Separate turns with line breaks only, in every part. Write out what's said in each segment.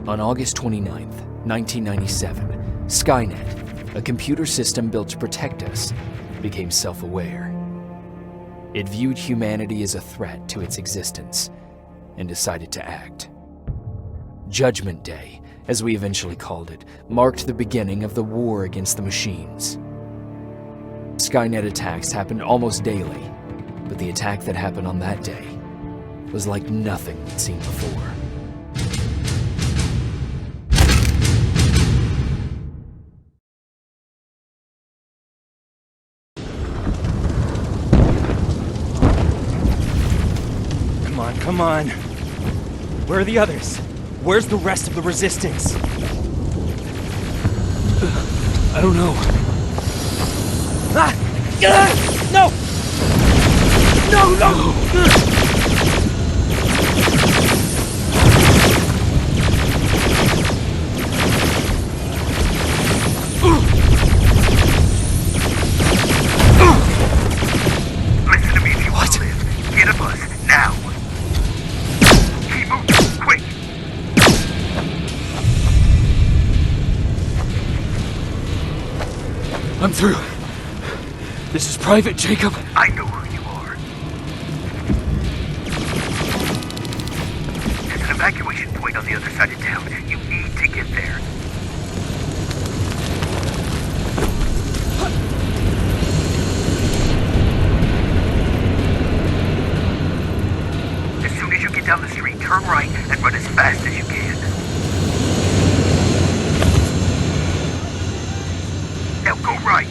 On August 29th, 1997, Skynet, a computer system built to protect us, became self-aware. It viewed humanity as a threat to its existence and decided to act. Judgment Day, as we eventually called it, marked the beginning of the war against the machines. Skynet attacks happened almost daily, but the attack that happened on that day was like nothing we'd seen before.
Come on. Where are the others? Where's the rest of the resistance?
I don't know.
Ah! No! No, no!
Listen to me if you want to live. Get a bus, now! Keep moving, quick!
I'm through. This is Private Jacob.
I know who you are. There's an evacuation point on the other side of town. You need to get there. As soon as you get down the street, turn right and run as fast as you can. Now go right.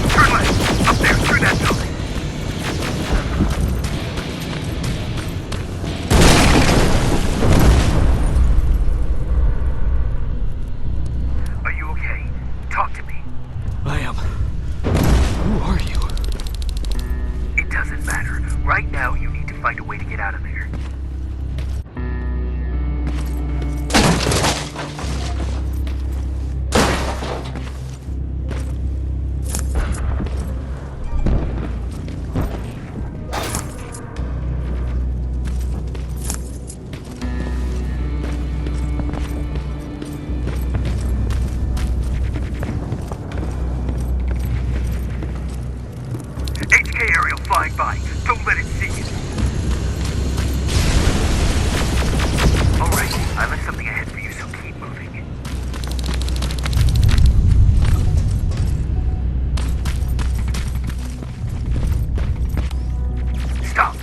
Turn left. Up there, through that building. Are you okay? Talk to me.
I am. Who are you?
It doesn't matter. Right now, you need to find a way to get out of there. HK aerial flying by. Don't let it see you. Alright, I left something ahead for you, so keep moving. Stop!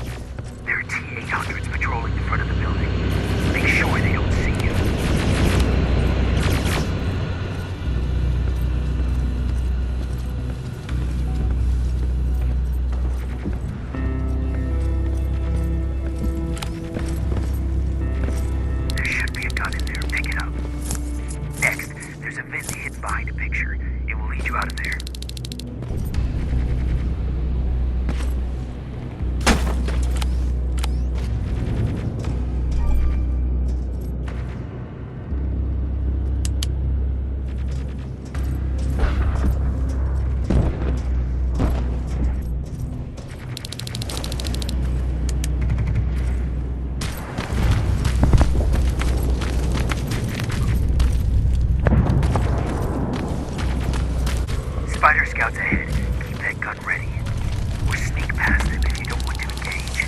There are T-800s patrolling the front of the building. Make sure they don't see you. There should be a gun in there. Pick it up. Next, there's a vent hidden behind a picture. It will lead you out of there. Spider scouts ahead. Keep that gun ready. Or sneak past them if you don't want to engage.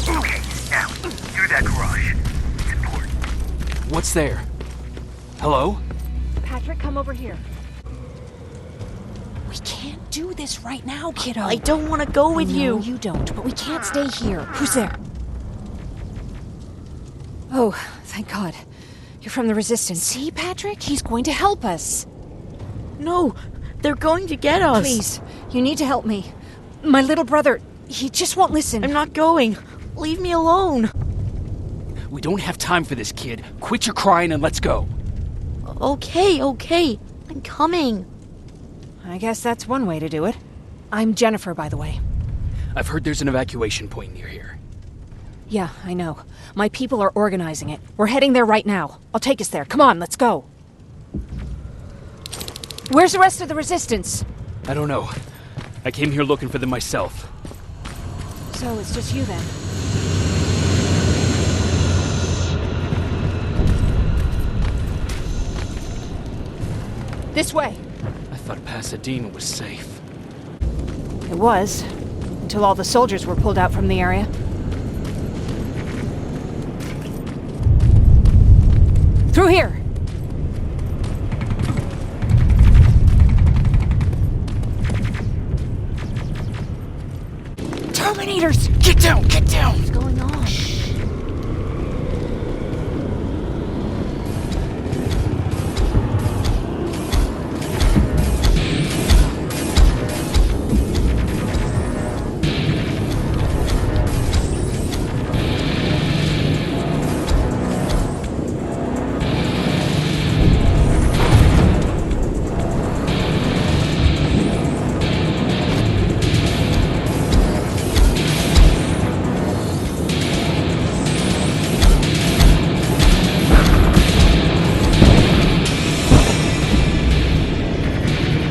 Okay, now, through that garage. It's important.
What's there? Hello?
Patrick, come over here. We can't do this right now, kiddo.
I don't want to go with
No,
you.
you don't, but we can't stay here. Who's there? Oh, thank God. You're from the Resistance. See, Patrick? He's going to help us.
No, they're going to get us.
Please, you need to help me. My little brother, he just won't listen.
I'm not going. Leave me alone.
We don't have time for this, kid. Quit your crying and let's go.
Okay. I'm coming.
I guess that's one way to do it. I'm Jennifer, by the way.
I've heard there's an evacuation point near here.
Yeah, I know. My people are organizing it. We're heading there right now. I'll take us there. Come on, let's go. Where's the rest of the Resistance?
I don't know. I came here looking for them myself.
So it's just you then? This way.
I thought Pasadena was safe.
It was, until all the soldiers were pulled out from the area. Through here! Terminators!
Get down! Get down!
What's going on?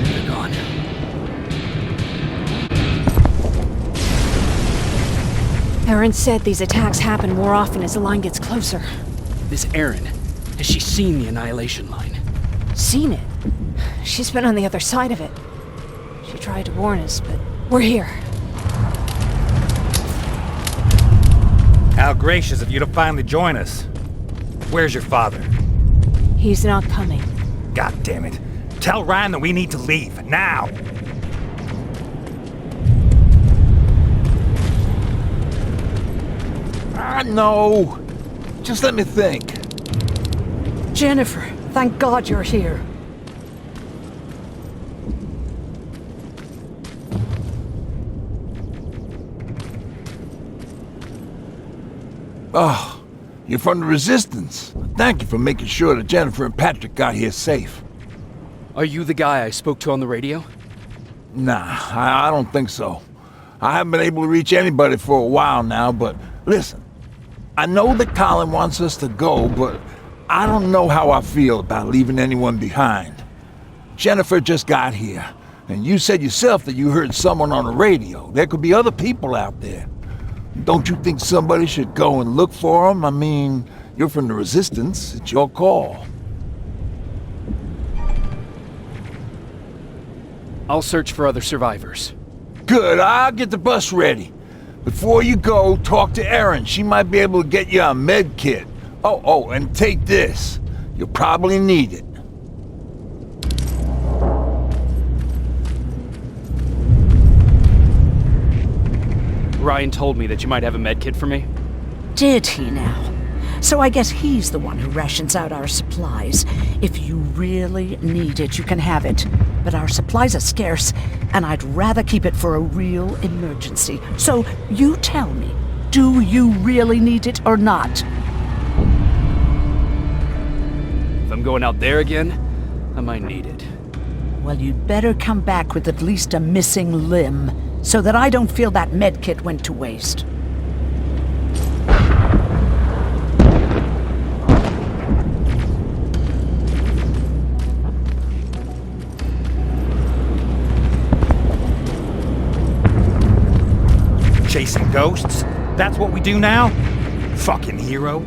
They're gone.
Erin said these attacks happen more often as the line gets closer.
This Erin, has she seen the Annihilation Line?
Seen it? She's been on the other side of it. She tried to warn us, but we're here.
How gracious of you to finally join us. Where's your father?
He's not coming.
God damn it. Tell Ryan that we need to leave, now!
No. Just let me think.
Jennifer, thank God you're here.
Oh, you're from the Resistance. Thank you for making sure that Jennifer and Patrick got here safe.
Are you the guy I spoke to on the radio?
Nah, I don't think so. I haven't been able to reach anybody for a while now, but listen. I know that Colin wants us to go, but I don't know how I feel about leaving anyone behind. Jennifer just got here, and you said yourself that you heard someone on the radio. There could be other people out there. Don't you think somebody should go and look for them? I mean, you're from the Resistance. It's your call.
I'll search for other survivors.
Good, I'll get the bus ready. Before you go, talk to Erin. She might be able to get you a med kit. Oh, and take this. You'll probably need it.
Ryan told me that you might have a med kit for me.
Did he now? So I guess he's the one who rations out our supplies. If you really need it, you can have it. But our supplies are scarce, and I'd rather keep it for a real emergency. So you tell me, do you really need it or not?
If I'm going out there again, I might need it.
Well, you'd better come back with at least a missing limb, so that I don't feel that medkit went to waste.
Chasing ghosts? That's what we do now? Fucking hero.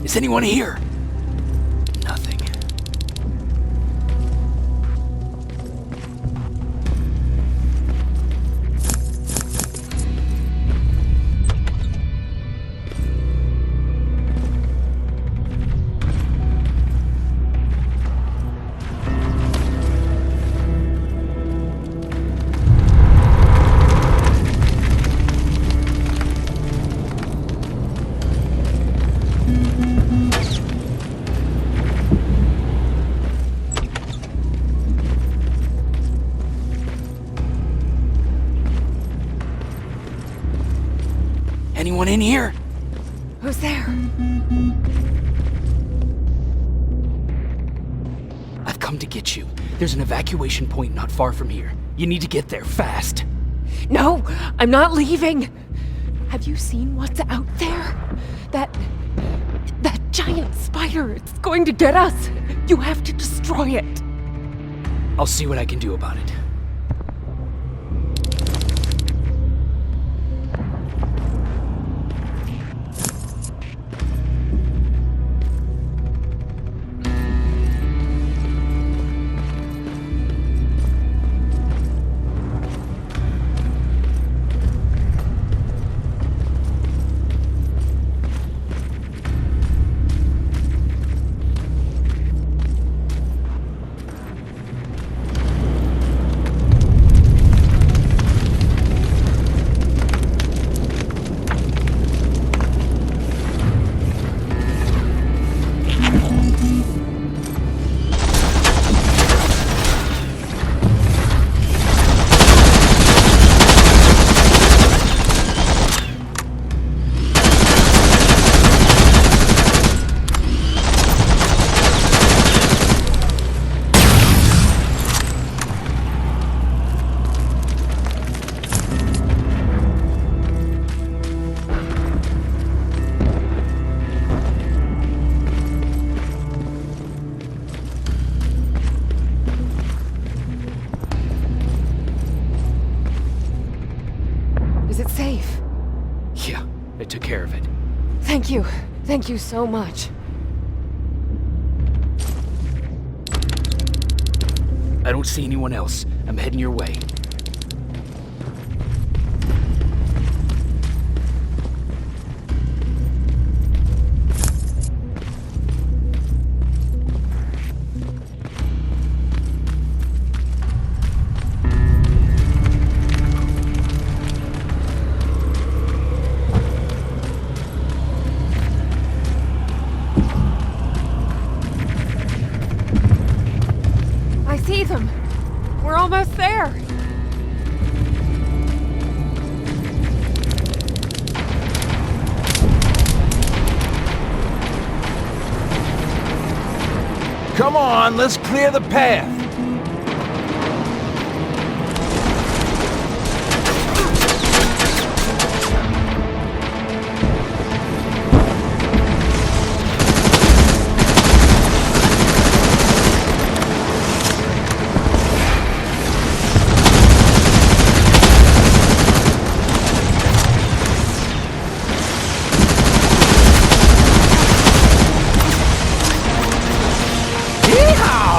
Is anyone here? Nothing. Anyone in here?
Who's there?
I've come to get you. There's an evacuation point not far from here. You need to get there fast.
No, I'm not leaving. Have you seen what's out there? That giant spider. It's going to get us. You have to destroy it.
I'll see what I can do about it.
Is it safe?
Yeah, I took care of it.
Thank you. Thank you so much.
I don't see anyone else. I'm heading your way.
I see them. We're almost there.
Come on, let's clear the path.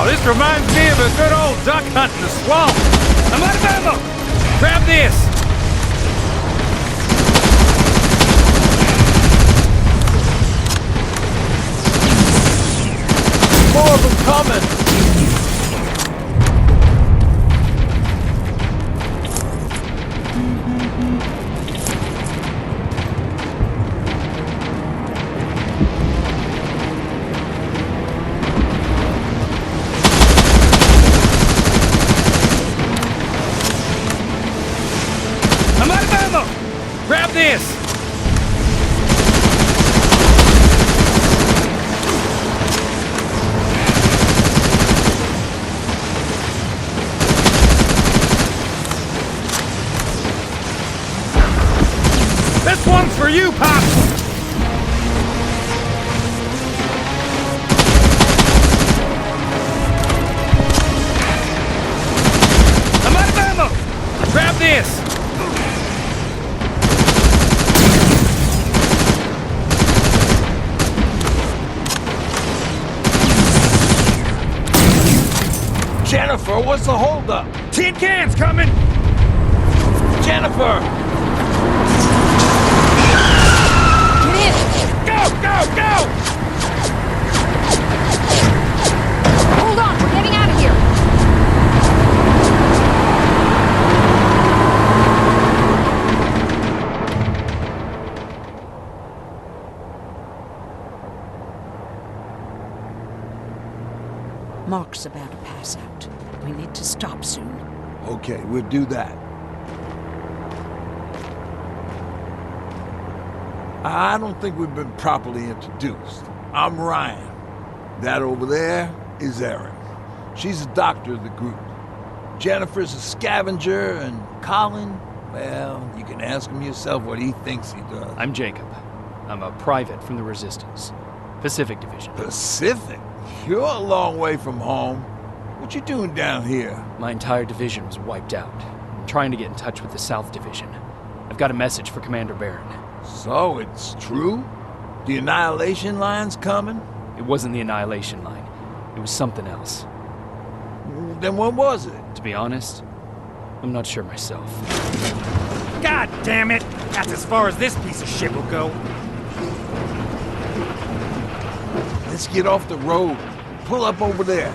This reminds me of a good old duck hunt in the swamp. I'm out of ammo! Grab this!
More of them coming!
I'm out of ammo! Grab this! This one's for you, Pop!
Jennifer, what's the holdup?
Tin cans coming!
Jennifer!
Get in!
Go, go, go!
Hold on, we're getting out of here!
Mark's about to pass out. We need to stop soon.
Okay, we'll do that. I don't think we've been properly introduced. I'm Ryan. That over there is Erin. She's the doctor of the group. Jennifer's a scavenger, and Colin, well, you can ask him yourself what he thinks he does.
I'm Jacob. I'm a private from the Resistance. Pacific Division.
Pacific? You're a long way from home. What you doing down here?
My entire division was wiped out. I'm trying to get in touch with the South Division. I've got a message for Commander Barron.
So, it's true? The Annihilation Line's coming?
It wasn't the Annihilation Line. It was something else.
Then what was it?
To be honest, I'm not sure myself.
God damn it! That's as far as this piece of shit will go.
Let's get off the road. Pull up over there.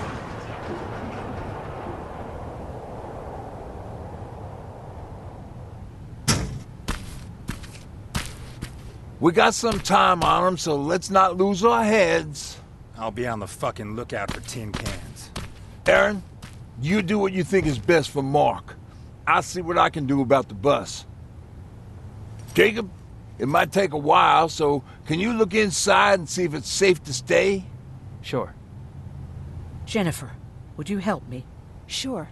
We got some time on them, so let's not lose our heads.
I'll be on the fucking lookout for tin cans.
Erin, you do what you think is best for Mark. I'll see what I can do about the bus. Jacob, it might take a while, so can you look inside and see if it's safe to stay?
Sure.
Jennifer, would you help me?
Sure.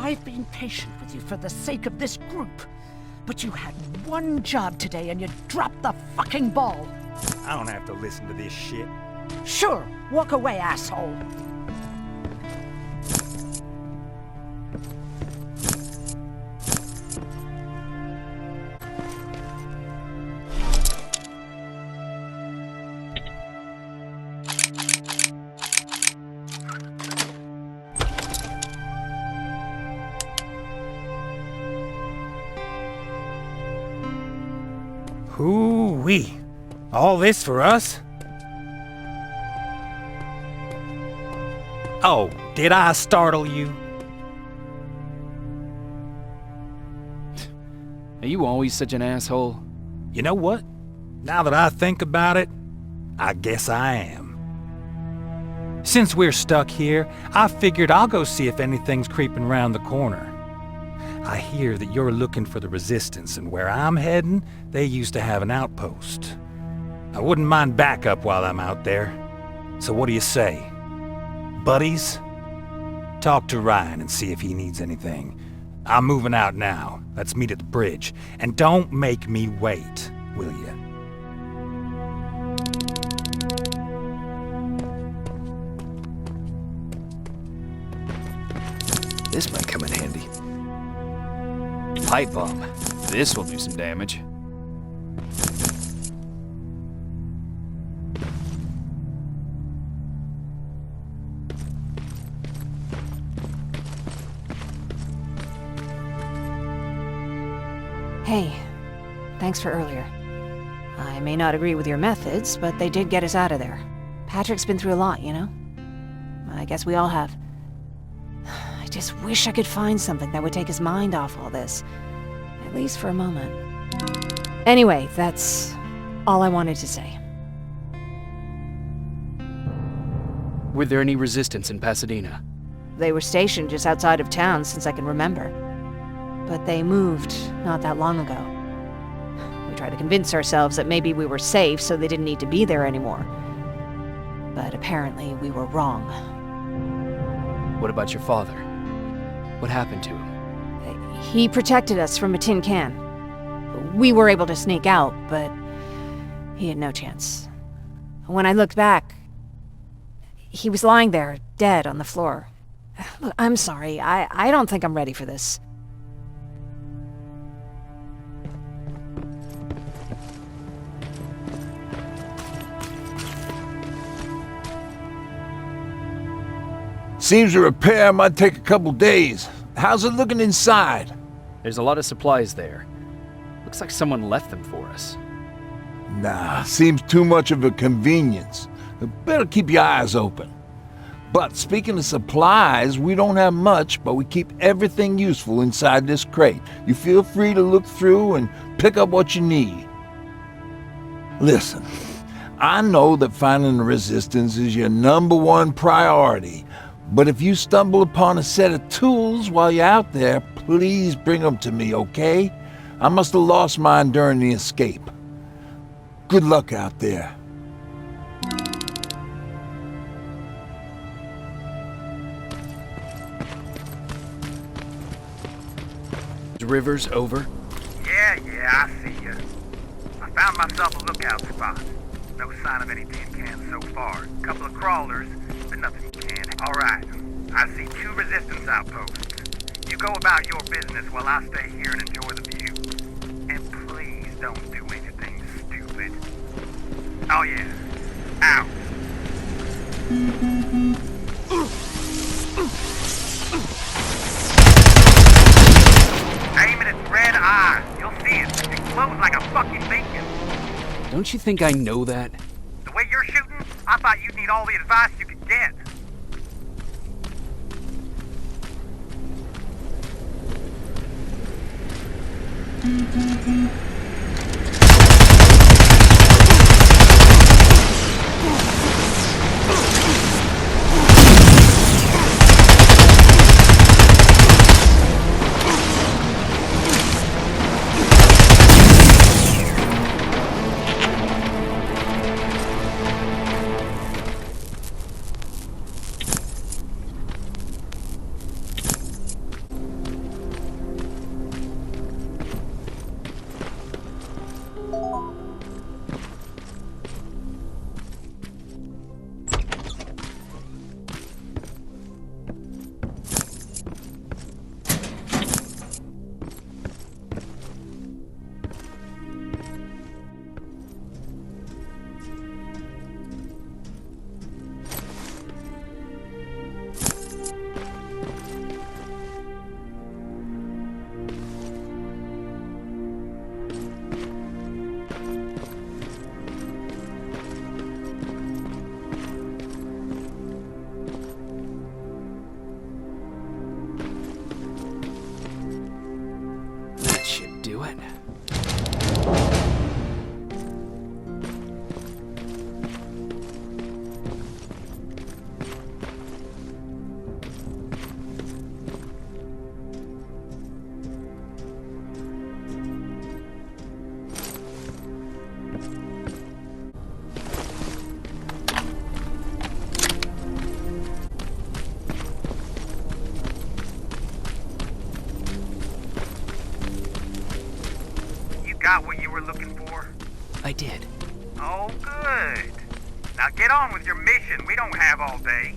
I've been patient with you for the sake of this group. But you had one job today and you dropped the fucking ball.
I don't have to listen to this shit.
Sure, walk away, asshole.
Hoo-wee. All this for us? Oh, did I startle you?
Are you always such an asshole?
You know what? Now that I think about it, I guess I am. Since we're stuck here, I figured I'll go see if anything's creeping around the corner. I hear that you're looking for the Resistance, and where I'm heading, they used to have an outpost. I wouldn't mind backup while I'm out there. So what do you say? Buddies? Talk to Ryan and see if he needs anything. I'm moving out now. Let's meet at the bridge. And don't make me wait, will you?
This might come in handy. Pipe bomb. This will do some damage.
Hey, thanks for earlier. I may not agree with your methods, but they did get us out of there. Patrick's been through a lot, you know? I guess we all have. I just wish I could find something that would take his mind off all this. At least for a moment. Anyway, that's all I wanted to say.
Were there any resistance in Pasadena?
They were stationed just outside of town since I can remember. But they moved not that long ago. We tried to convince ourselves that maybe we were safe so they didn't need to be there anymore. But apparently we were wrong.
What about your father? What happened to him?
He protected us from a tin can. We were able to sneak out, but he had no chance. When I looked back, he was lying there, dead on the floor. Look, I'm sorry. I don't think I'm ready for this.
Seems the repair might take a couple days. How's it looking inside?
There's a lot of supplies there. Looks like someone left them for us.
Nah, seems too much of a convenience. Better keep your eyes open. But speaking of supplies, we don't have much, but we keep everything useful inside this crate. You feel free to look through and pick up what you need. Listen, I know that finding the resistance is your #1 priority, but if you stumble upon a set of tools while you're out there, please bring them to me, okay? I must have lost mine during the escape. Good luck out there.
Is Rivers over?
Yeah, I see ya. I found myself a lookout spot. No sign of any tin cans so far. Couple of crawlers, but nothing can. Alright, I see 2 resistance outposts. You go about your business while I stay here and enjoy the view. And please don't do anything stupid. Oh yeah, out. Aim at its red eye. You'll see it. It glows like a fucking beacon.
Don't you think I know that?
The way you're shooting, I thought you'd need all the advice you could get.
That should do it.
Got what you were looking for?
I did.
Oh, good. Now get on with your mission. We don't have all day.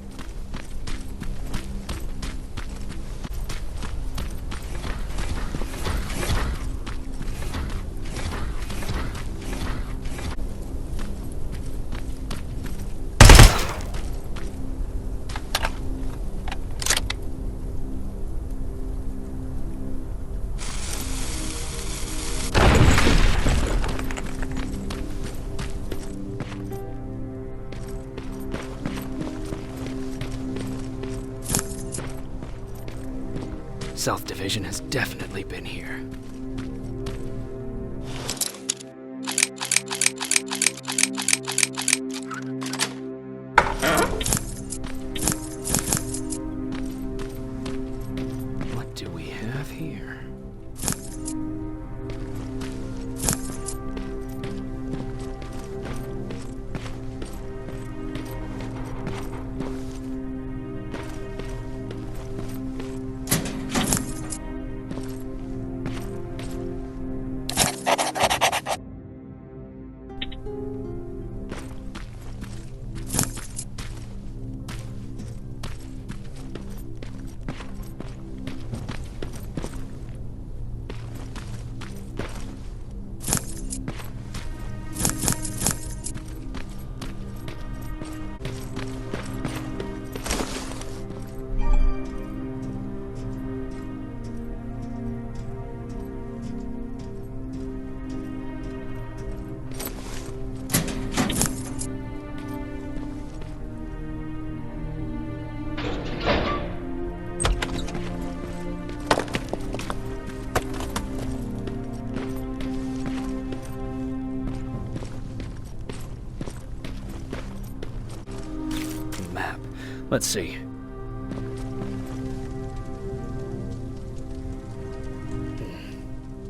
South Division has definitely been here. What do we have here? Let's see.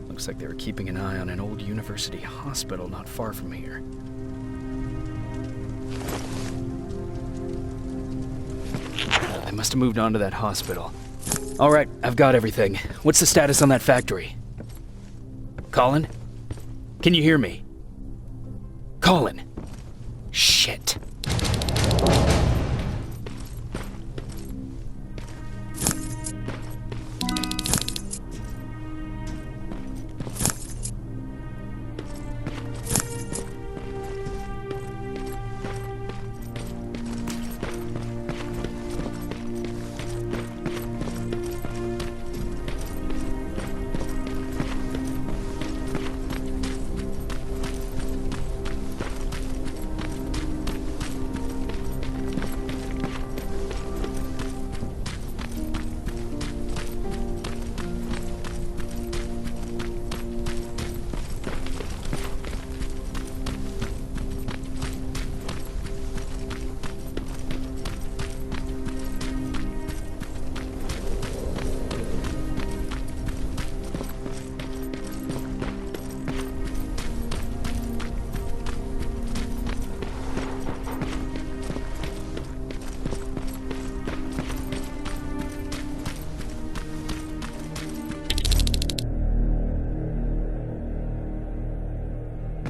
Looks like they were keeping an eye on an old university hospital not far from here. They must have moved on to that hospital. All right, I've got everything. What's the status on that factory? Colin? Can you hear me? Colin! Shit.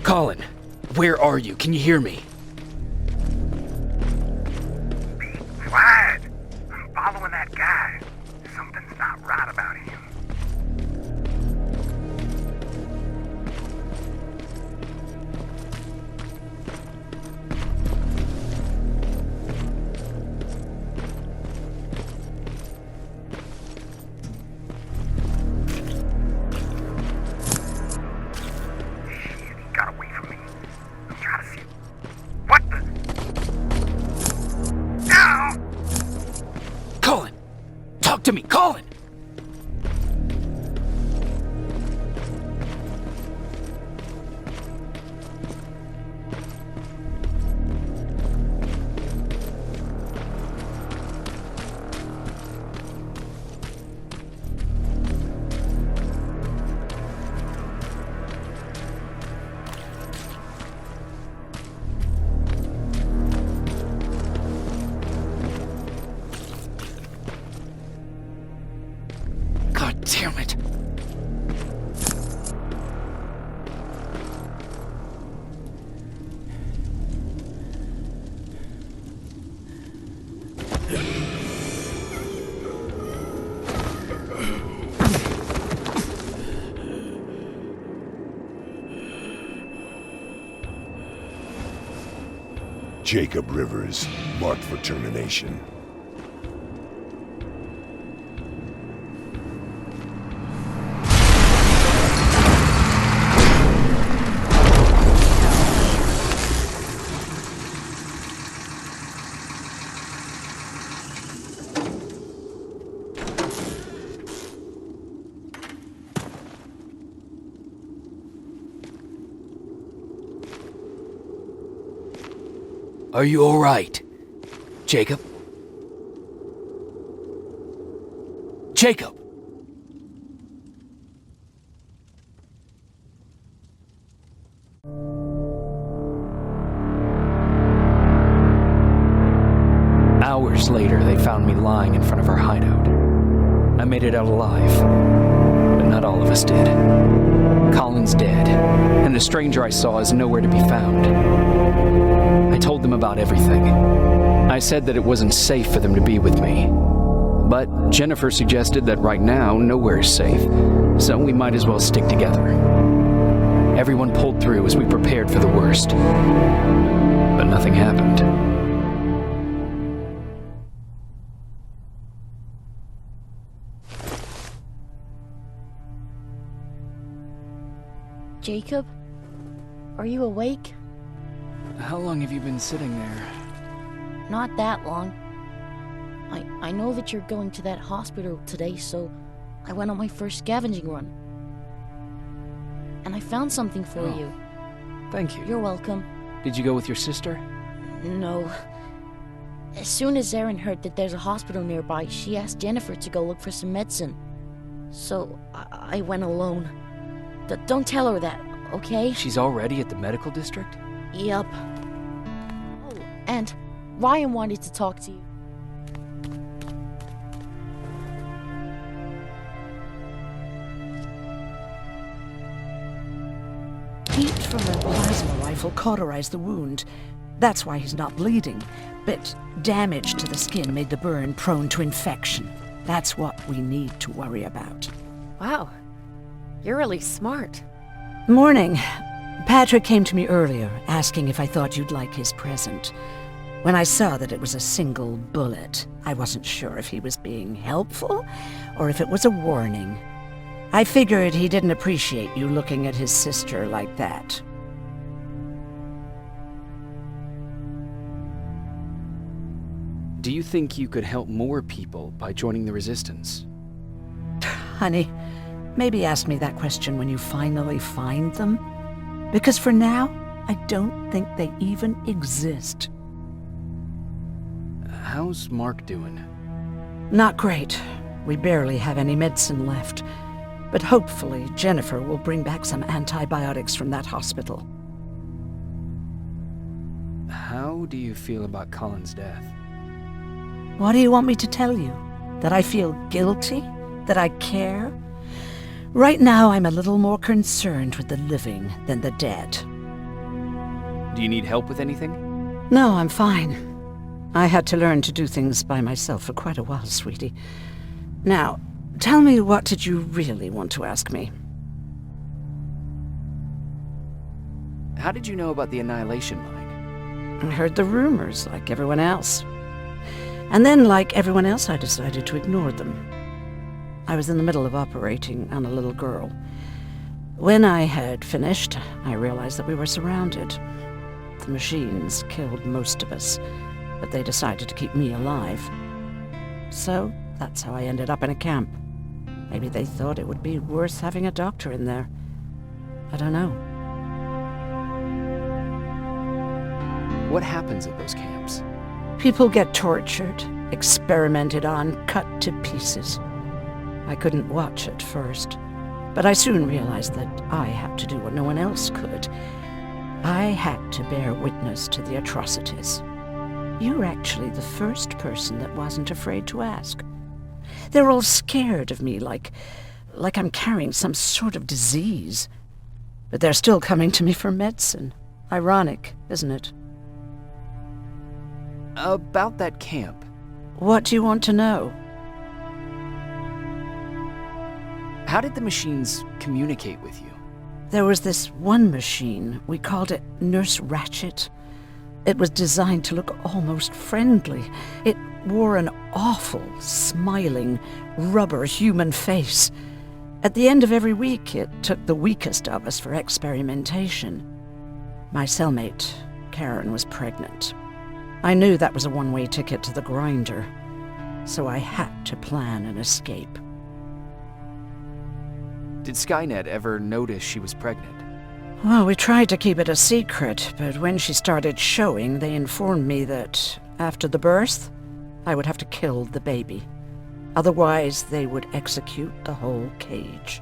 Colin, where are you? Can you hear me?
Be quiet. I'm following that guy. Something's not right about him.
To me, Colin! Damn it.
Jacob Rivers, marked for termination.
Are you all right? Jacob? Jacob! Hours later, they found me lying in front of our hideout. I made it out alive, but not all of us did. Colin's dead, and the stranger I saw is nowhere to be found. I told them about everything. I said that it wasn't safe for them to be with me. But Jennifer suggested that right now, nowhere is safe, so we might as well stick together. Everyone pulled through as we prepared for the worst. But nothing happened.
Jacob? Are you awake?
How long have you been sitting there?
Not that long. I know that you're going to that hospital today, so I went on my first scavenging run. And I found something for you.
Thank you.
You're welcome.
Did you go with your sister?
No. As soon as Erin heard that there's a hospital nearby, she asked Jennifer to go look for some medicine. So I went alone. Don't tell her that, okay?
She's already at the medical district?
Yup. Oh, and Ryan wanted to talk to you.
Heat from a plasma rifle cauterized the wound. That's why he's not bleeding. But damage to the skin made the burn prone to infection. That's what we need to worry about.
Wow. You're really smart.
Morning. Patrick came to me earlier, asking if I thought you'd like his present. When I saw that it was a single bullet, I wasn't sure if he was being helpful or if it was a warning. I figured he didn't appreciate you looking at his sister like that.
Do you think you could help more people by joining the Resistance?
Honey, maybe ask me that question when you finally find them. Because for now, I don't think they even exist.
How's Mark doing?
Not great. We barely have any medicine left. But hopefully Jennifer will bring back some antibiotics from that hospital.
How do you feel about Colin's death?
What do you want me to tell you? That I feel guilty? That I care? Right now, I'm a little more concerned with the living than the dead.
Do you need help with anything?
No, I'm fine. I had to learn to do things by myself for quite a while, sweetie. Now, tell me, what did you really want to ask me?
How did you know about the Annihilation Line?
I heard the rumors, like everyone else. And then, like everyone else, I decided to ignore them. I was in the middle of operating on a little girl. When I had finished, I realized that we were surrounded. The machines killed most of us, but they decided to keep me alive. So, that's how I ended up in a camp. Maybe they thought it would be worth having a doctor in there. I don't know.
What happens at those camps?
People get tortured, experimented on, cut to pieces. I couldn't watch at first, but I soon realized that I had to do what no one else could. I had to bear witness to the atrocities. You're actually the first person that wasn't afraid to ask. They're all scared of me, like I'm carrying some sort of disease. But they're still coming to me for medicine. Ironic, isn't it?
About that camp.
What do you want to know?
How did the machines communicate with you?
There was this one machine. We called it Nurse Ratchet. It was designed to look almost friendly. It wore an awful, smiling, rubber human face. At the end of every week, it took the weakest of us for experimentation. My cellmate, Karen, was pregnant. I knew that was a one-way ticket to the grinder, so I had to plan an escape.
Did Skynet ever notice she was pregnant?
Well, we tried to keep it a secret, but when she started showing, they informed me that after the birth, I would have to kill the baby. Otherwise, they would execute the whole cage.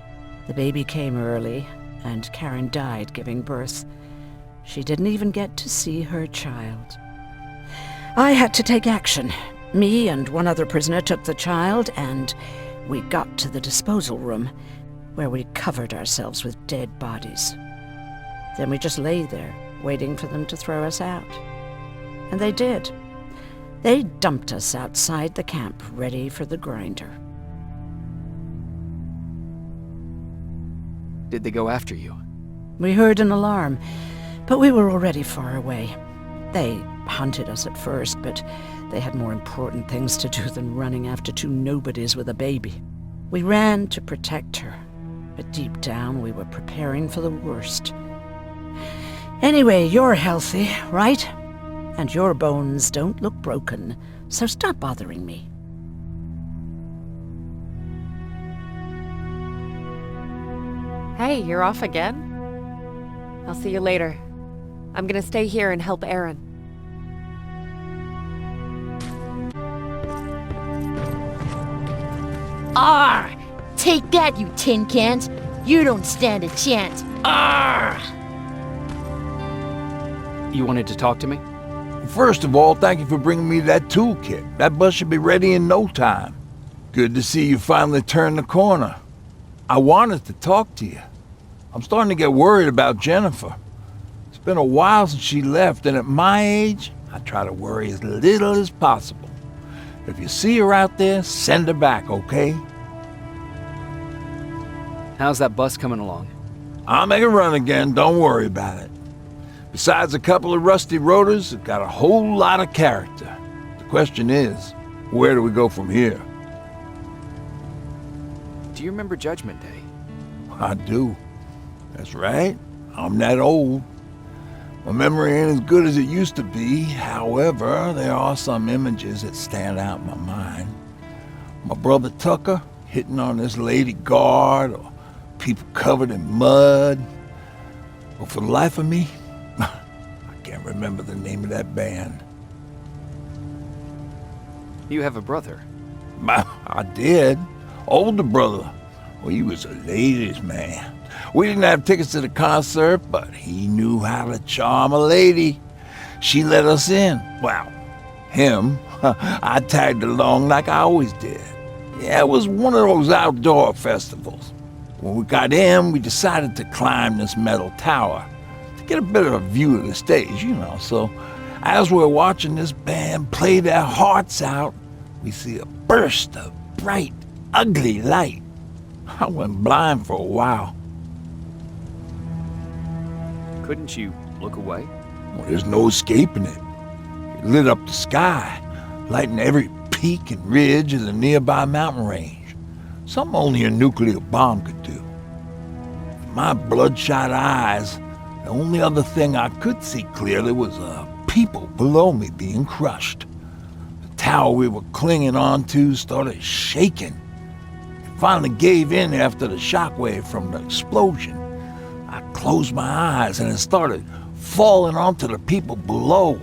The baby came early, and Karen died giving birth. She didn't even get to see her child. I had to take action. Me and one other prisoner took the child, and we got to the disposal room, where we covered ourselves with dead bodies. Then we just lay there, waiting for them to throw us out. And they did. They dumped us outside the camp, ready for the grinder.
Did they go after you?
We heard an alarm, but we were already far away. They hunted us at first, but they had more important things to do than running after two nobodies with a baby. We ran to protect her, but deep down we were preparing for the worst. Anyway, you're healthy, right? And your bones don't look broken, so stop bothering me.
Hey, you're off again? I'll see you later. I'm gonna stay here and help Erin.
Arr! Take that, you tin cans. You don't stand a chance. Arr!
You wanted to talk to me?
First of all, thank you for bringing me that toolkit. That bus should be ready in no time. Good to see you finally turned the corner. I wanted to talk to you. I'm starting to get worried about Jennifer. It's been a while since she left, and at my age, I try to worry as little as possible. If you see her out there, send her back, okay?
How's that bus coming along?
I'll make a run again, don't worry about it. Besides a couple of rusty rotors, it's got a whole lot of character. The question is, where do we go from here?
Do you remember Judgment Day?
I do. That's right. I'm that old. My memory ain't as good as it used to be. However, there are some images that stand out in my mind. My brother Tucker hitting on this lady guard, or people covered in mud. But for the life of me, I can't remember the name of that band.
You have a brother.
I did. Older brother. Well, he was a ladies' man. We didn't have tickets to the concert, but he knew how to charm a lady. She let us in. Well, him. I tagged along like I always did. Yeah, it was one of those outdoor festivals. When we got in, we decided to climb this metal tower to get a better view of the stage, you know. So as we're watching this band play their hearts out, we see a burst of bright, ugly light. I went blind for a while.
Couldn't you look away?
Well, there's no escaping it. It lit up the sky, lighting every peak and ridge of the nearby mountain range. Something only a nuclear bomb could do. In my bloodshot eyes, the only other thing I could see clearly was people below me being crushed. The tower we were clinging onto started shaking. It finally gave in after the shockwave from the explosion. I closed my eyes and it started falling onto the people below.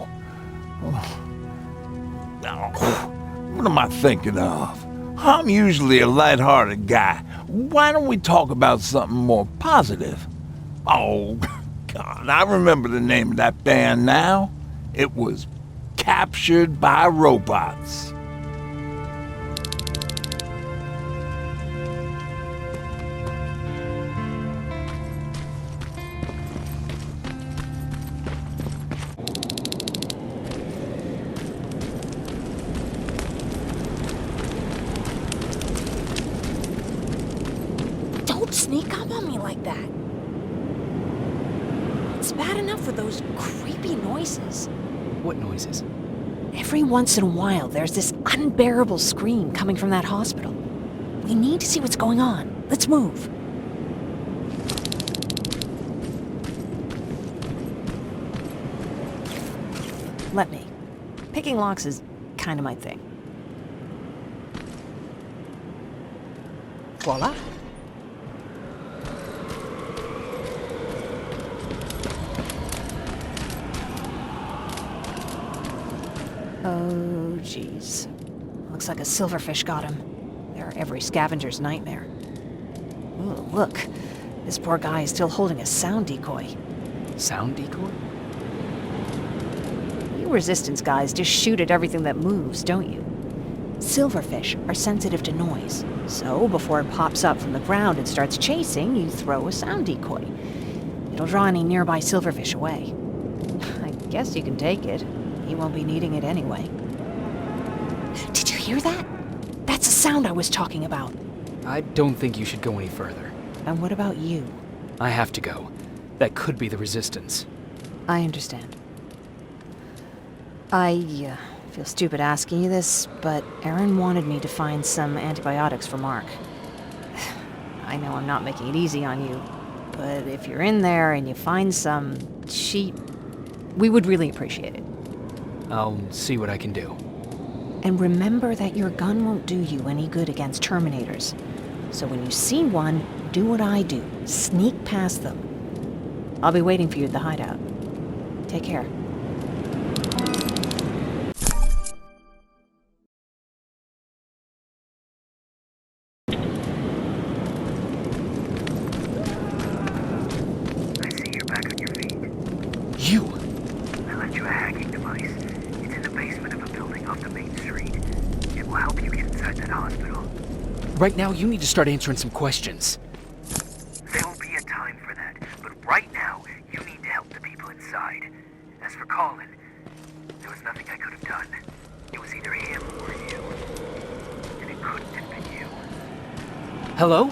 What am I thinking of? I'm usually a lighthearted guy. Why don't we talk about something more positive? Oh, God, I remember the name of that band now. It was Captured by Robots.
Don't sneak up on me like that. It's bad enough with those creepy noises.
What noises?
Every once in a while, there's this unbearable scream coming from that hospital. We need to see what's going on. Let's move. Let me. Picking locks is kind of my thing. Voila. Oh, jeez. Looks like a silverfish got him. They're every scavenger's nightmare. Ooh, look. This poor guy is still holding a sound decoy.
Sound decoy?
You resistance guys just shoot at everything that moves, don't you? Silverfish are sensitive to noise, so before it pops up from the ground and starts chasing, you throw a sound decoy. It'll draw any nearby silverfish away. I guess you can take it. He won't be needing it anyway. Did you hear that? That's the sound I was talking about.
I don't think you should go any further.
And what about you?
I have to go. That could be the resistance.
I understand. I feel stupid asking you this, but Aaron wanted me to find some antibiotics for Mark. I know I'm not making it easy on you, but if you're in there and you find some, we would really appreciate it.
I'll see what I can do.
And remember that your gun won't do you any good against Terminators. So when you see one, do what I do. Sneak past them. I'll be waiting for you at the hideout. Take care.
device. It's in the basement of a building off the main street. It will help you get inside that hospital.
Right now, you need to start answering some questions.
There will be a time for that, but right now, you need to help the people inside. As for Colin, there was nothing I could have done. It was either him or you. And it couldn't have been you.
Hello?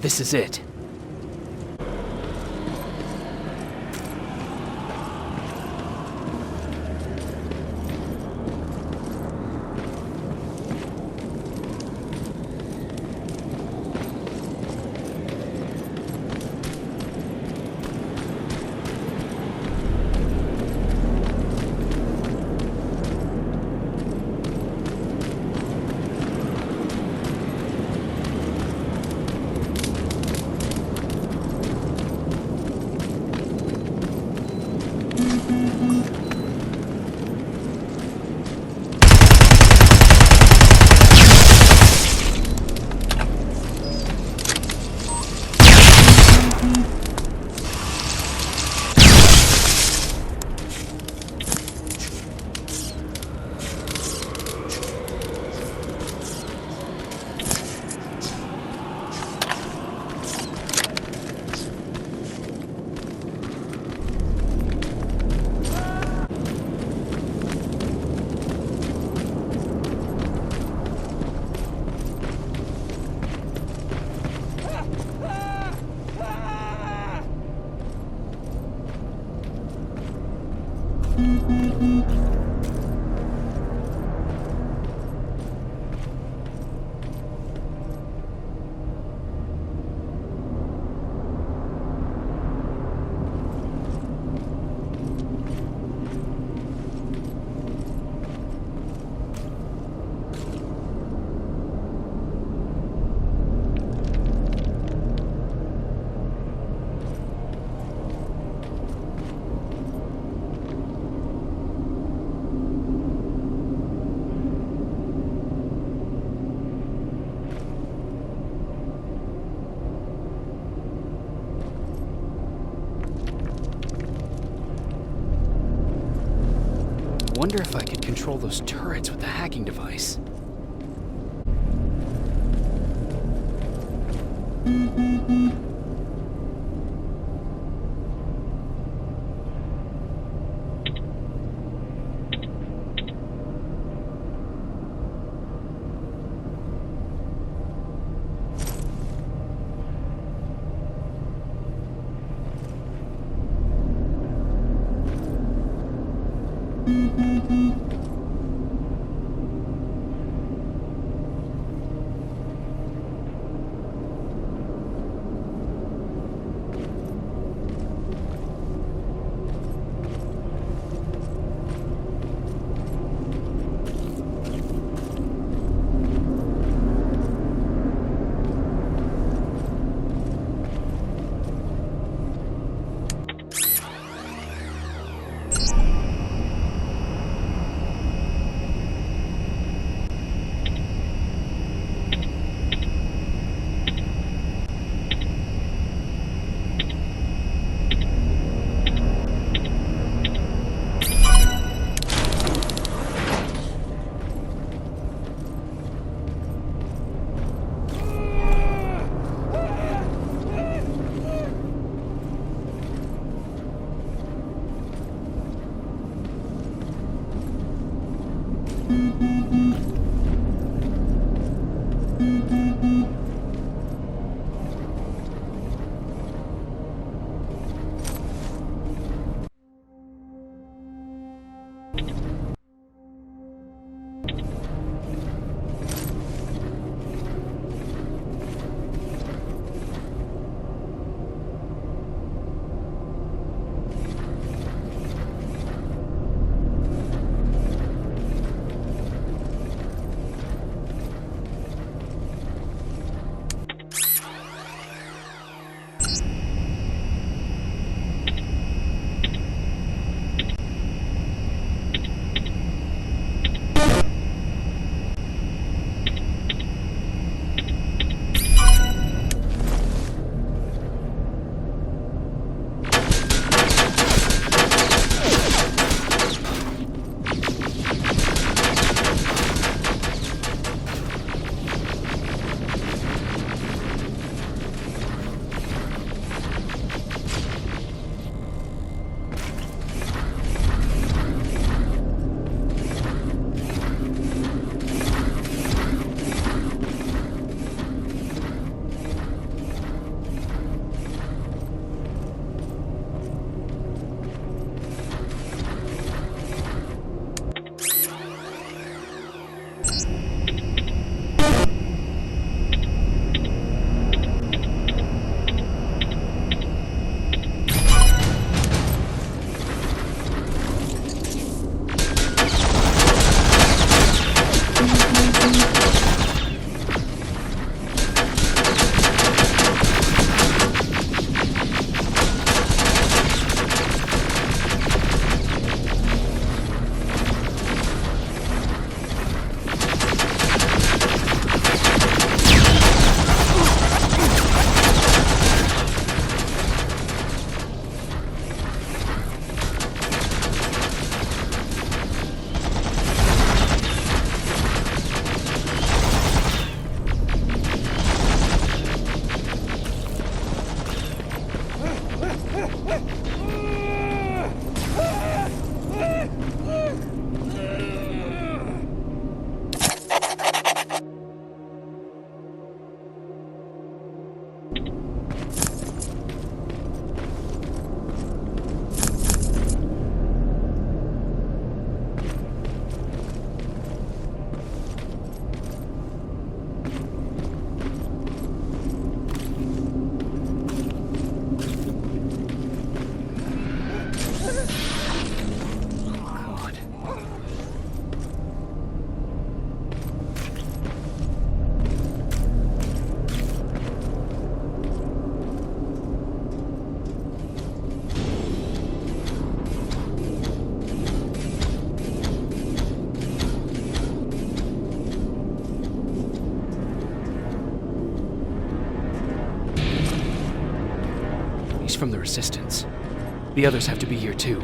This is it. wonder if I could control those turrets with the hacking device. From the Resistance. The others have to be here too.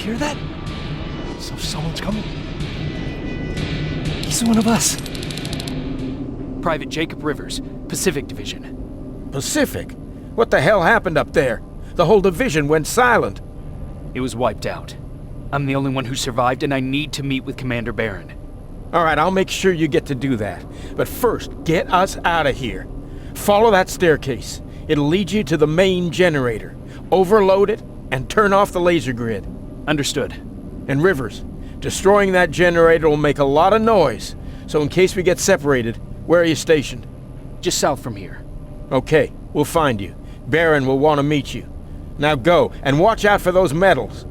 hear that? So someone's coming. He's one of us. Private Jacob Rivers, Pacific Division.
Pacific? What the hell happened up there? The whole division went silent.
It was wiped out. I'm the only one who survived, and I need to meet with Commander Barron.
All right, I'll make sure you get to do that. But first, get us out of here. Follow that staircase. It'll lead you to the main generator. Overload it and turn off the laser grid.
Understood.
And Rivers, destroying that generator will make a lot of noise. So in case we get separated, where are you stationed?
Just south from here.
Okay, we'll find you. Barron will want to meet you. Now go, and watch out for those medals.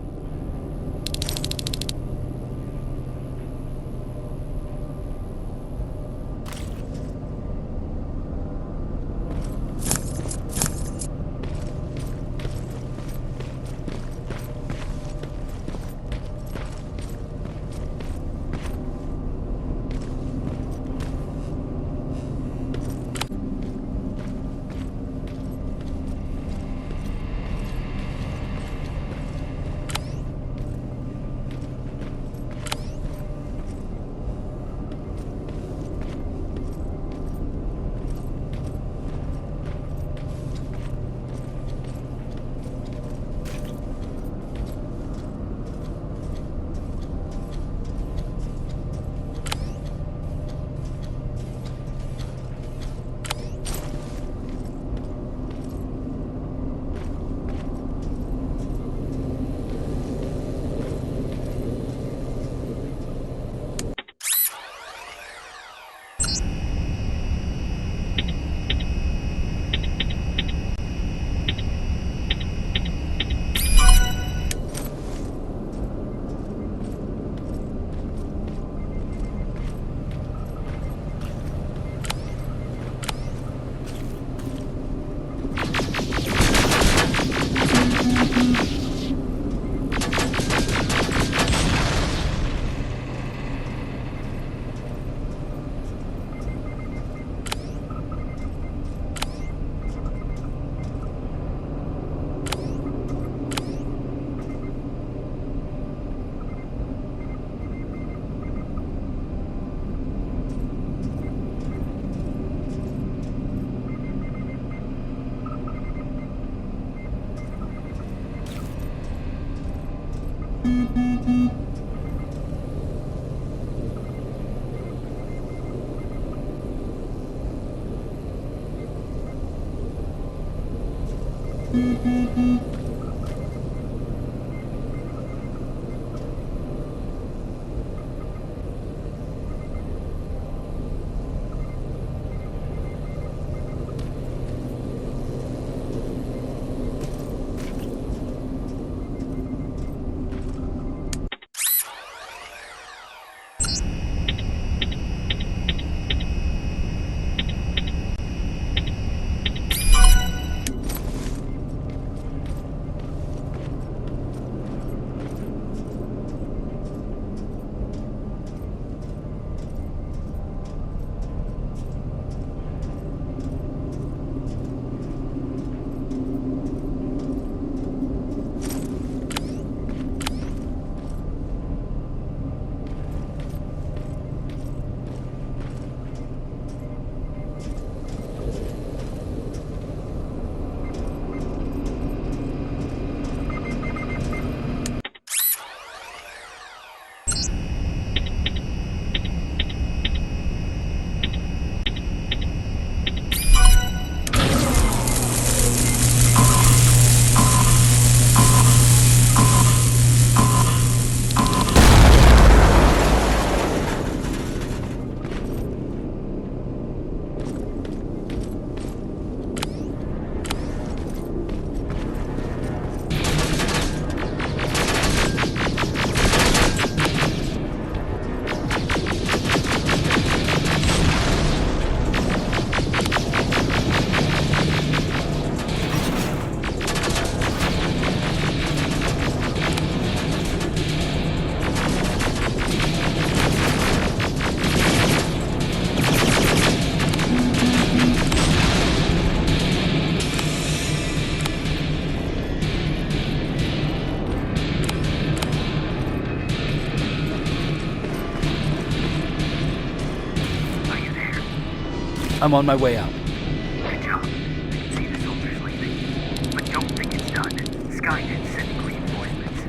I'm on my way out.
Good job. I can see the soldiers leaving. But don't think it's done. Skynet's sending reinforcements.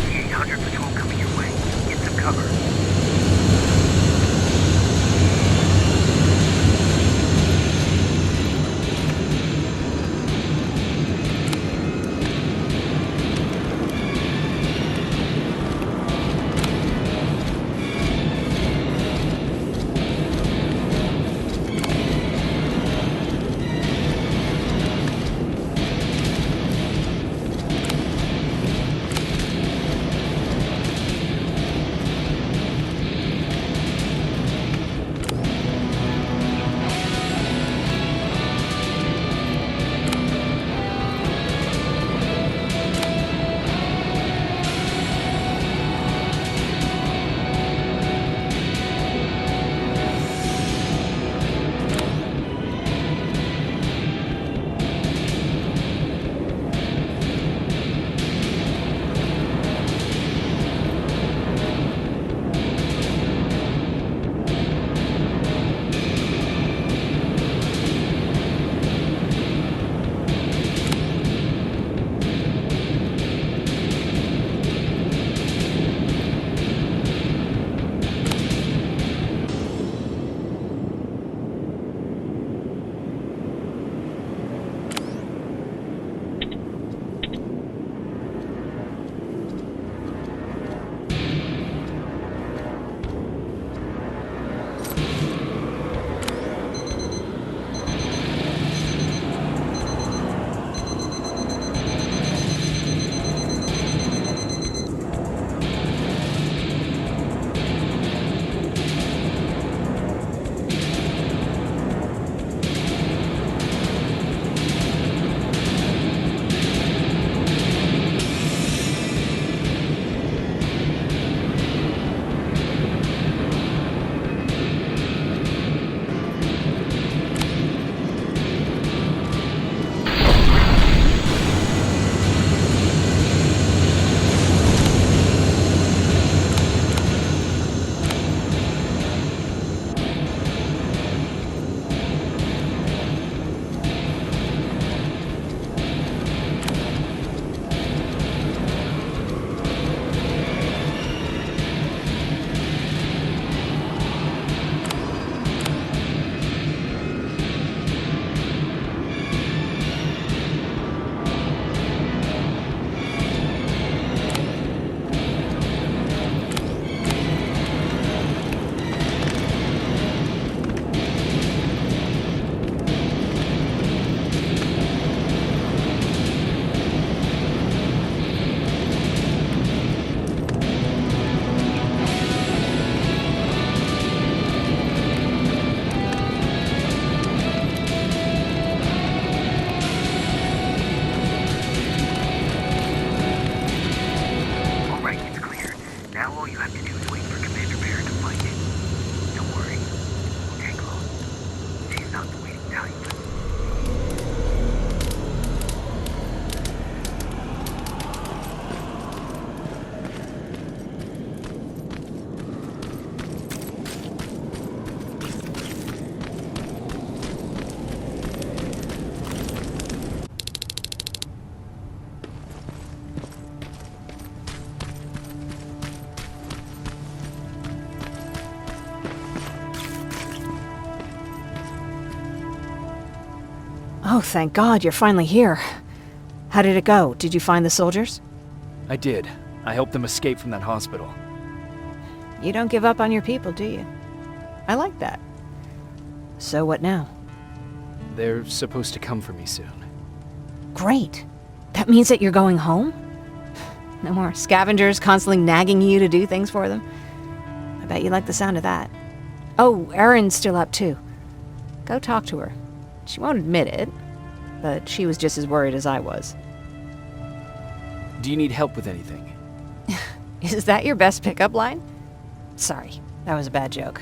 The 800 patrol coming your way. Get some cover.
Oh, thank God, you're finally here. How did it go? Did you find the soldiers?
I did. I helped them escape from that hospital.
You don't give up on your people, do you? I like that. So what now?
They're supposed to come for me soon.
Great. That means that you're going home? No more scavengers constantly nagging you to do things for them? I bet you like the sound of that. Oh, Erin's still up too. Go talk to her. She won't admit it, but she was just as worried as I was.
Do you need help with anything?
Is that your best pickup line? Sorry, that was a bad joke.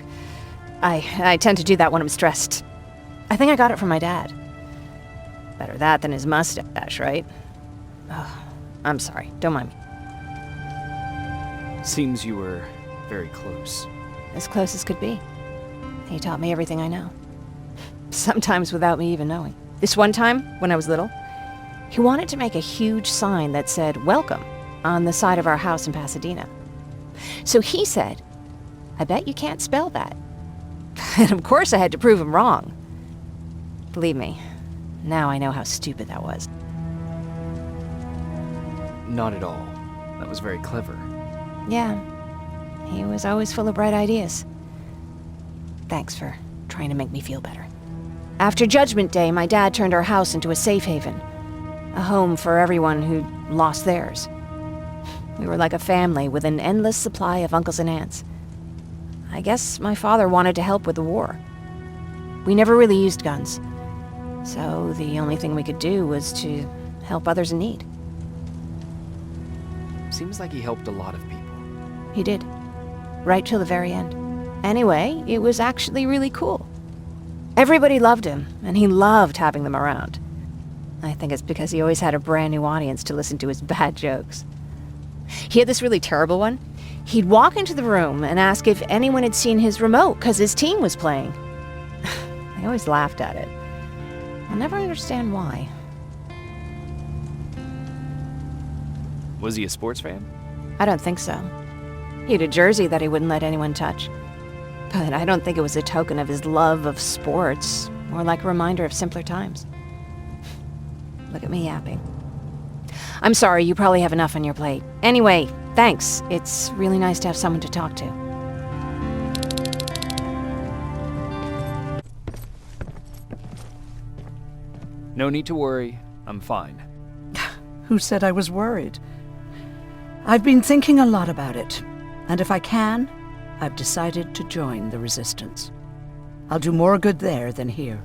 I tend to do that when I'm stressed. I think I got it from my dad. Better that than his mustache, right? Oh, I'm sorry, don't mind me.
Seems you were very close.
As close as could be. He taught me everything I know. Sometimes without me even knowing. This one time, when I was little, he wanted to make a huge sign that said, "Welcome," on the side of our house in Pasadena. So he said, "I bet you can't spell that." And of course I had to prove him wrong. Believe me, now I know how stupid that was.
Not at all. That was very clever.
Yeah, he was always full of bright ideas. Thanks for trying to make me feel better. After Judgment Day, my dad turned our house into a safe haven. A home for everyone who'd lost theirs. We were like a family with an endless supply of uncles and aunts. I guess my father wanted to help with the war. We never really used guns, so the only thing we could do was to help others in need.
Seems like he helped a lot of people.
He did. Right till the very end. Anyway, it was actually really cool. Everybody loved him, and he loved having them around. I think it's because he always had a brand new audience to listen to his bad jokes. He had this really terrible one. He'd walk into the room and ask if anyone had seen his remote because his team was playing. I always laughed at it. I'll never understand why.
Was he a sports fan?
I don't think so. He had a jersey that he wouldn't let anyone touch. But I don't think it was a token of his love of sports, or like a reminder of simpler times. Look at me yapping. I'm sorry, you probably have enough on your plate. Anyway, thanks. It's really nice to have someone to talk to.
No need to worry. I'm fine.
Who said I was worried? I've been thinking a lot about it, and if I can, I've decided to join the Resistance. I'll do more good there than here.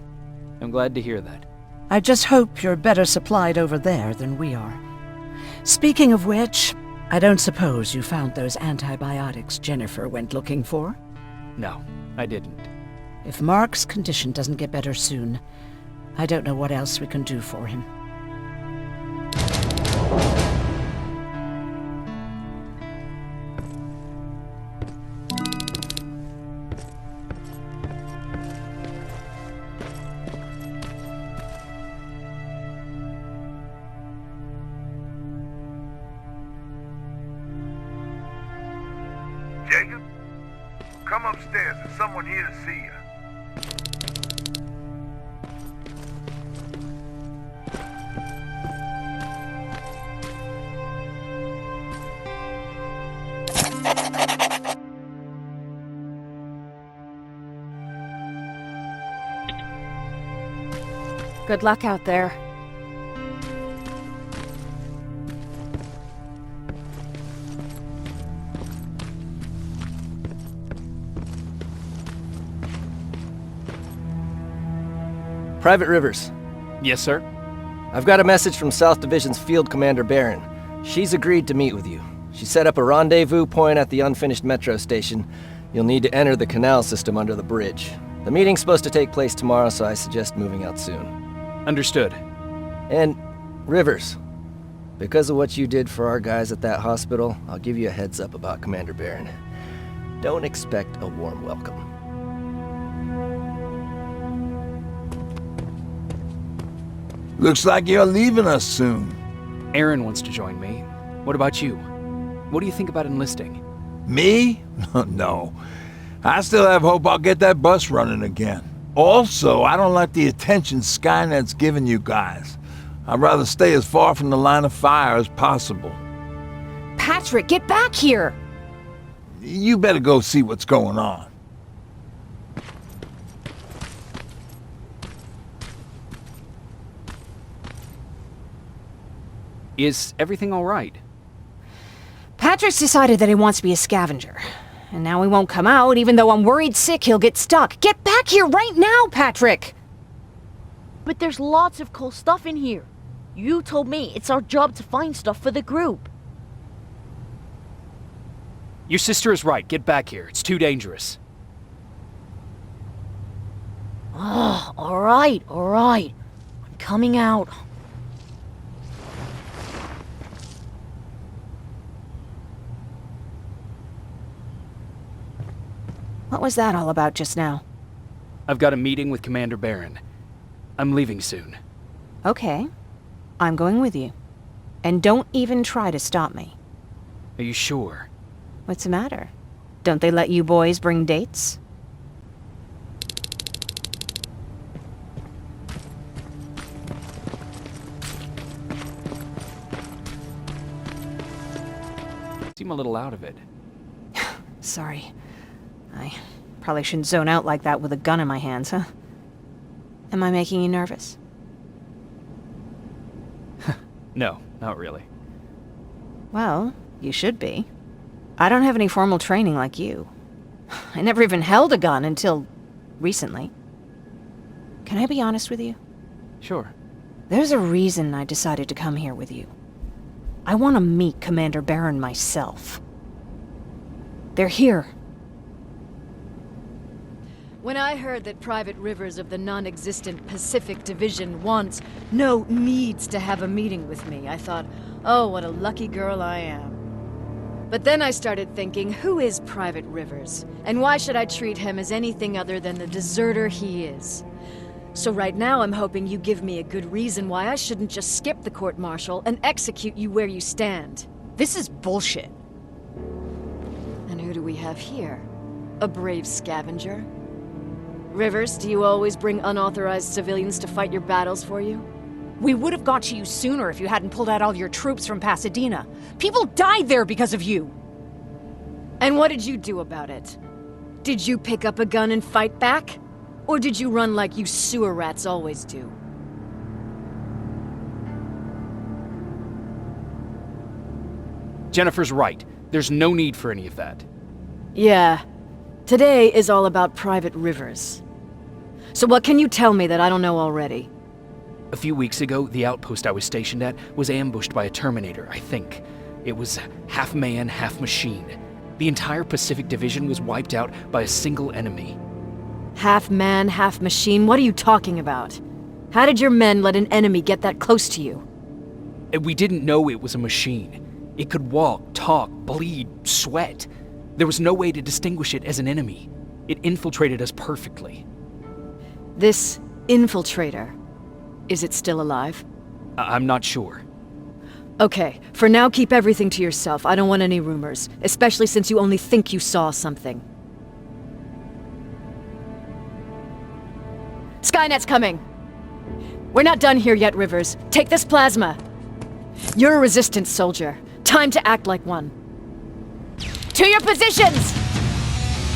I'm glad to hear that.
I just hope you're better supplied over there than we are. Speaking of which, I don't suppose you found those antibiotics Jennifer went looking for?
No, I didn't.
If Mark's condition doesn't get better soon, I don't know what else we can do for him.
Jacob? Come upstairs. There's someone here to see you.
Good luck out there.
Private Rivers,
Yes, sir?
I've got a message from South Division's Field Commander Barron. She's agreed to meet with you. She set up a rendezvous point at the unfinished metro station. You'll need to enter the canal system under the bridge. The meeting's supposed to take place tomorrow, so I suggest moving out soon.
Understood.
And, Rivers, because of what you did for our guys at that hospital, I'll give you a heads up about Commander Barron. Don't expect a warm welcome.
Looks like you're leaving us soon.
Aaron wants to join me. What about you? What do you think about enlisting?
Me? No. I still have hope I'll get that bus running again. Also, I don't like the attention Skynet's giving you guys. I'd rather stay as far from the line of fire as possible.
Patrick, get back here!
You better go see what's going on.
Is everything all right?
Patrick's decided that he wants to be a scavenger. And now he won't come out, even though I'm worried sick he'll get stuck. Get back here right now, Patrick!
But there's lots of cool stuff in here. You told me it's our job to find stuff for the group.
Your sister is right. Get back here. It's too dangerous.
Oh, alright. I'm coming out.
What was that all about just now?
I've got a meeting with Commander Barron. I'm leaving soon.
Okay. I'm going with you. And don't even try to stop me.
Are you sure?
What's the matter? Don't they let you boys bring dates?
Seem a little out of it.
Sorry. I probably shouldn't zone out like that with a gun in my hands, huh? Am I making you nervous?
No, not really.
Well, you should be. I don't have any formal training like you. I never even held a gun until recently. Can I be honest with you?
Sure.
There's a reason I decided to come here with you. I want to meet Commander Barron myself. They're here.
When I heard that Private Rivers of the non-existent Pacific Division needs to have a meeting with me, I thought, oh, what a lucky girl I am. But then I started thinking, who is Private Rivers? And why should I treat him as anything other than the deserter he is? So right now I'm hoping you give me a good reason why I shouldn't just skip the court-martial and execute you where you stand.
This is bullshit.
And who do we have here? A brave scavenger? Rivers, do you always bring unauthorized civilians to fight your battles for you?
We would have got to you sooner if you hadn't pulled out all your troops from Pasadena. People died there because of you.
And what did you do about it? Did you pick up a gun and fight back? Or did you run like you sewer rats always do?
Jennifer's right. There's no need for any of that.
Yeah. Today is all about Private Rivers. So what can you tell me that I don't know already?
A few weeks ago, the outpost I was stationed at was ambushed by a Terminator, I think. It was half man, half machine. The entire Pacific Division was wiped out by a single enemy.
Half man, half machine? What are you talking about? How did your men let an enemy get that close to you?
We didn't know it was a machine. It could walk, talk, bleed, sweat. There was no way to distinguish it as an enemy. It infiltrated us perfectly.
This infiltrator, is it still alive?
I'm not sure.
Okay, for now keep everything to yourself. I don't want any rumors, especially since you only think you saw something. Skynet's coming! We're not done here yet, Rivers. Take this plasma. You're a resistance soldier. Time to act like one. To your positions!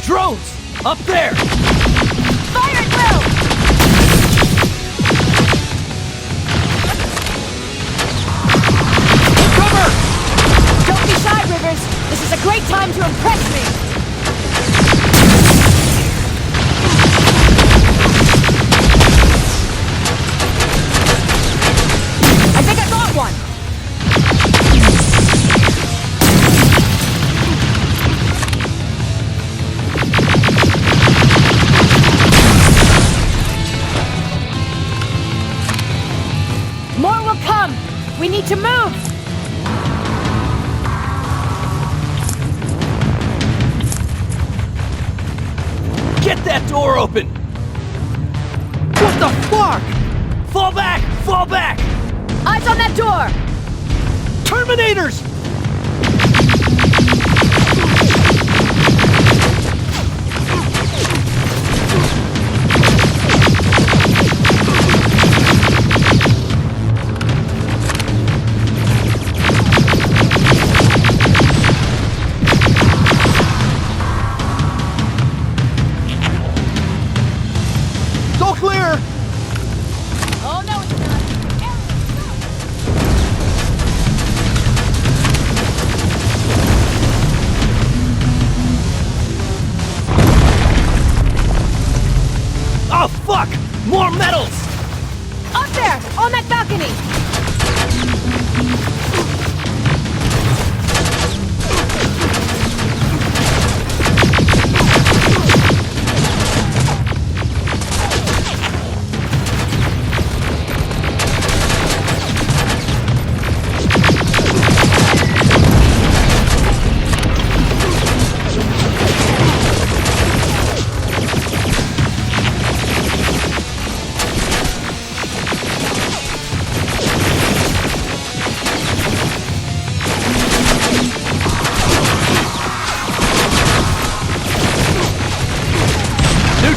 Drones! Up there!
Fire at will!
Cover!
Don't be shy, Rivers! This is a great time to impress me! I think I got one! More will come! We need to move!
Get that door open! What the fuck? Fall back! Fall back!
Eyes on that door!
Terminators! It's all clear!
Oh no, it's not!
Oh fuck! More metals!
Up there! On that balcony!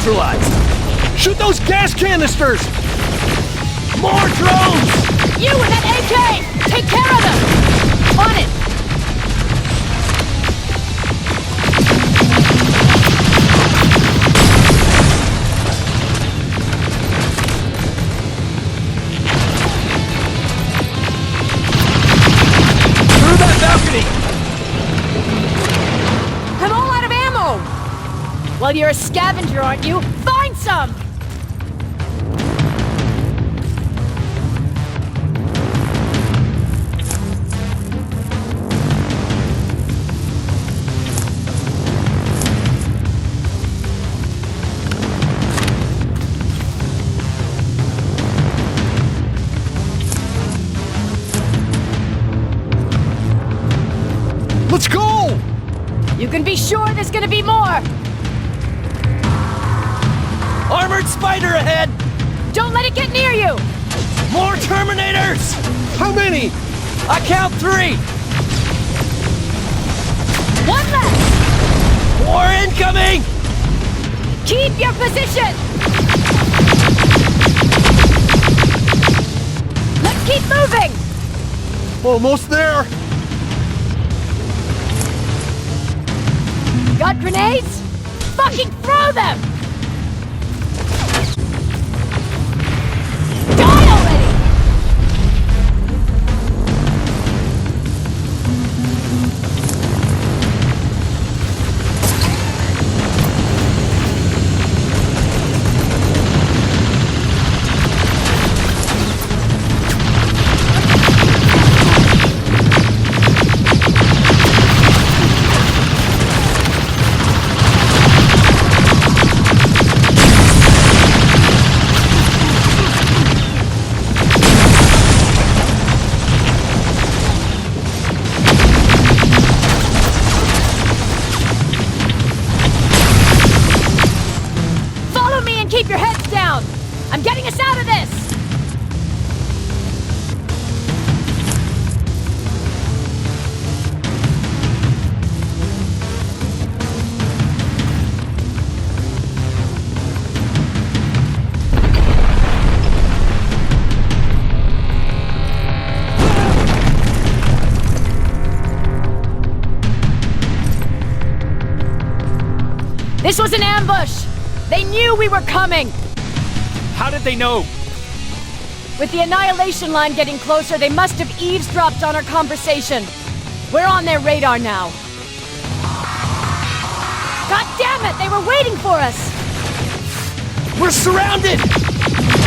neutralized! Shoot those gas canisters! More drones!
You with that AK! Take care of them! On it!
Through that balcony!
I'm all out of ammo! Well, you're a scavenger, aren't you? Find some!
Let's go!
You can be sure there's gonna be more!
Armored spider ahead!
Don't let it get near you!
More Terminators!
How many?
I count 3!
One less!
More incoming!
Keep your position! Let's keep moving!
Almost there!
Got grenades? Fucking throw them! Die already! Keep your heads down! I'm getting us out of this! This was an ambush! They knew we were coming!
How did they know?
With the annihilation line getting closer, they must have eavesdropped on our conversation. We're on their radar now. God damn it! They were waiting for us!
We're surrounded!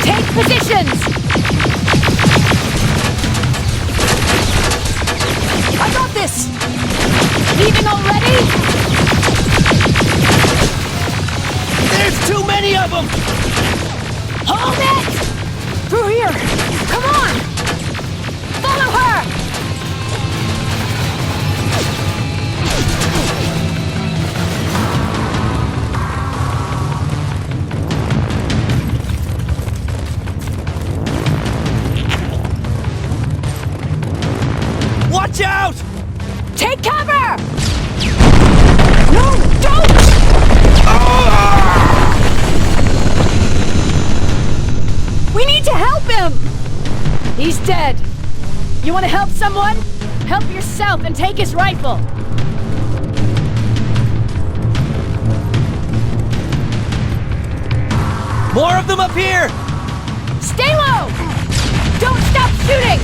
Take positions! I got this! Leaving already?
There's too many of them!
Hold it! Through here! Come on! Follow her!
Watch out!
Take cover! No, don't! We need to help him! He's dead. You want to help someone? Help yourself and take his rifle.
More of them up here!
Stay low! Don't stop shooting!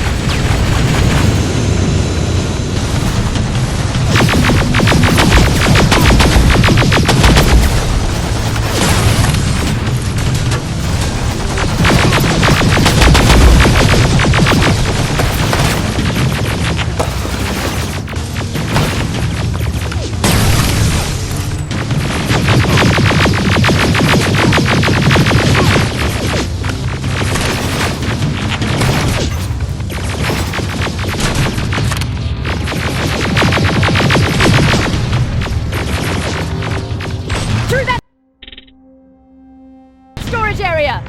Area.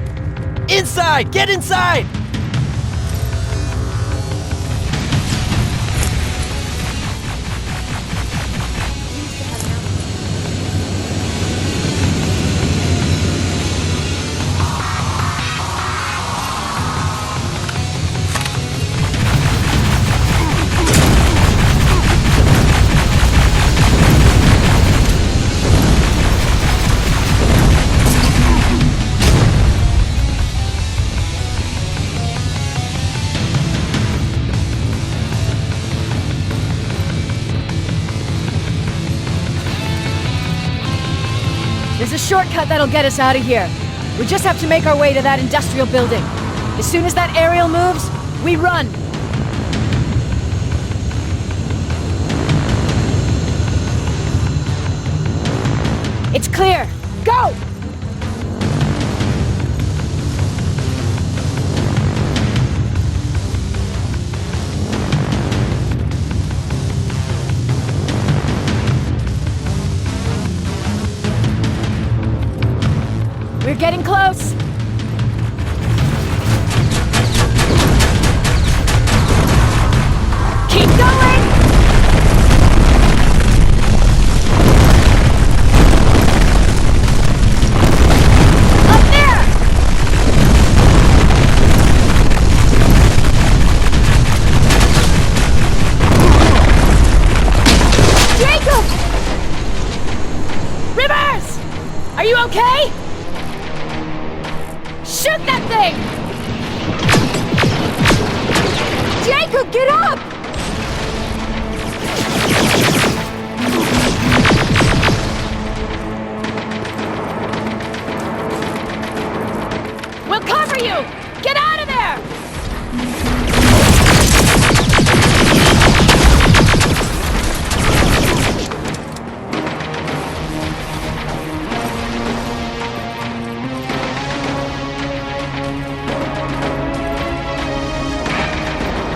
Inside! Get inside!
There's a shortcut that'll get us out of here. We just have to make our way to that industrial building. As soon as that aerial moves, we run. It's clear. Go! We're getting close. Keep going! Up there! Jacob! Rivers! Are you okay? Shoot that thing! Jacob, get up! We'll cover you! Get out of there!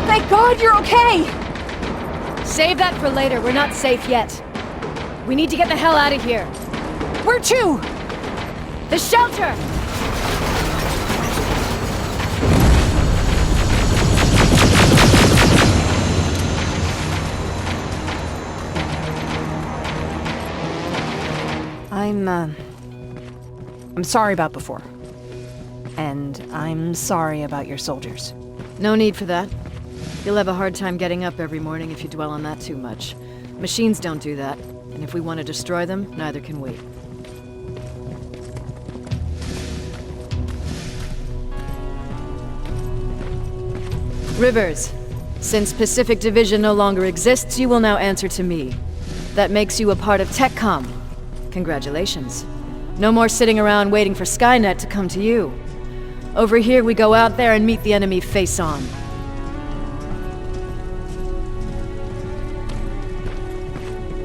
Thank God you're okay!
Save that for later. We're not safe yet. We need to get the hell out of here.
Where to?
The shelter!
I'm sorry about before. And I'm sorry about your soldiers.
No need for that. You'll have a hard time getting up every morning if you dwell on that too much. Machines don't do that, and if we want to destroy them, neither can we. Rivers, since Pacific Division no longer exists, you will now answer to me. That makes you a part of TechCom. Congratulations. No more sitting around waiting for Skynet to come to you. Over here, we go out there and meet the enemy face on.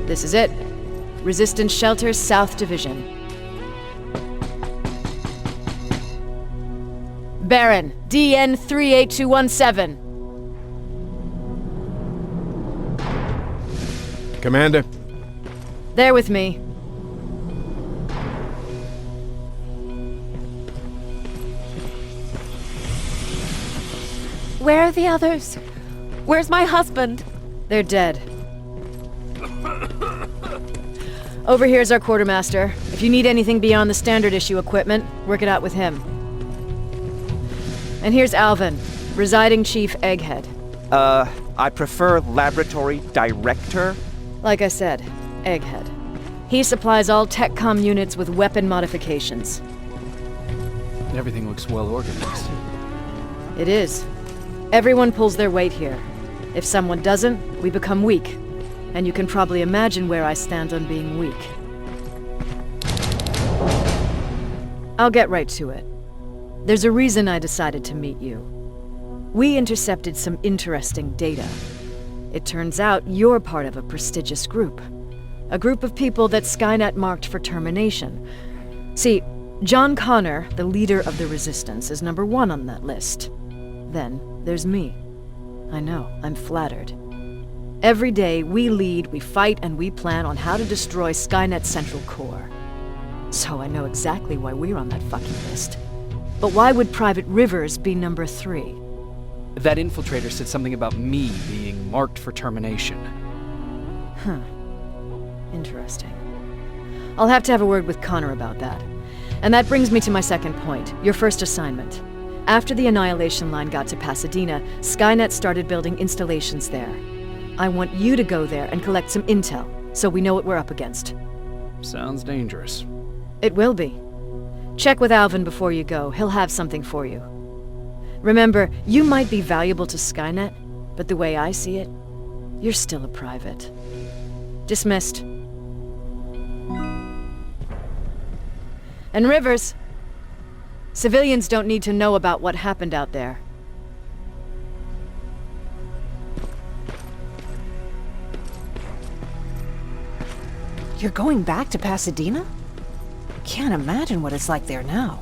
This is it. Resistance Shelter, South Division. Baron, DN 38217.
Commander.
There with me.
Where are the others? Where's my husband?
They're dead. Over here's our quartermaster. If you need anything beyond the standard issue equipment, work it out with him. And here's Alvin, Residing Chief Egghead.
I prefer Laboratory Director.
Like I said, Egghead. He supplies all TechCom units with weapon modifications.
Everything looks well organized.
It is. Everyone pulls their weight here. If someone doesn't, we become weak. And you can probably imagine where I stand on being weak. I'll get right to it. There's a reason I decided to meet you. We intercepted some interesting data. It turns out you're part of a prestigious group. A group of people that Skynet marked for termination. See, John Connor, the leader of the Resistance, is number 1 on that list. Then there's me. I know, I'm flattered. Every day, we lead, we fight, and we plan on how to destroy Skynet's central core. So I know exactly why we're on that fucking list. But why would Private Rivers be number 3?
That infiltrator said something about me being marked for termination.
Huh. Interesting. I'll have to have a word with Connor about that. And that brings me to my second point, your first assignment. After the Annihilation Line got to Pasadena, Skynet started building installations there. I want you to go there and collect some intel, so we know what we're up against.
Sounds dangerous.
It will be. Check with Alvin before you go. He'll have something for you. Remember, you might be valuable to Skynet, but the way I see it, you're still a private. Dismissed. And Rivers, civilians don't need to know about what happened out there.
You're going back to Pasadena? Can't imagine what it's like there now.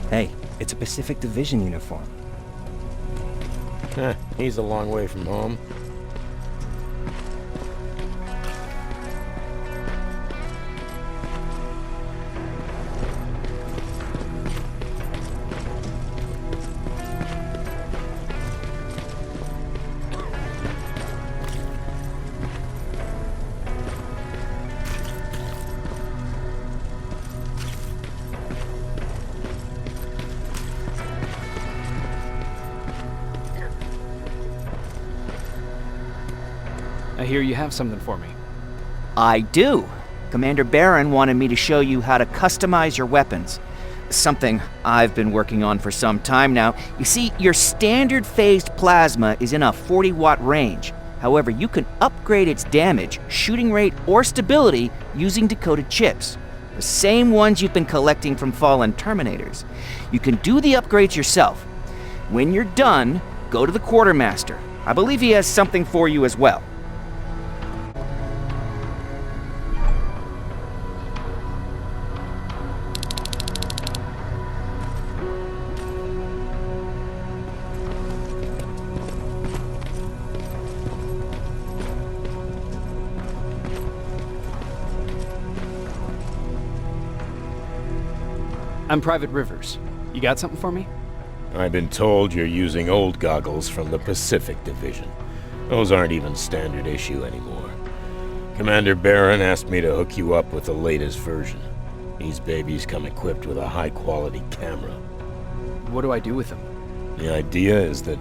Hey, it's a Pacific Division uniform.
He's a long way from home.
I hear you have something for me.
I do. Commander Barron wanted me to show you how to customize your weapons. Something I've been working on for some time now. You see, your standard phased plasma is in a 40-watt range. However, you can upgrade its damage, shooting rate, or stability using decoded chips. The same ones you've been collecting from fallen Terminators. You can do the upgrades yourself. When you're done, go to the Quartermaster. I believe he has something for you as well.
I'm Private Rivers. You got something for me?
I've been told you're using old goggles from the Pacific Division. Those aren't even standard issue anymore. Commander Barron asked me to hook you up with the latest version. These babies come equipped with a high-quality camera.
What do I do with them?
The idea is that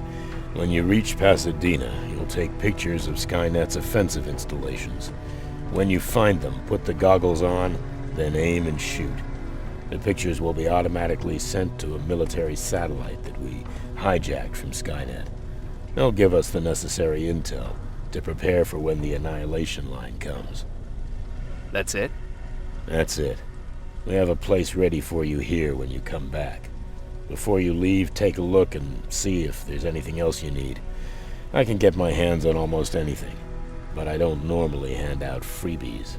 when you reach Pasadena, you'll take pictures of Skynet's offensive installations. When you find them, put the goggles on, then aim and shoot. The pictures will be automatically sent to a military satellite that we hijacked from Skynet. They'll give us the necessary intel to prepare for when the annihilation line comes.
That's it?
That's it. We have a place ready for you here when you come back. Before you leave, take a look and see if there's anything else you need. I can get my hands on almost anything, but I don't normally hand out freebies.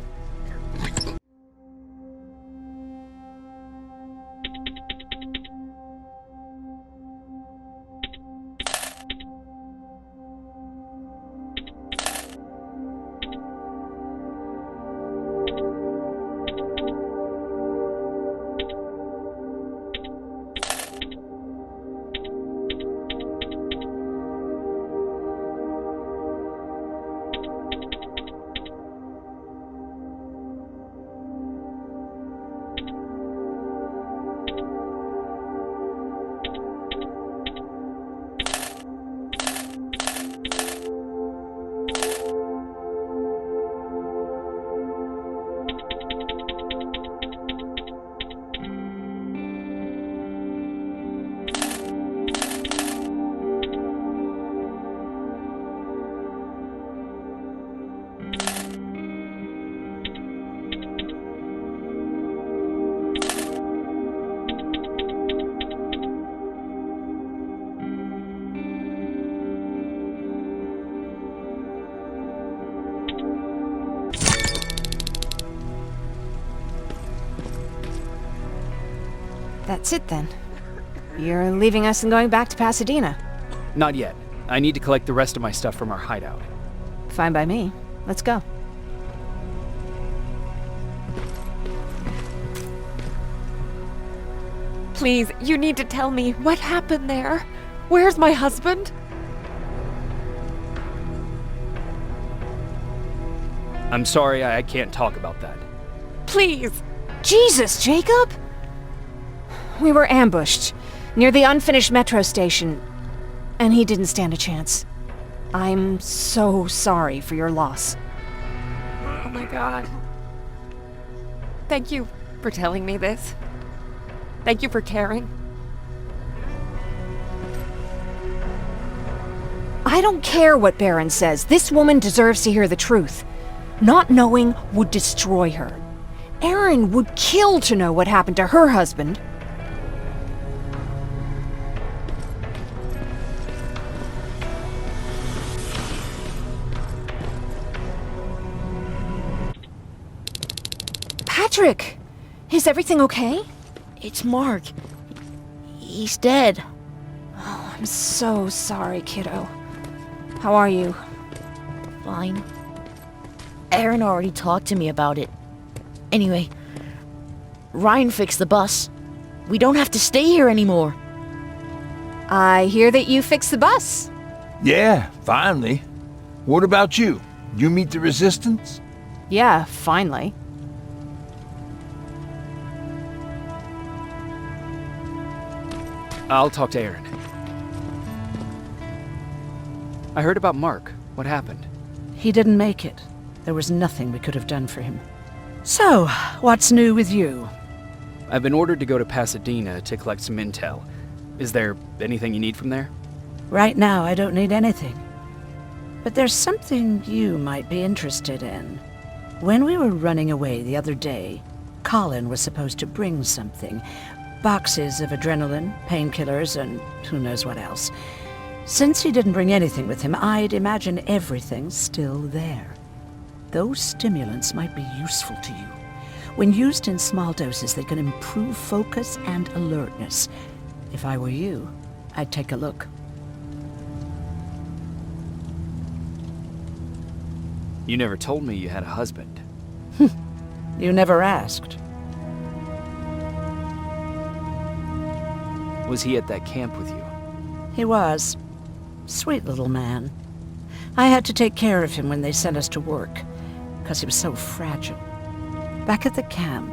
That's it then. You're leaving us and going back to Pasadena.
Not yet. I need to collect the rest of my stuff from our hideout.
Fine by me. Let's go.
Please, you need to tell me what happened there. Where's my husband?
I'm sorry, I can't talk about that.
Please!
Jesus, Jacob! We were ambushed near the unfinished metro station, and he didn't stand a chance. I'm so sorry for your loss.
Oh my god. Thank you for telling me this. Thank you for caring.
don't care what Baron says. This woman deserves to hear the truth. Not knowing would destroy her. Erin would kill to know what happened to her husband. Patrick! Is everything okay?
It's Mark. He's dead.
Oh, I'm so sorry, kiddo. How are you?
Fine. Erin already talked to me about it. Anyway, Ryan fixed the bus. We don't have to stay here anymore.
I hear that you fixed the bus.
Yeah, finally. What about you? You meet the Resistance?
Yeah, finally.
I'll talk to Erin. I heard about Mark. What happened?
He didn't make it. There was nothing we could have done for him. So, what's new with you?
I've been ordered to go to Pasadena to collect some intel. Is there anything you need from there?
Right now, I don't need anything. But there's something you might be interested in. When we were running away the other day, Colin was supposed to bring something. Boxes of adrenaline, painkillers, and who knows what else. Since he didn't bring anything with him, I'd imagine everything's still there. Those stimulants might be useful to you. When used in small doses, they can improve focus and alertness. If I were you, I'd take a look.
You never told me you had a husband.
You never asked.
Was he at that camp with you?
He was. Sweet little man. I had to take care of him when they sent us to work, because he was so fragile. Back at the camp,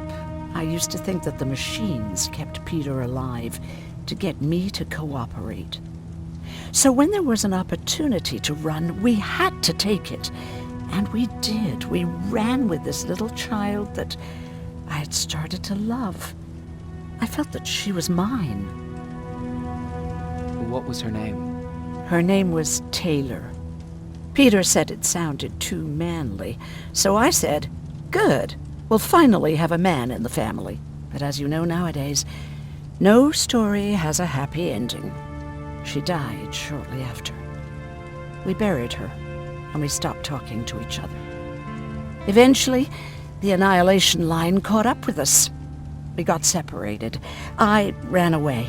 I used to think that the machines kept Peter alive to get me to cooperate. So when there was an opportunity to run, we had to take it. And we did. We ran with this little child that I had started to love. I felt that she was mine.
What was her name?
Her name was Taylor. Peter said it sounded too manly, so I said, good, we'll finally have a man in the family. But as you know nowadays, no story has a happy ending. She died shortly after. We buried her, and we stopped talking to each other. Eventually, the Annihilation Line caught up with us. We got separated. I ran away.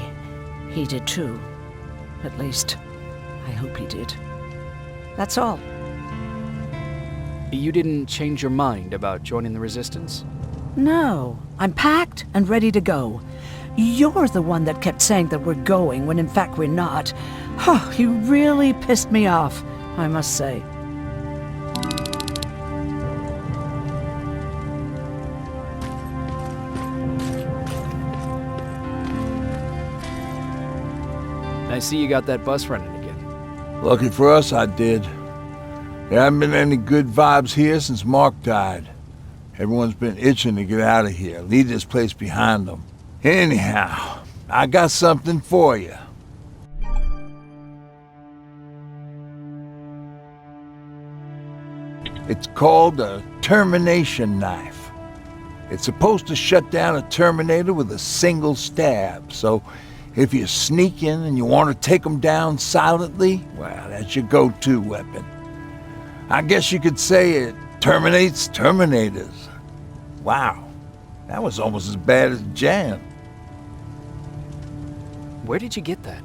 He did too. At least, I hope he did. That's all.
You didn't change your mind about joining the Resistance?
No, I'm packed and ready to go. You're the one that kept saying that we're going when in fact we're not. Oh, you really pissed me off, I must say.
I see you got that bus running again.
Lucky for us, I did. There haven't been any good vibes here since Mark died. Everyone's been itching to get out of here, leave this place behind them. Anyhow, I got something for you. It's called a termination knife. It's supposed to shut down a Terminator with a single stab, so if you're sneaking and you want to take them down silently, well, that's your go-to weapon. I guess you could say it terminates Terminators. Wow, that was almost as bad as Jan.
Where did you get that?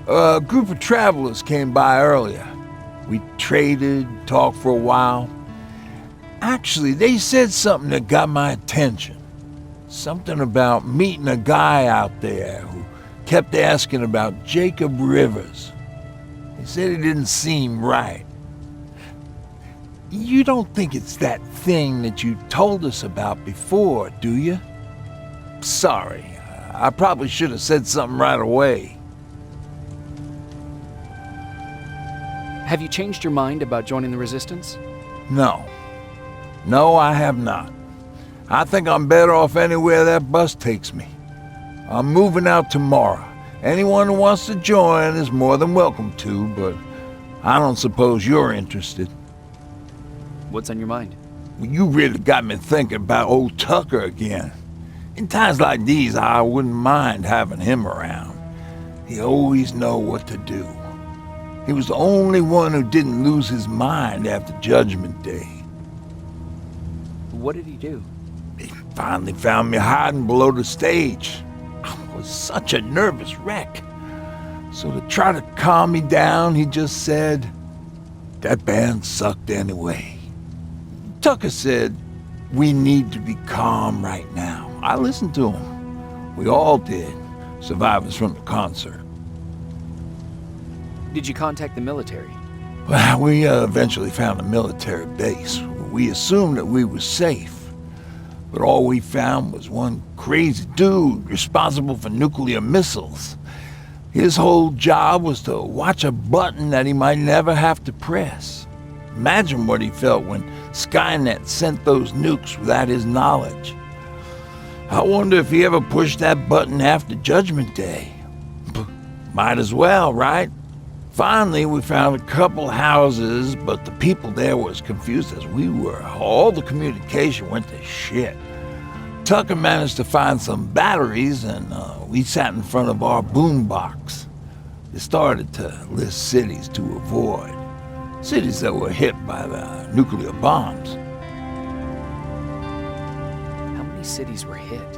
A group of travelers came by earlier. We traded, talked for a while. Actually, they said something that got my attention. Something about meeting a guy out there who kept asking about Jacob Rivers. They said he didn't seem right. You don't think it's that thing that you told us about before, do you? Sorry, I probably should have said something right away.
Have you changed your mind about joining the Resistance?
No. No, I have not. I think I'm better off anywhere that bus takes me. I'm moving out tomorrow. Anyone who wants to join is more than welcome to, but I don't suppose you're interested.
What's on your mind?
Well, you really got me thinking about old Tucker again. In times like these, I wouldn't mind having him around. He always know what to do. He was the only one who didn't lose his mind after Judgment Day.
What did he do?
He finally found me hiding below the stage. I was such a nervous wreck. So to try to calm me down, he just said, "That band sucked anyway." Tucker said, "We need to be calm right now." I listened to him. We all did, survivors from the concert.
Did you contact the military?
Well, we eventually found a military base. We assumed that we were safe. But all we found was one crazy dude responsible for nuclear missiles. His whole job was to watch a button that he might never have to press. Imagine what he felt when Skynet sent those nukes without his knowledge. I wonder if he ever pushed that button after Judgment Day. Might as well, right? Finally, we found a couple houses, but the people there were as confused as we were. All the communication went to shit. Tucker managed to find some batteries, and we sat in front of our boombox. It started to list cities to avoid. Cities that were hit by the nuclear bombs.
How many cities were hit?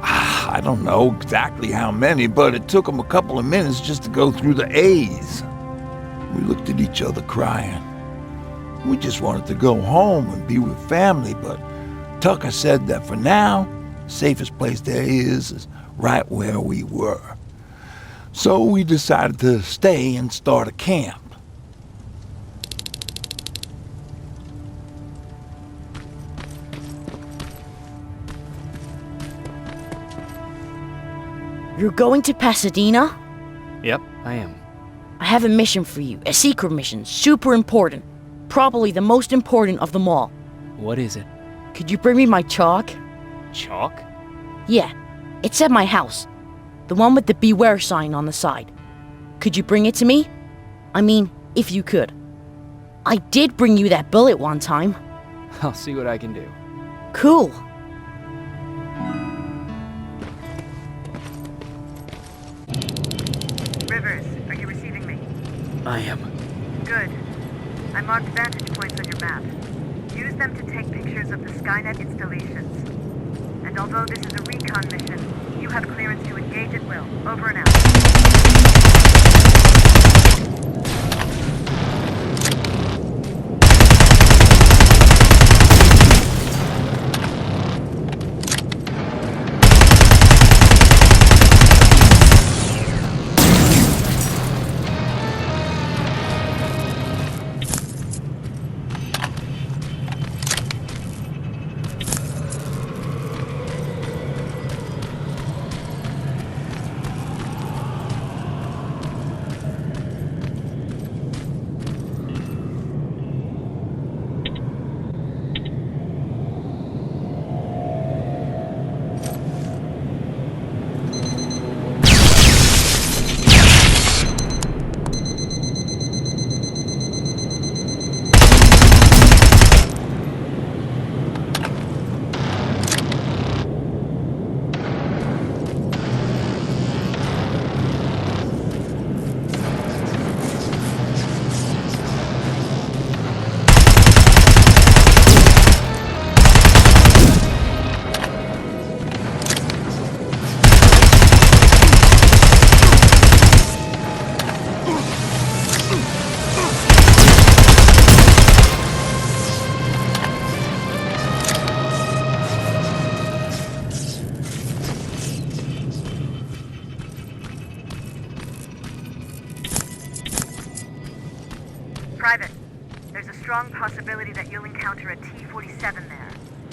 I don't know exactly how many, but it took them a couple of minutes just to go through the A's. We looked at each other crying. We just wanted to go home and be with family, but Tucker said that for now, the safest place there is right where we were. So we decided to stay and start a camp.
You're going to Pasadena?
Yep, I am.
I have a mission for you. A secret mission. Super important. Probably the most important of them all.
What is it?
Could you bring me my chalk?
Chalk?
Yeah. It's at my house. The one with the beware sign on the side. Could you bring it to me? I mean, if you could. I did bring you that bullet one time.
I'll see what I can do.
Cool.
Rivers, are you receiving me?
I am.
Good. I marked vantage points on your map. Use them to take pictures of the Skynet installations. And although this is a recon mission, you have clearance to engage at will. Over and out. Private, there's a strong possibility that you'll encounter a T-47 there.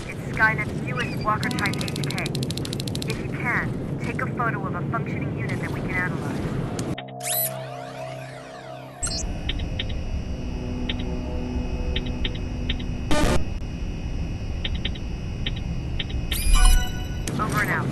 It's Skynet's newest Walker-type HK. If you can, take a photo of a functioning unit that we can analyze. Over and out.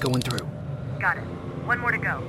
going through.
Got it. One more to go.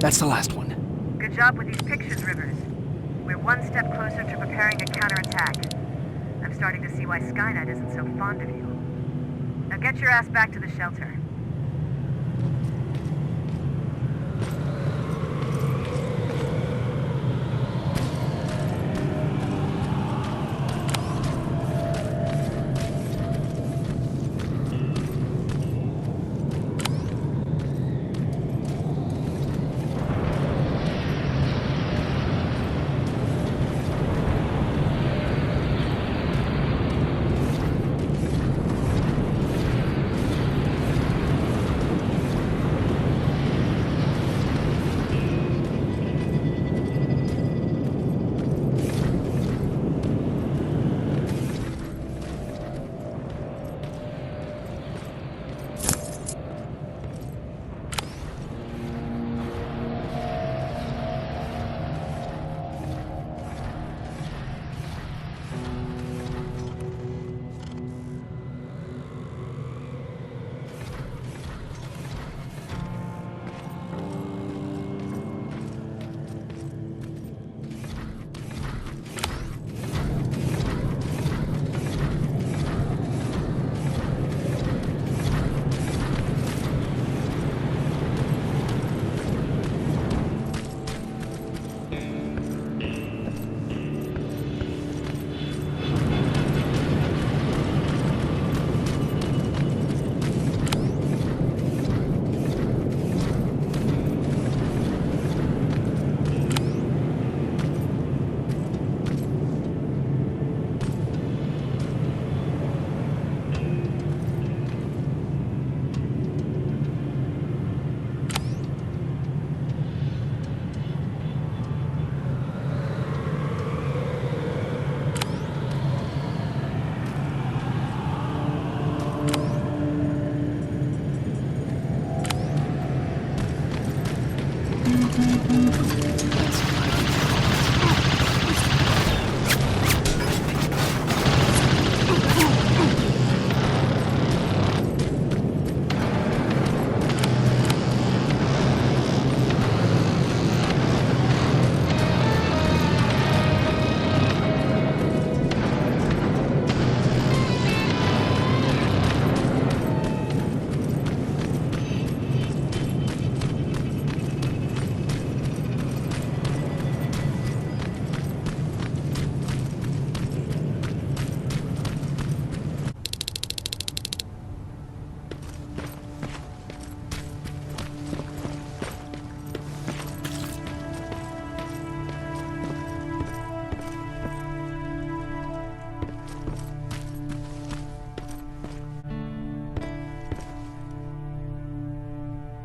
That's the last one.
Good job with these pictures, Rivers. We're one step closer to preparing a counterattack. I'm starting to see why Skynet isn't so fond of you. Now get your ass back to the shelter.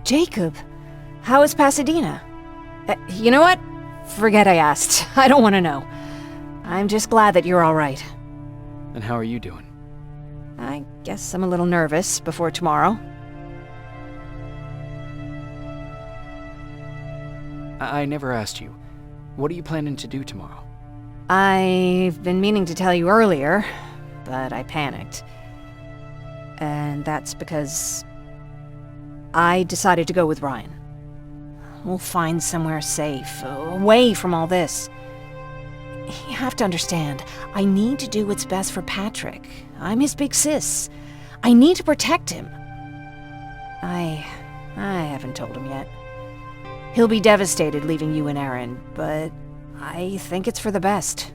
Jacob, how is Pasadena? You know what? Forget I asked. I don't want to know. I'm just glad that you're all right.
And how are you doing?
I guess I'm a little nervous before tomorrow.
I never asked you. What are you planning to do tomorrow?
I've been meaning to tell you earlier, but I panicked. And that's because I decided to go with Ryan. We'll find somewhere safe, away from all this. You have to understand, I need to do what's best for Patrick. I'm his big sis. I need to protect him. I haven't told him yet. He'll be devastated leaving you and Aaron, but I think it's for the best.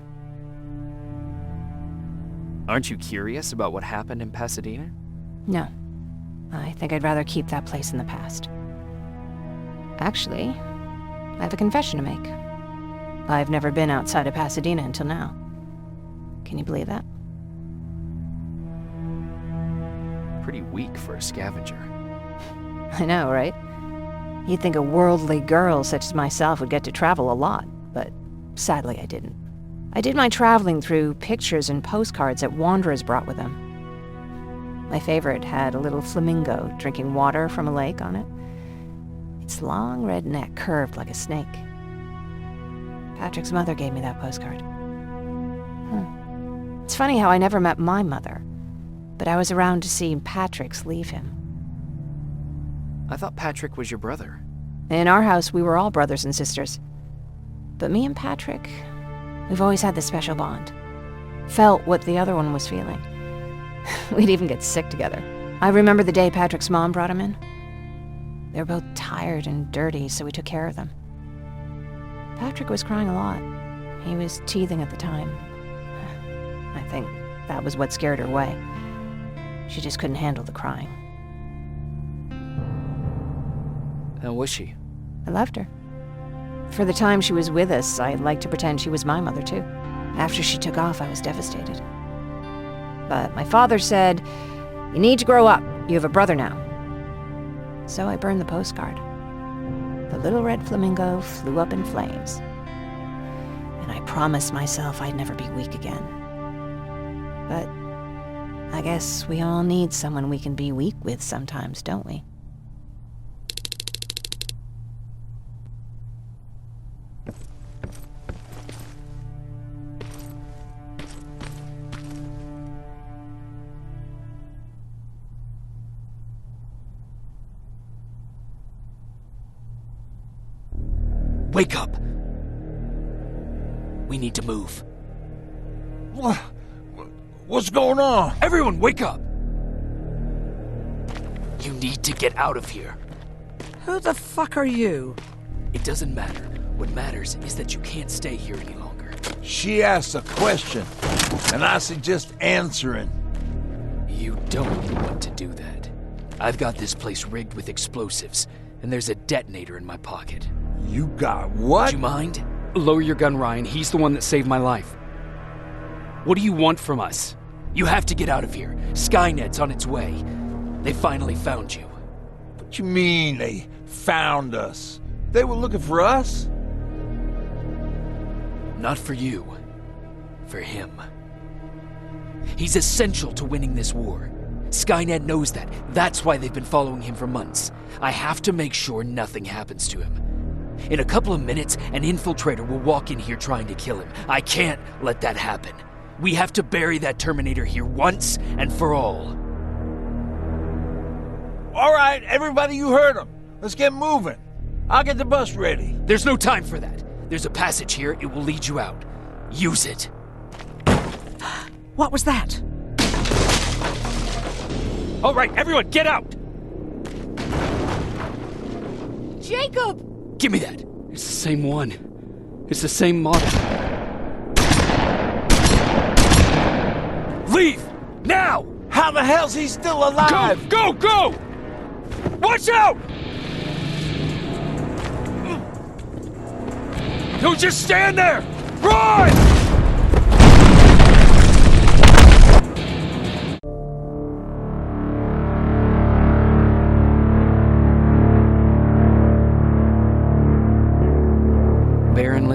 Aren't you curious about what happened in Pasadena?
No. I think I'd rather keep that place in the past. Actually, I have a confession to make. I've never been outside of Pasadena until now. Can you believe that?
Pretty weak for a scavenger.
I know, right? You'd think a worldly girl such as myself would get to travel a lot, but sadly I didn't. I did my traveling through pictures and postcards that wanderers brought with them. My favorite had a little flamingo drinking water from a lake on it. Its long red neck curved like a snake. Patrick's mother gave me that postcard. It's funny how I never met my mother, but I was around to see Patrick's leave him.
I thought Patrick was your brother.
In our house, we were all brothers and sisters. But me and Patrick, we've always had this special bond. Felt what the other one was feeling. We'd even get sick together. I remember the day Patrick's mom brought him in. They were both tired and dirty, so we took care of them. Patrick was crying a lot. He was teething at the time. I think that was what scared her away. She just couldn't handle the crying.
How was she?
I loved her. For the time she was with us, I liked to pretend she was my mother too. After she took off, I was devastated. But my father said, "You need to grow up. You have a brother now." So I burned the postcard. The little red flamingo flew up in flames. And I promised myself I'd never be weak again. But I guess we all need someone we can be weak with sometimes, don't we?
Wake up! We need to move.
What's going on?
Everyone, wake up! You need to get out of here.
Who the fuck are you?
It doesn't matter. What matters is that you can't stay here any longer.
She asked a question, and I suggest answering.
You don't want to do that. I've got this place rigged with explosives, and there's a detonator in my pocket.
You got what?
Do you mind?
Lower your gun, Ryan. He's the one that saved my life. What do you want from us?
You have to get out of here. Skynet's on its way. They finally found you.
What you mean they found us? They were looking for us?
Not for you. For him. He's essential to winning this war. Skynet knows that. That's why they've been following him for months. I have to make sure nothing happens to him. In a couple of minutes, an infiltrator will walk in here trying to kill him. I can't let that happen. We have to bury that Terminator here once and for all.
All right, everybody, you heard him. Let's get moving. I'll get the bus ready.
There's no time for that. There's a passage here. It will lead you out. Use it.
What was that?
All right, everyone, get out!
Jacob!
Give me that.
It's the same one. It's the same model.
Leave! Now!
How the hell's he still alive?
Go! Go! Watch out!
Don't just stand there! Run!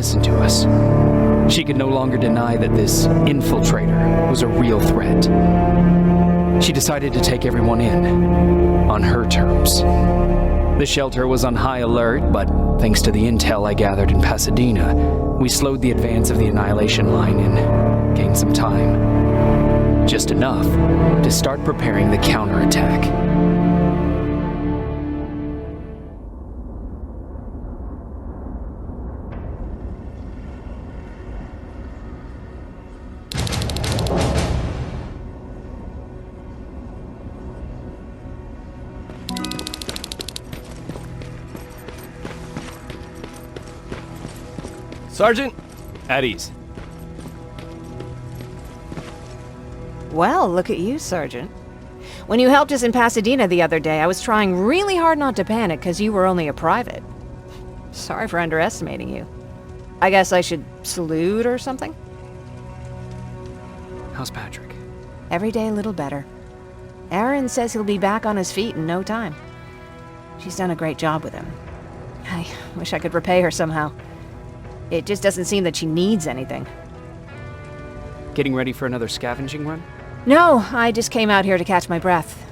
listen to us. She could no longer deny that this infiltrator was a real threat. She decided to take everyone in, on her terms. The shelter was on high alert, but thanks to the intel I gathered in Pasadena, we slowed the advance of the Annihilation Line and gained some time. Just enough to start preparing the counterattack.
Sergeant?
At ease.
Well, look at you, Sergeant. When you helped us in Pasadena the other day, I was trying really hard not to panic because you were only a private. Sorry for underestimating you. I guess I should salute or something?
How's Patrick?
Every day a little better. Aaron says he'll be back on his feet in no time. She's done a great job with him. I wish I could repay her somehow. It just doesn't seem that she needs anything.
Getting ready for another scavenging run?
No, I just came out here to catch my breath.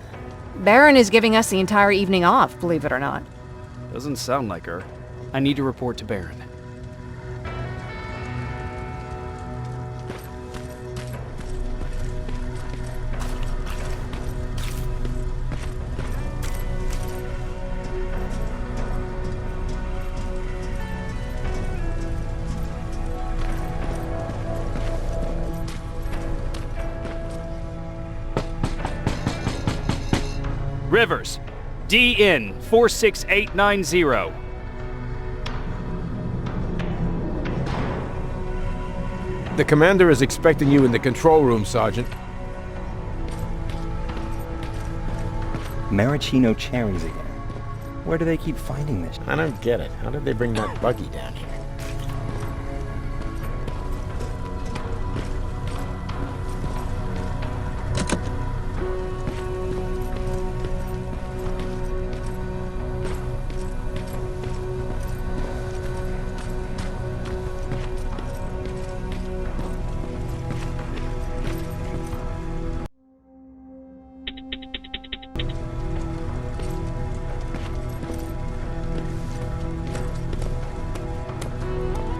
Baron is giving us the entire evening off, believe it or not.
Doesn't sound like her. I need to report to Baron. Rivers, DN 46890.
The commander is expecting you in the control room, Sergeant.
Maraschino cherries again. Where do they keep finding this?
I don't get it. How did they bring that buggy down here?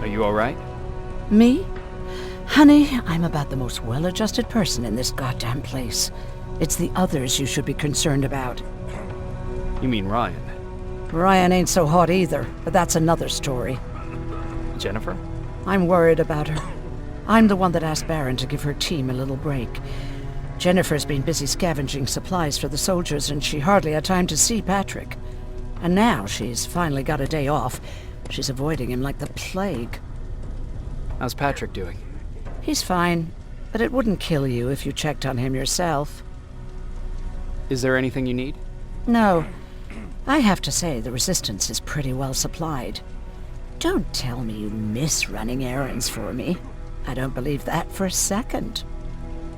You all right?
Me? Honey, I'm about the most well-adjusted person in this goddamn place. It's the others you should be concerned about.
You mean Ryan?
Ryan ain't so hot either, but that's another story.
Jennifer?
I'm worried about her. I'm the one that asked Baron to give her team a little break. Jennifer's been busy scavenging supplies for the soldiers, and she hardly had time to see Patrick. And now she's finally got a day off. She's avoiding him like the plague.
How's Patrick doing?
He's fine, but it wouldn't kill you if you checked on him yourself.
Is there anything you need?
No. I have to say the Resistance is pretty well supplied. Don't tell me you miss running errands for me. I don't believe that for a second.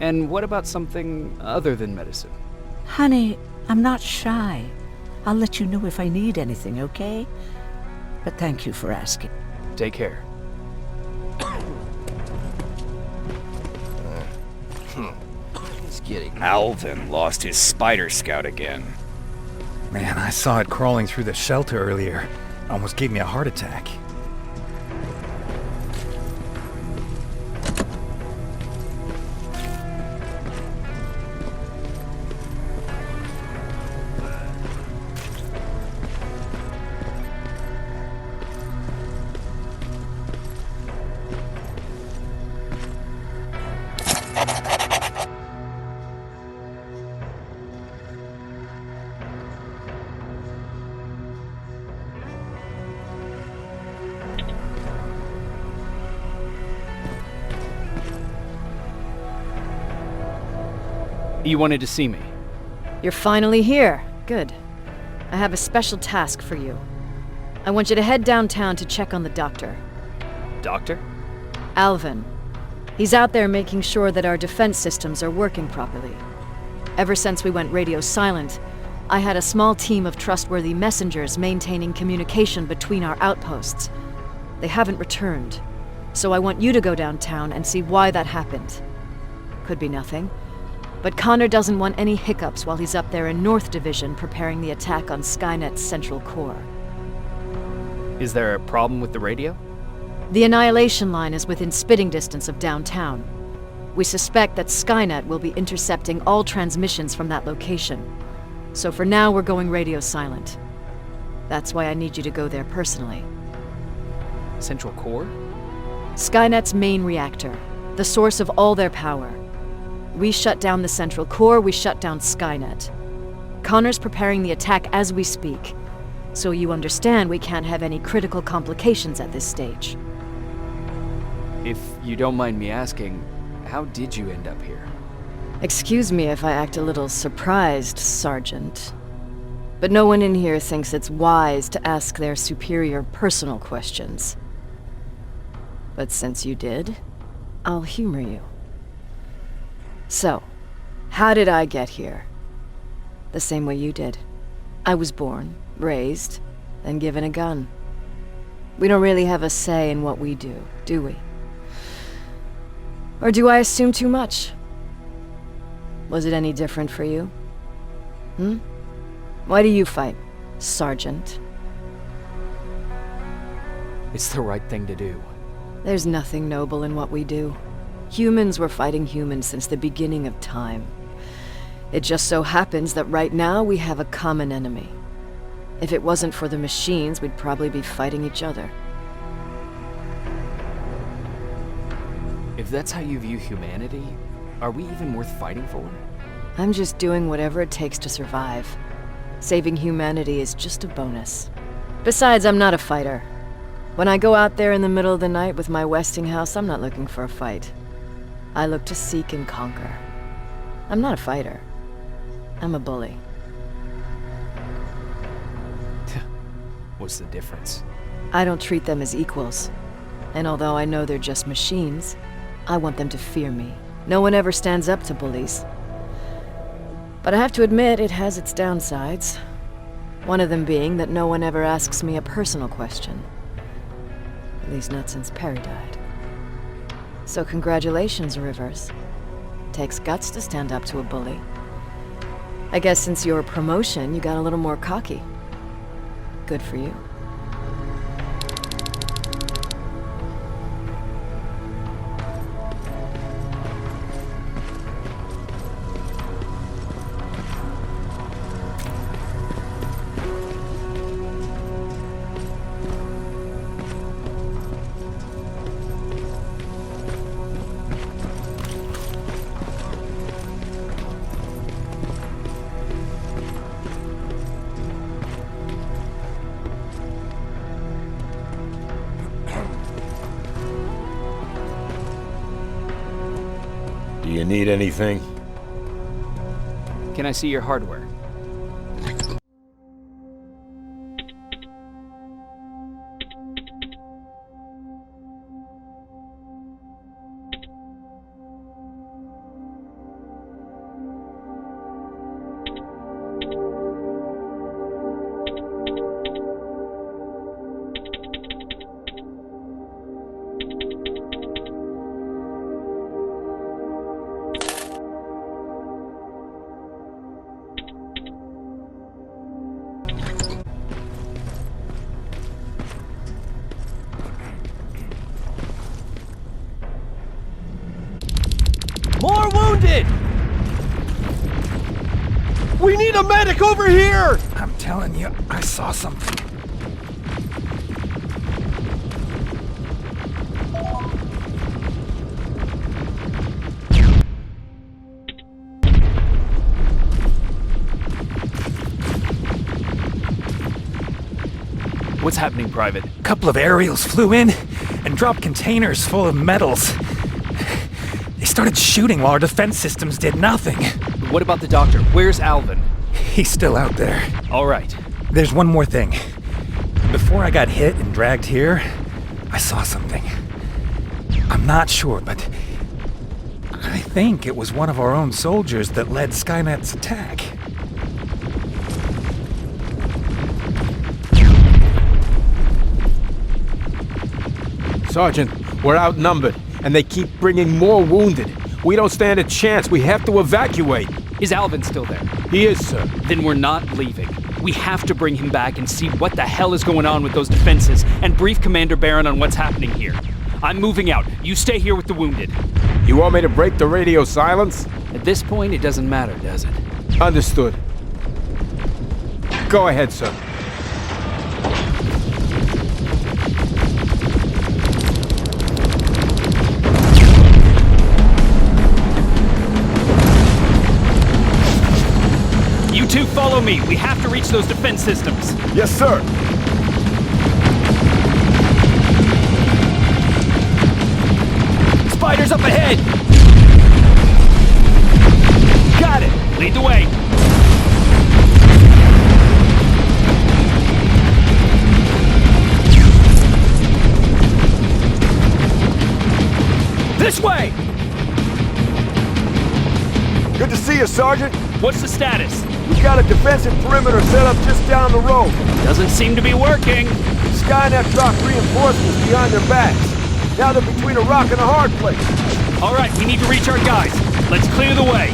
And what about something other than medicine?
Honey, I'm not shy. I'll let you know if I need anything, okay? But thank you for asking.
Take care.
He's getting...
Alvin lost his spider scout again.
Man, I saw it crawling through the shelter earlier. Almost gave me a heart attack.
You wanted to see me?
You're finally here. Good. I have a special task for you. I want you to head downtown to check on the doctor.
Doctor?
Alvin. He's out there making sure that our defense systems are working properly. Ever since we went radio silent, I had a small team of trustworthy messengers maintaining communication between our outposts. They haven't returned. So I want you to go downtown and see why that happened. Could be nothing. But Connor doesn't want any hiccups while he's up there in North Division preparing the attack on Skynet's central core.
Is there a problem with the radio?
The Annihilation Line is within spitting distance of downtown. We suspect that Skynet will be intercepting all transmissions from that location. So for now, we're going radio silent. That's why I need you to go there personally.
Central core?
Skynet's main reactor, the source of all their power. We shut down the central core, we shut down Skynet. Connor's preparing the attack as we speak, so you understand we can't have any critical complications at this stage.
If you don't mind me asking, how did you end up here?
Excuse me if I act a little surprised, Sergeant. But no one in here thinks it's wise to ask their superior personal questions. But since you did, I'll humor you. So, how did I get here? The same way you did. I was born, raised, and given a gun. We don't really have a say in what we do we? Or do I assume too much? Was it any different for you? Why do you fight, Sergeant?
It's the right thing to do.
There's nothing noble in what we do. Humans were fighting humans since the beginning of time. It just so happens that right now we have a common enemy. If it wasn't for the machines, we'd probably be fighting each other.
If that's how you view humanity, are we even worth fighting for?
I'm just doing whatever it takes to survive. Saving humanity is just a bonus. Besides, I'm not a fighter. When I go out there in the middle of the night with my Westinghouse, I'm not looking for a fight. I look to seek and conquer. I'm not a fighter. I'm a bully.
What's the difference?
I don't treat them as equals. And although I know they're just machines, I want them to fear me. No one ever stands up to bullies. But I have to admit, it has its downsides. One of them being that no one ever asks me a personal question. At least not since Perry died. So congratulations, Rivers. Takes guts to stand up to a bully. I guess since your promotion, you got a little more cocky. Good for you.
Do you need anything?
Can I see your hardware?
More wounded! We need a medic over here!
I'm telling you, I saw something.
What's happening, Private?
A couple of aerials flew in and dropped containers full of metals. They started shooting while our defense systems did nothing.
What about the doctor? Where's Alvin?
He's still out there.
All right.
There's one more thing. Before I got hit and dragged here, I saw something. I'm not sure, but I think it was one of our own soldiers that led Skynet's attack.
Sergeant, we're outnumbered, and they keep bringing more wounded. We don't stand a chance. We have to evacuate.
Is Alvin still there?
He is, sir.
Then we're not leaving. We have to bring him back and see what the hell is going on with those defenses and brief Commander Barron on what's happening here. I'm moving out. You stay here with the wounded.
You want me to break the radio silence?
At this point, it doesn't matter, does it?
Understood. Go ahead, sir.
You two follow me. We have to reach those defense systems.
Yes, sir.
Spiders up ahead! Got it! Lead the way! This way!
Good to see you, Sergeant.
What's the status?
We've got a defensive perimeter set up just down the road.
Doesn't seem to be working.
Skynet dropped reinforcements behind their backs. Now they're between a rock and a hard place.
All right, we need to reach our guys. Let's clear the way.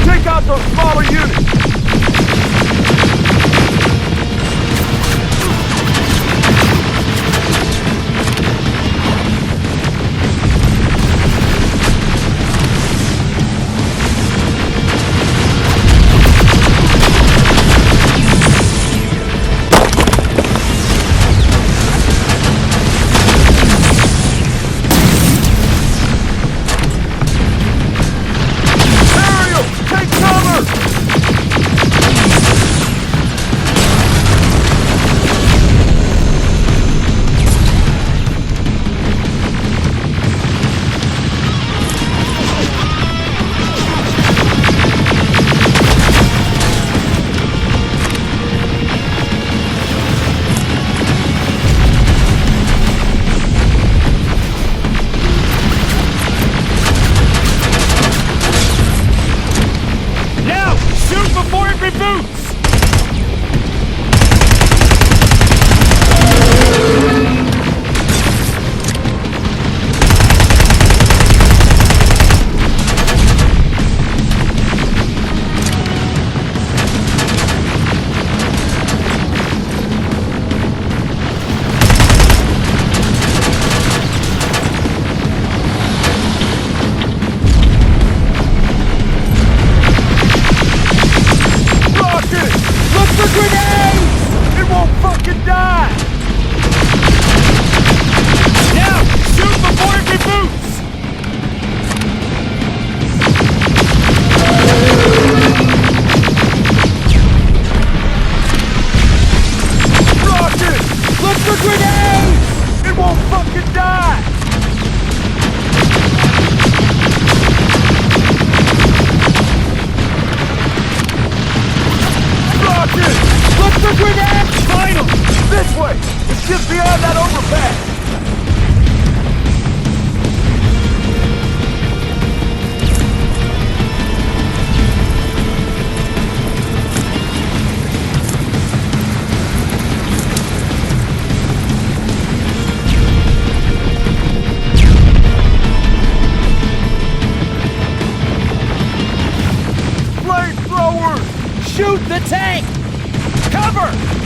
Take out those smaller units! Take cover! just beyond that overpass!
Shoot the tank! Cover!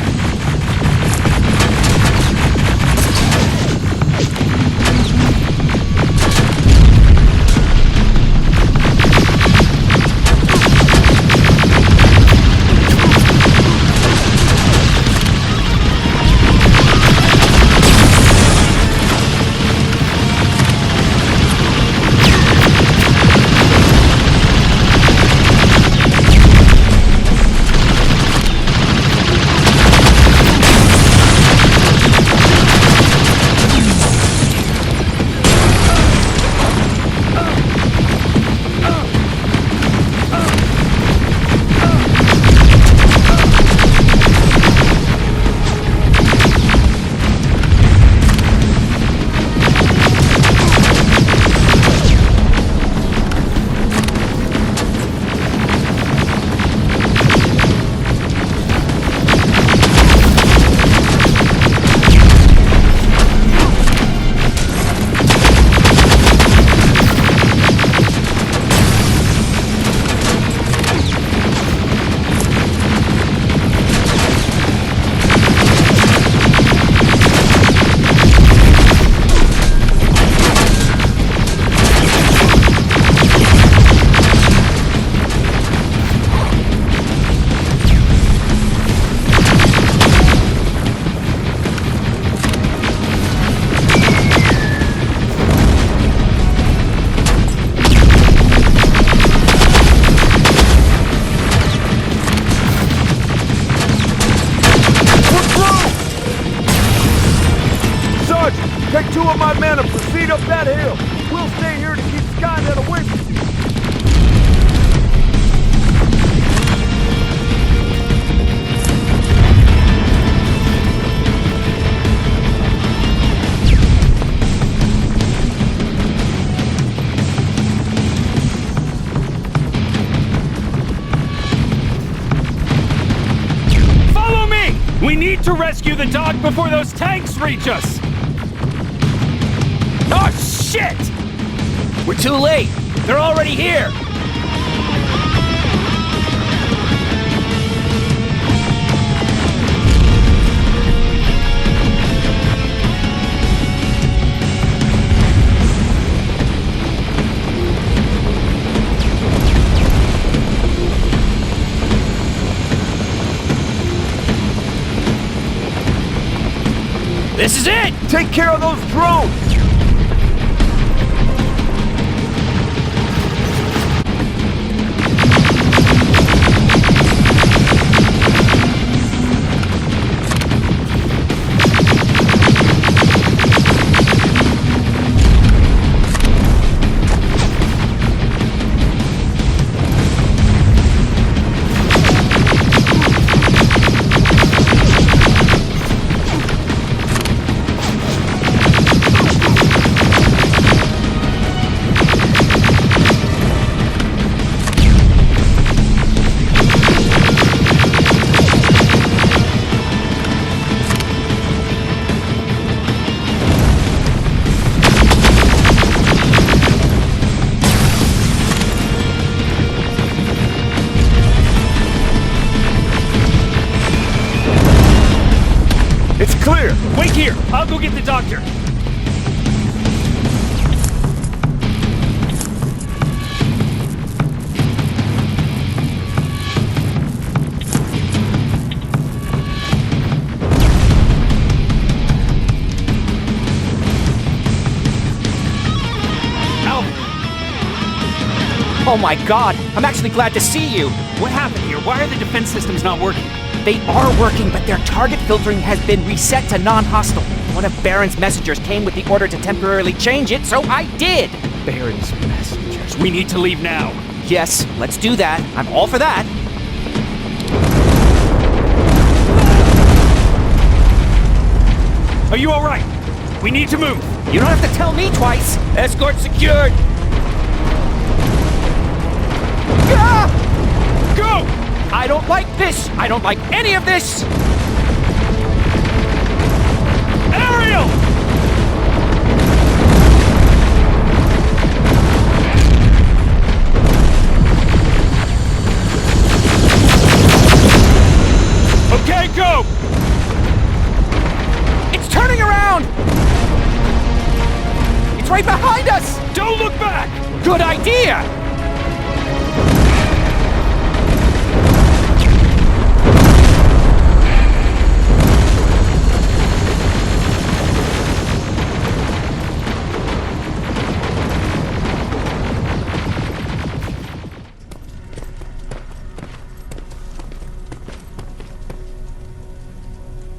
Take 2 of my men and proceed up that hill. We'll stay here to keep Skynet away from you.
Follow me! We need to rescue the dog before those tanks reach us! Oh, shit!
We're too late! They're already here! This is it!
Take care of those drones! It's clear!
Wait here! I'll go get the doctor!
Oh my god, I'm actually glad to see you!
What happened here? Why are the defense systems not working?
They are working, but their target filtering has been reset to non-hostile. One of Baron's messengers came with the order to temporarily change it, so I did!
Baron's messengers. We need to leave now.
Yes, let's do that. I'm all for that.
Are you alright? We need to move.
You don't have to tell me twice.
Escort secured!
Ah!
Go!
I don't like this. I don't like any of this.
Ariel! Okay, go!
It's turning around. It's right behind us.
Don't look back!
Good idea.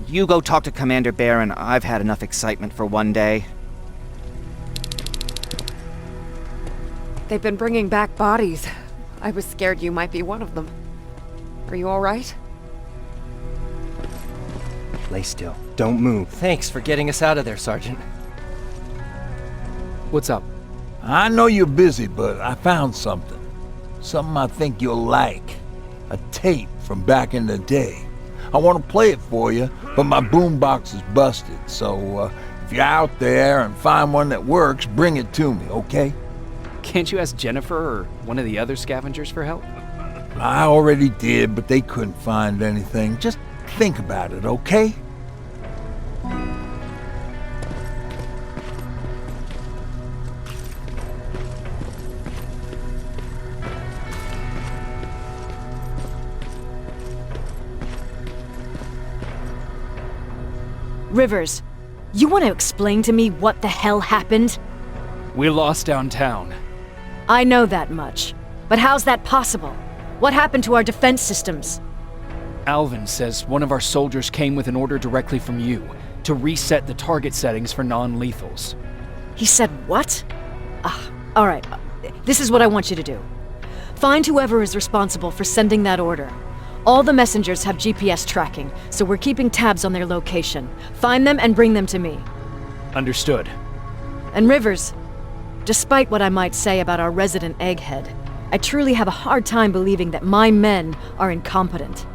You go talk to Commander Barron. I've had enough excitement for one day.
They've been bringing back bodies. I was scared you might be one of them. Are you all right?
Lay still. Don't move.
Thanks for getting us out of there, Sergeant.
What's up?
I know you're busy, but I found something. Something I think you'll like. A tape from back in the day. I want to play it for you, but my boombox is busted, so if you're out there and find one that works, bring it to me, okay?
Can't you ask Jennifer or one of the other scavengers for help?
I already did, but they couldn't find anything. Just think about it, okay?
Rivers, you want to explain to me what the hell happened?
We lost downtown.
I know that much. But how's that possible? What happened to our defense systems?
Alvin says one of our soldiers came with an order directly from you to reset the target settings for non-lethals.
He said what? All right. This is what I want you to do. Find whoever is responsible for sending that order. All the messengers have GPS tracking, so we're keeping tabs on their location. Find them and bring them to me.
Understood.
And Rivers, despite what I might say about our resident egghead, I truly have a hard time believing that my men are incompetent.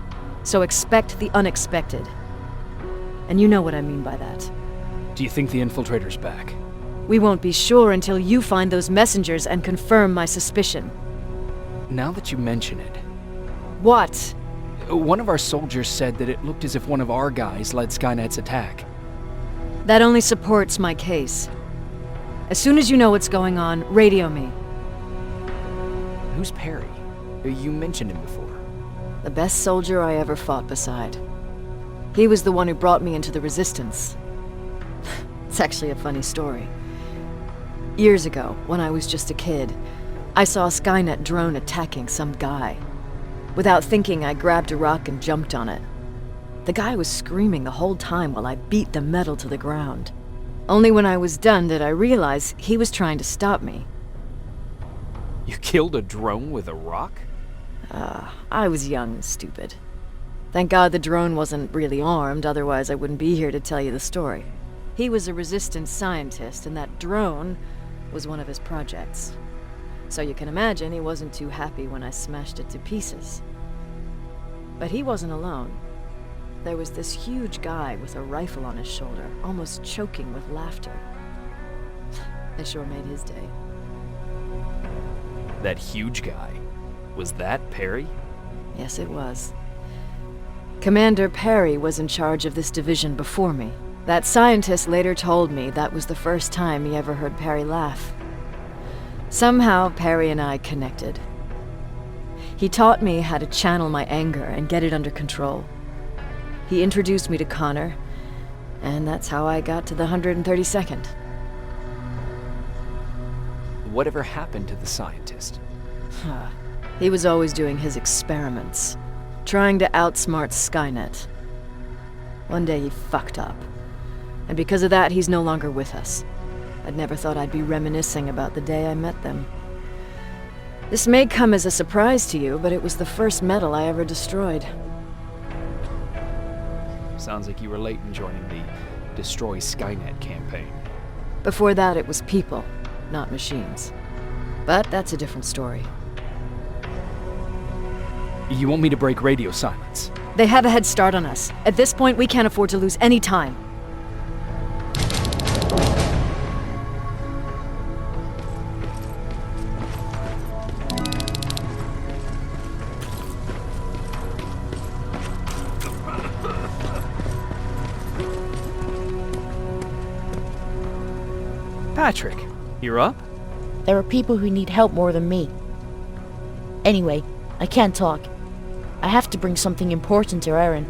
So expect the unexpected. And you know what I mean by that.
Do you think the infiltrator's back?
We won't be sure until you find those messengers and confirm my suspicion.
Now that you mention it...
What?
One of our soldiers said that it looked as if one of our guys led Skynet's attack.
That only supports my case. As soon as you know what's going on, radio me.
Who's Perry? You mentioned him before.
The best soldier I ever fought beside. He was the one who brought me into the Resistance. It's actually a funny story. Years ago, when I was just a kid, I saw a Skynet drone attacking some guy. Without thinking, I grabbed a rock and jumped on it. The guy was screaming the whole time while I beat the metal to the ground. Only when I was done did I realize he was trying to stop me.
You killed a drone with a rock?
I was young and stupid. Thank God the drone wasn't really armed, otherwise I wouldn't be here to tell you the story. He was a Resistance scientist, and that drone was one of his projects. So you can imagine he wasn't too happy when I smashed it to pieces. But he wasn't alone. There was this huge guy with a rifle on his shoulder, almost choking with laughter. I sure made his day.
That huge guy. Was that Perry?
Yes, it was. Commander Perry was in charge of this division before me. That scientist later told me that was the first time he ever heard Perry laugh. Somehow, Perry and I connected. He taught me how to channel my anger and get it under control. He introduced me to Connor, and that's how I got to the 132nd.
Whatever happened to the scientist?
He was always doing his experiments, trying to outsmart Skynet. One day he fucked up, and because of that, he's no longer with us. I'd never thought I'd be reminiscing about the day I met them. This may come as a surprise to you, but it was the first metal I ever destroyed.
Sounds like you were late in joining the Destroy Skynet campaign.
Before that, it was people, not machines. But that's a different story.
You want me to break radio silence?
They have a head start on us. At this point, we can't afford to lose any time.
Patrick, you're up?
There are people who need help more than me. Anyway, I can't talk. I have to bring something important to Erin.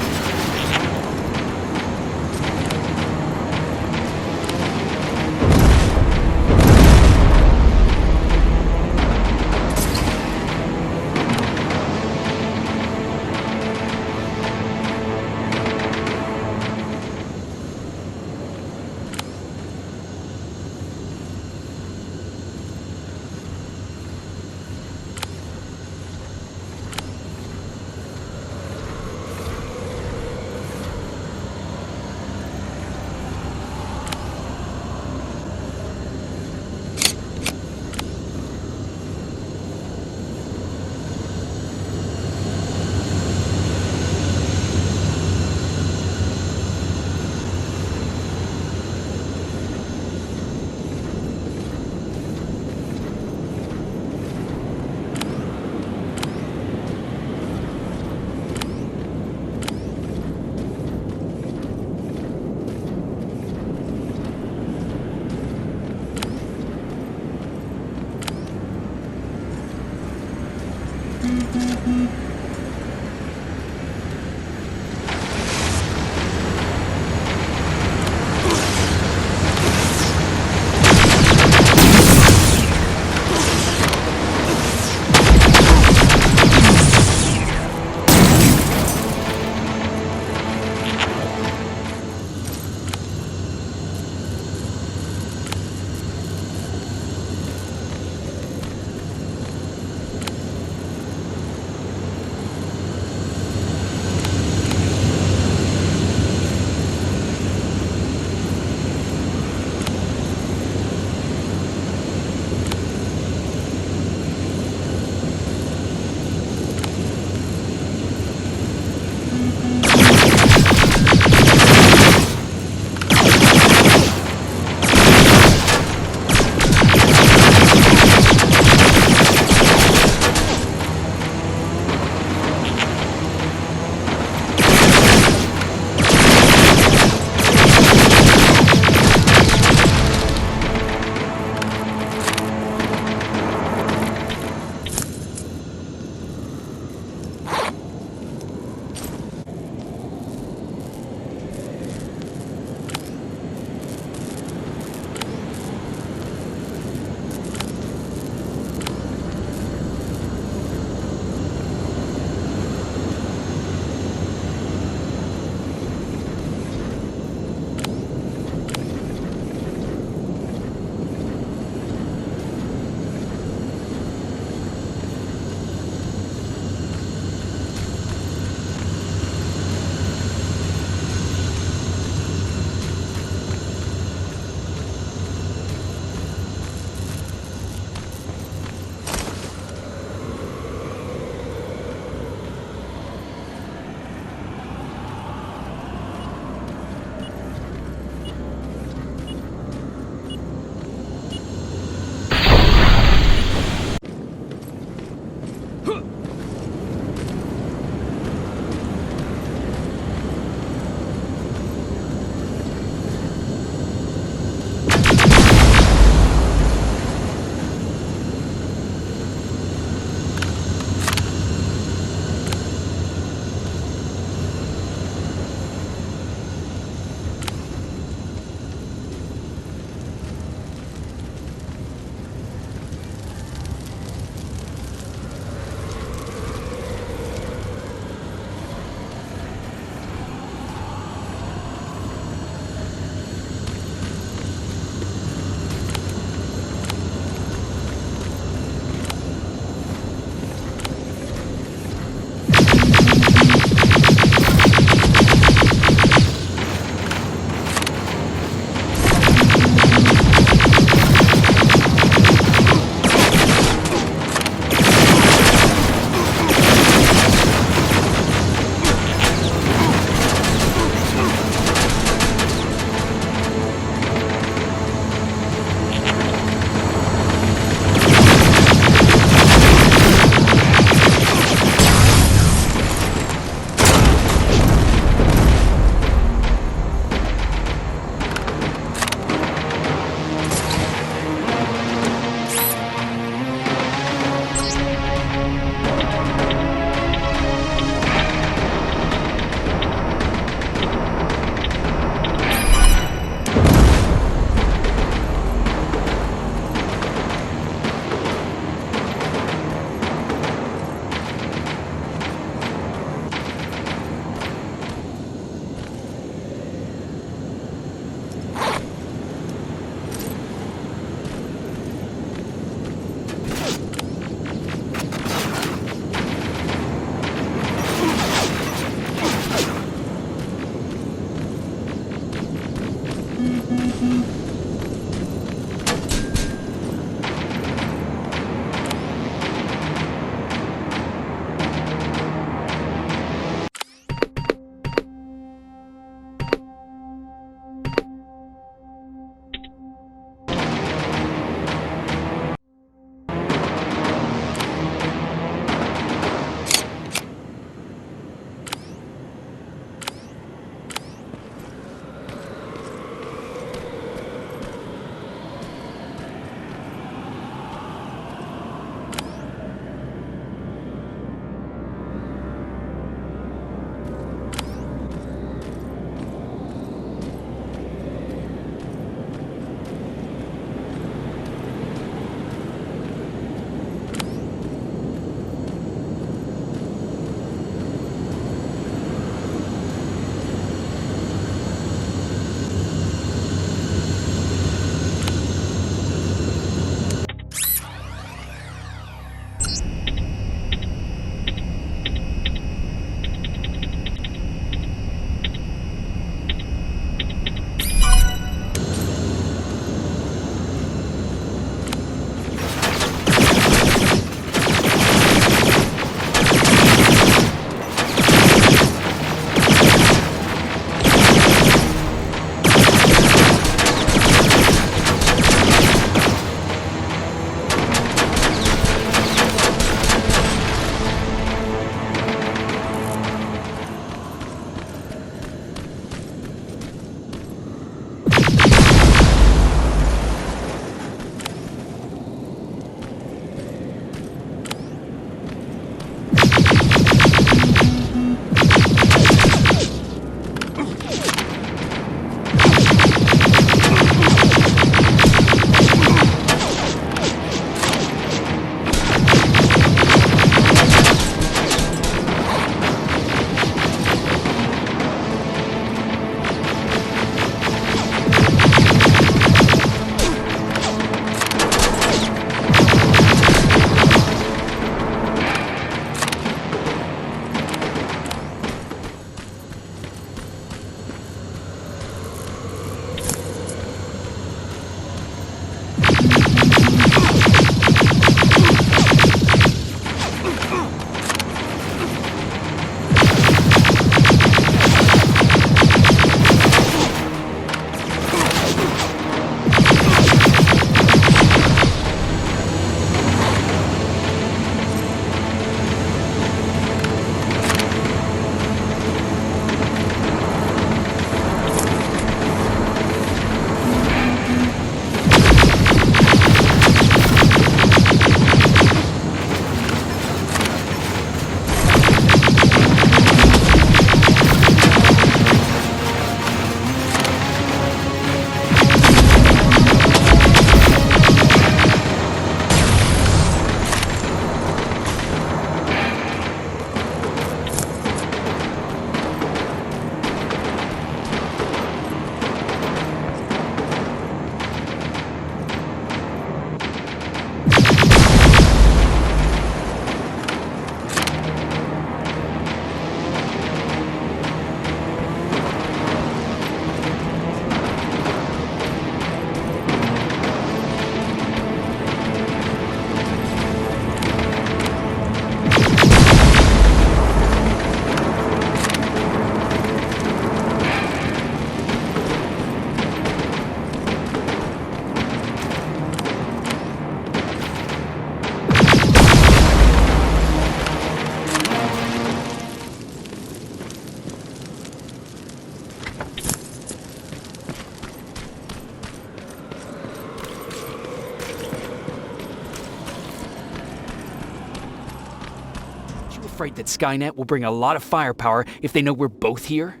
afraid that Skynet will bring a lot of firepower if they know we're both here?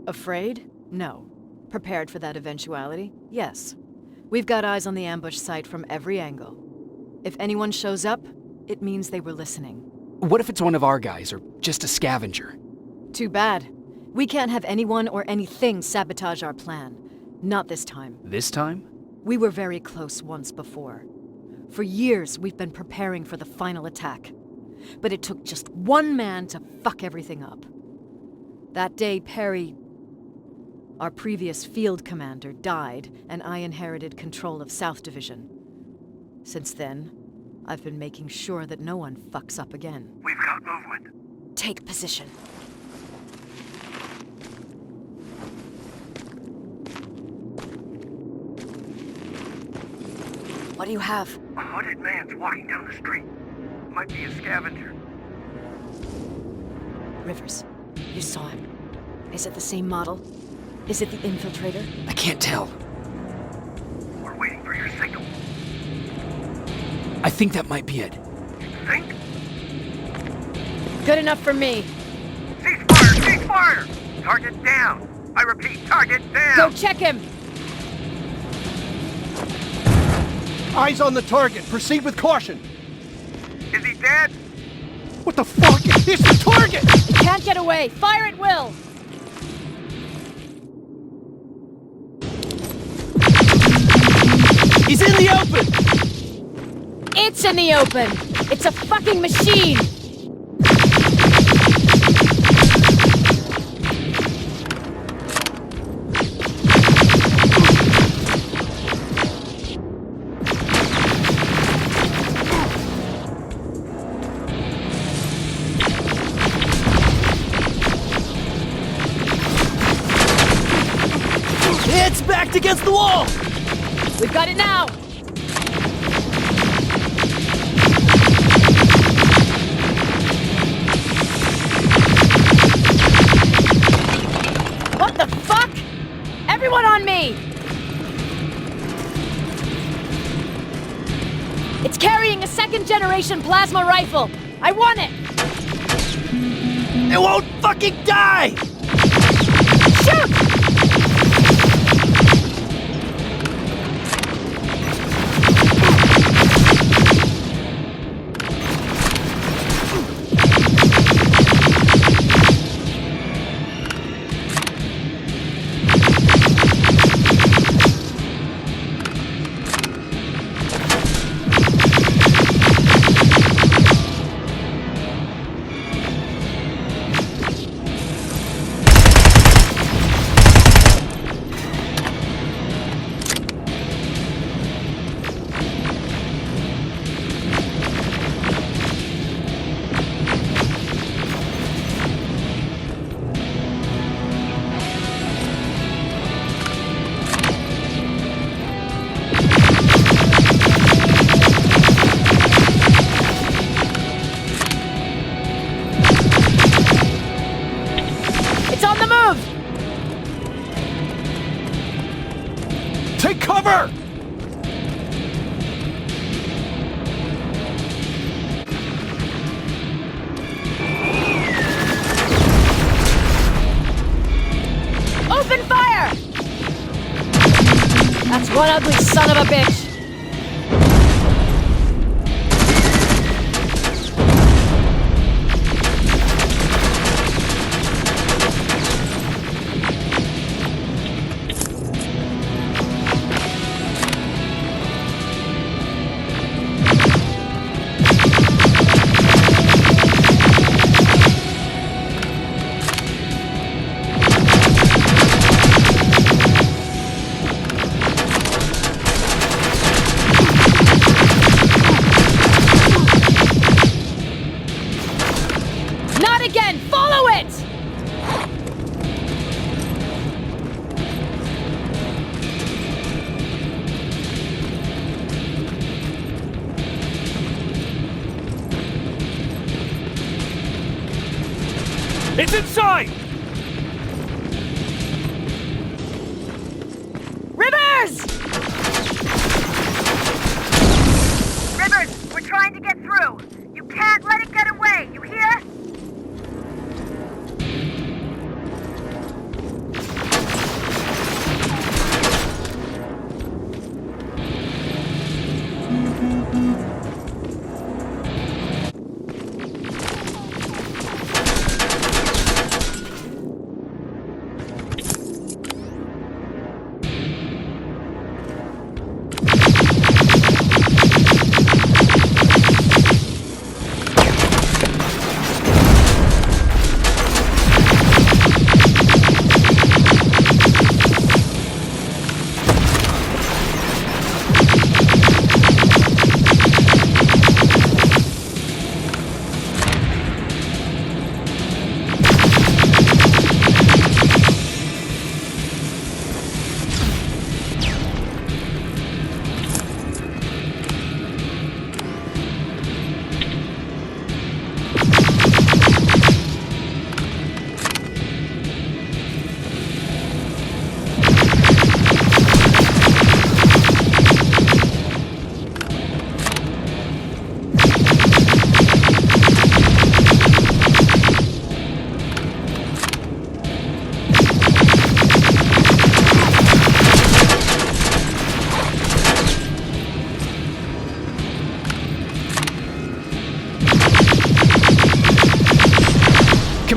Afraid? No. Prepared for that eventuality? Yes. We've got eyes on the ambush site from every angle. If anyone shows up, it means they were listening.
What if it's one of our guys, or just a scavenger?
Too bad. We can't have anyone or anything sabotage our plan. Not this time.
This time?
We were very close once before. For years, we've been preparing for the final attack. But it took just one man to fuck everything up. That day, Perry... Our previous field commander died, and I inherited control of South Division. Since then, I've been making sure that no one fucks up again.
We've got movement.
Take position. What do you have?
A hooded man's walking down the street. Might be a scavenger.
Rivers, you saw him. Is it the same model? Is it the infiltrator?
I can't tell.
We're waiting for your signal.
I think that might be it.
Think?
Good enough for me.
Cease fire! Cease fire! Target down! I repeat, target down!
Go check him!
Eyes on the target. Proceed with caution.
Is he dead?
What the fuck? It's the target!
It can't get away! Fire at will!
He's in the open!
It's in the open! It's a fucking machine!
It's backed against the wall!
We've got it now! What the fuck? Everyone on me! It's carrying a second-generation plasma rifle! I want it!
It won't fucking die!
Shoot!
Take cover!
Open fire! That's one ugly son of a bitch!
It's inside!
Rivers!
Rivers, we're trying to get through. You can't let it get away, you hear?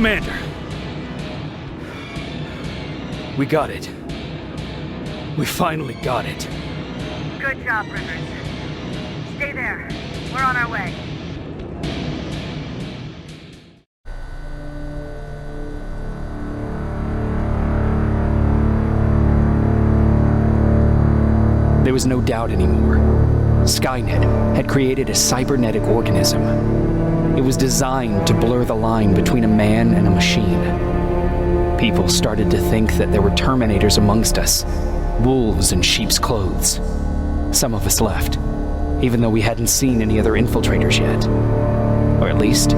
Commander. We got it. We finally got it.
Good job, Rivers. Stay there. We're on our way.
There was no doubt anymore. Skynet had created a cybernetic organism. It was designed to blur the line between a man and a machine. People started to think that there were Terminators amongst us, wolves in sheep's clothes. Some of us left, even though we hadn't seen any other infiltrators yet. Or at least,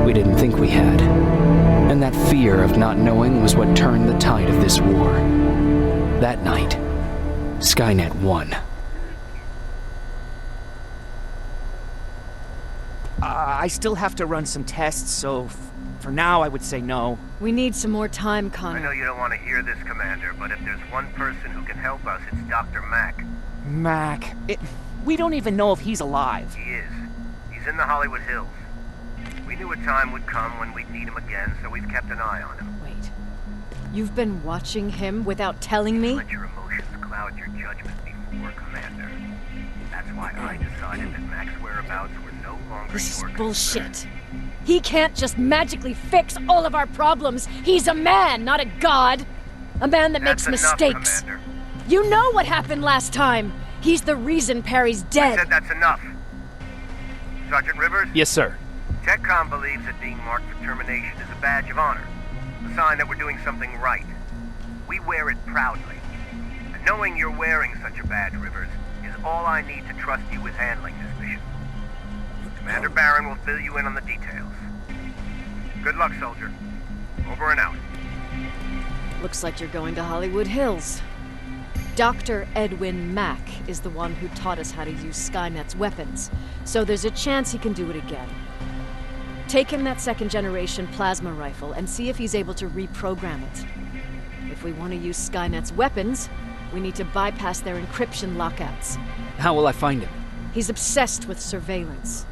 we didn't think we had. And that fear of not knowing was what turned the tide of this war. That night, Skynet won.
I still have to run some tests, so for now I would say no.
We need some more time, Connor.
I know you don't want to hear this, Commander, but if there's one person who can help us, it's Dr. Mack.
Mac, we don't even know if he's alive.
He is. He's in the Hollywood Hills. We knew a time would come when we'd need him again, so we've kept an eye on him.
Wait. You've been watching him without telling me?
Let your emotions cloud your judgment before, Commander. That's why I decided that Mack's whereabouts were no longer
This is
your
bullshit.
concern.
He can't just magically fix all of our problems. He's a man, not a god. A man that
That's
makes
enough,
mistakes.
Commander.
You know what happened last time. He's the reason Perry's
I
dead.
said that's enough. Sergeant Rivers?
Yes, sir.
TechCom believes that being marked for termination is a badge of honor, a sign that we're doing something right. We wear it proudly. And knowing you're wearing such a badge, Rivers, is all I need to trust you with handling this mission. Commander Barron will fill you in on the details. Good luck, soldier. Over and out.
Looks like you're going to Hollywood Hills. Dr. Edwin Mack is the one who taught us how to use Skynet's weapons, so there's a chance he can do it again. Take him that second-generation plasma rifle and see if he's able to reprogram it. If we want to use Skynet's weapons, we need to bypass their encryption lockouts.
How will I find him?
He's obsessed with surveillance.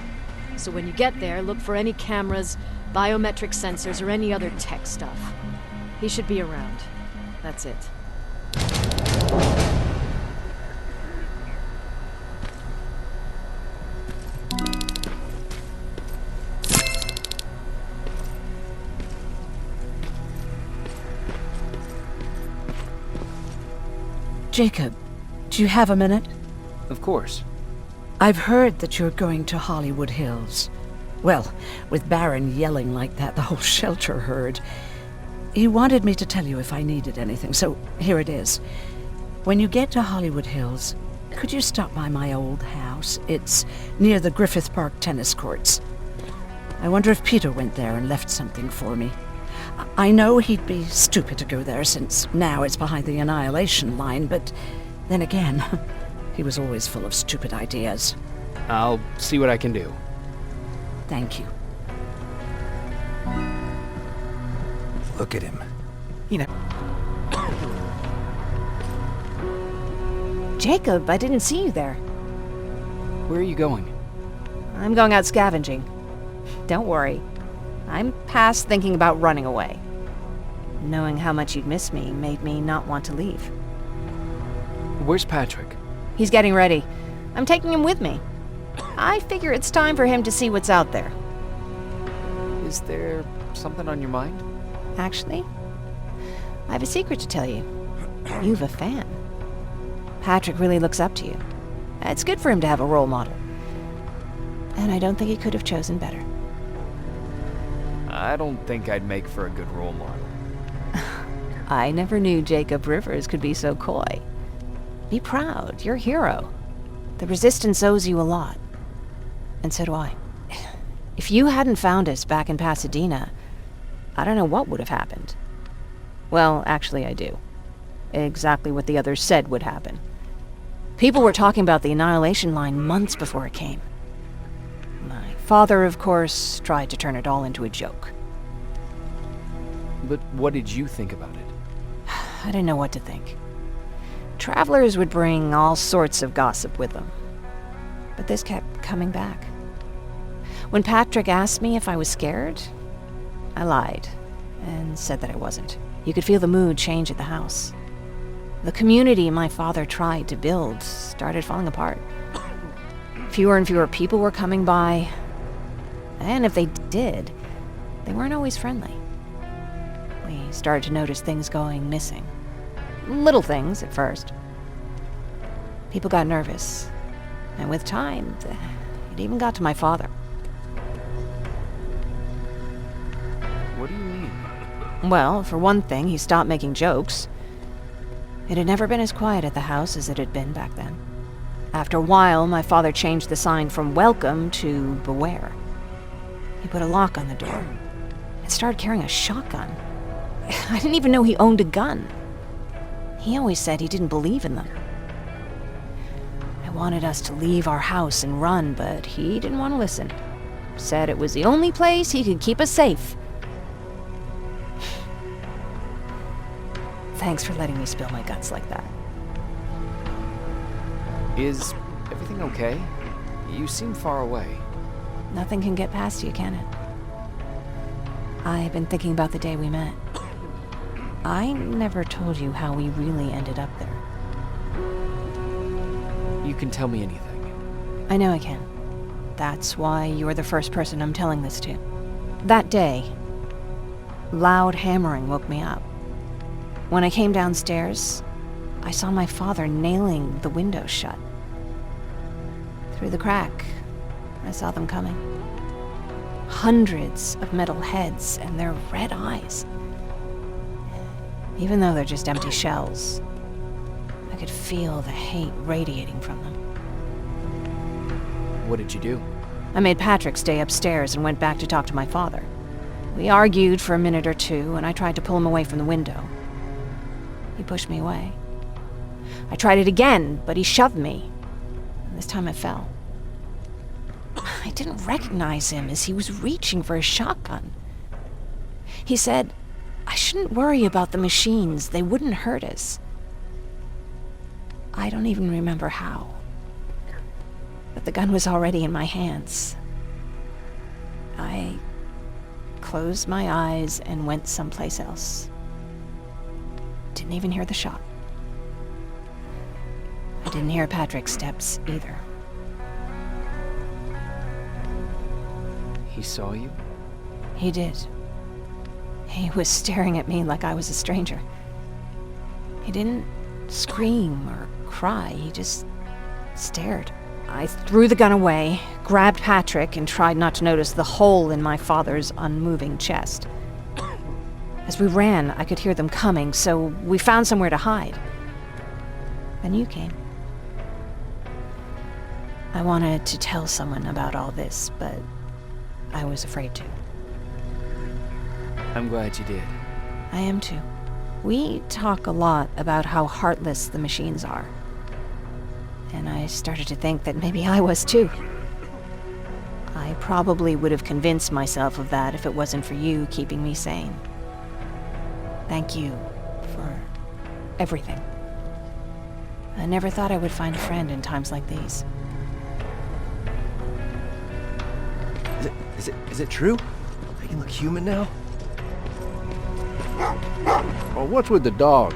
So when you get there, look for any cameras, biometric sensors, or any other tech stuff. He should be around. That's it.
Jacob, do you have a minute?
Of course.
I've heard that you're going to Hollywood Hills. Well, with Barron yelling like that, the whole shelter heard. He wanted me to tell you if I needed anything, so here it is. When you get to Hollywood Hills, could you stop by my old house? It's near the Griffith Park tennis courts. I wonder if Peter went there and left something for me. I know he'd be stupid to go there since now it's behind the annihilation line, but then again, he was always full of stupid ideas.
I'll see what I can do.
Thank you.
Look at him.
You know. Jacob, I didn't see you there.
Where are you going?
I'm going out scavenging. Don't worry. I'm past thinking about running away. Knowing how much you'd miss me made me not want to leave.
Where's Patrick?
He's getting ready. I'm taking him with me. I figure it's time for him to see what's out there.
Is there something on your mind?
Actually, I have a secret to tell you. You've a fan. Patrick really looks up to you. It's good for him to have a role model. And I don't think he could have chosen better.
I don't think I'd make for a good role model.
I never knew Jacob Rivers could be so coy. Be proud, you're a hero. The Resistance owes you a lot. And so do I. If you hadn't found us back in Pasadena, I don't know what would have happened. Well, actually I do. Exactly what the others said would happen. People were talking about the annihilation line months before it came. My father, of course, tried to turn it all into a joke.
But what did you think about it?
I didn't know what to think. Travelers would bring all sorts of gossip with them. But this kept coming back. When Patrick asked me if I was scared, I lied and said that I wasn't. You could feel the mood change at the house. The community my father tried to build started falling apart. Fewer and fewer people were coming by, and if they did, they weren't always friendly. We started to notice things going missing. Little things at first. People got nervous, and with time, it even got to my father.
What do you mean?
Well, for one thing, he stopped making jokes. It had never been as quiet at the house as it had been back then. After a while, my father changed the sign from welcome to beware. He put a lock on the door and started carrying a shotgun. I didn't even know he owned a gun. He always said he didn't believe in them. I wanted us to leave our house and run, but he didn't want to listen. Said it was the only place he could keep us safe. Thanks for letting me spill my guts like that.
Is everything okay? You seem far away.
Nothing can get past you, can it? I've been thinking about the day we met. I never told you how we really ended up there.
You can tell me anything.
I know I can. That's why you're the first person I'm telling this to. That day, loud hammering woke me up. When I came downstairs, I saw my father nailing the window shut. Through the crack, I saw them coming. Hundreds of metal heads and their red eyes. Even though they're just empty shells, I could feel the hate radiating from them.
What did you do?
I made Patrick stay upstairs and went back to talk to my father. We argued for a minute or two, and I tried to pull him away from the window. He pushed me away. I tried it again, but he shoved me. And this time I fell. I didn't recognize him as he was reaching for his shotgun. He said, I shouldn't worry about the machines. They wouldn't hurt us. I don't even remember how. But the gun was already in my hands. I closed my eyes and went someplace else. Didn't even hear the shot. I didn't hear Patrick's steps either.
He saw you?
He did. He was staring at me like I was a stranger. He didn't scream or cry, he just stared. I threw the gun away, grabbed Patrick, and tried not to notice the hole in my father's unmoving chest. As we ran, I could hear them coming, so we found somewhere to hide. Then you came. I wanted to tell someone about all this, but I was afraid to.
I'm glad you did.
I am too. We talk a lot about how heartless the machines are. And I started to think that maybe I was too. I probably would have convinced myself of that if it wasn't for you keeping me sane. Thank you for everything. I never thought I would find a friend in times like these.
Is it true? I can look human now?
Well, what's with the dogs?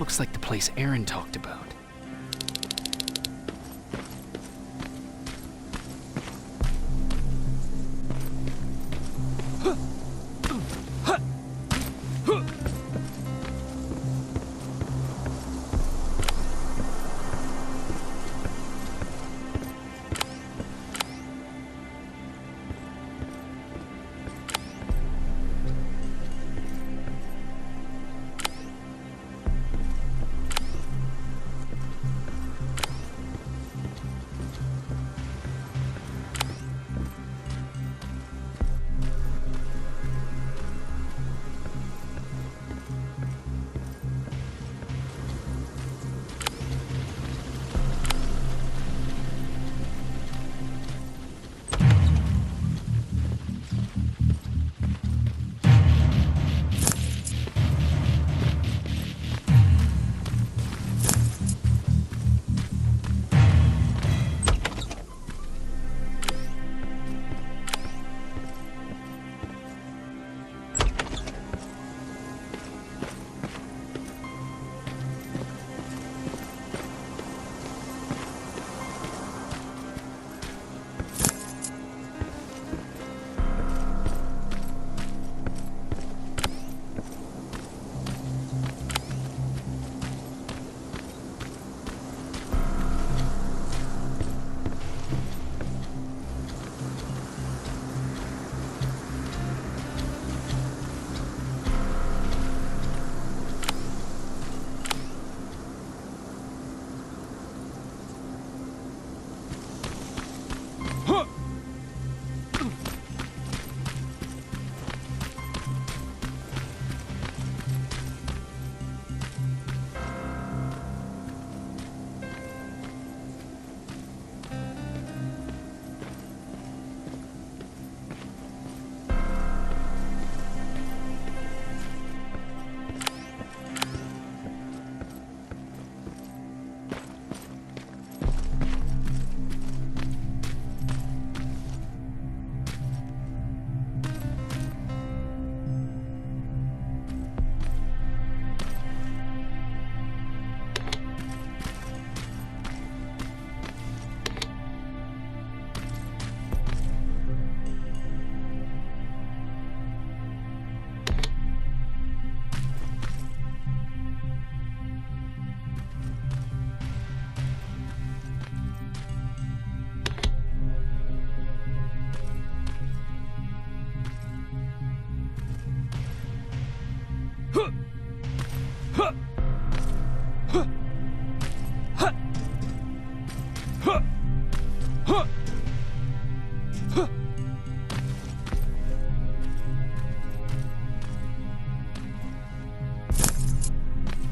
looks like the place Aaron talked about.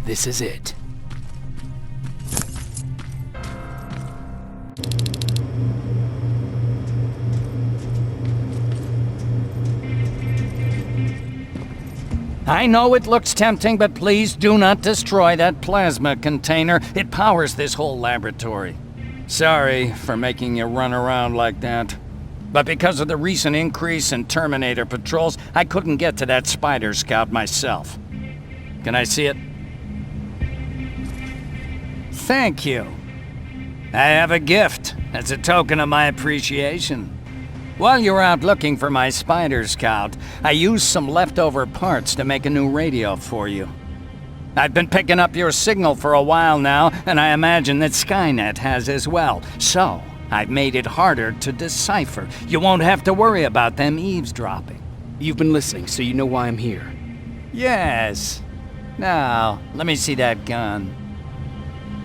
This is it.
I know it looks tempting, but please do not destroy that plasma container. It powers this whole laboratory. Sorry for making you run around like that. But because of the recent increase in Terminator patrols, I couldn't get to that spider scout myself. Can I see it? Thank you. I have a gift as a token of my appreciation. While you were out looking for my spider scout, I used some leftover parts to make a new radio for you. I've been picking up your signal for a while now, and I imagine that Skynet has as well. So, I've made it harder to decipher. You won't have to worry about them eavesdropping.
You've been listening, so you know why I'm here.
Yes. Now, let me see that gun.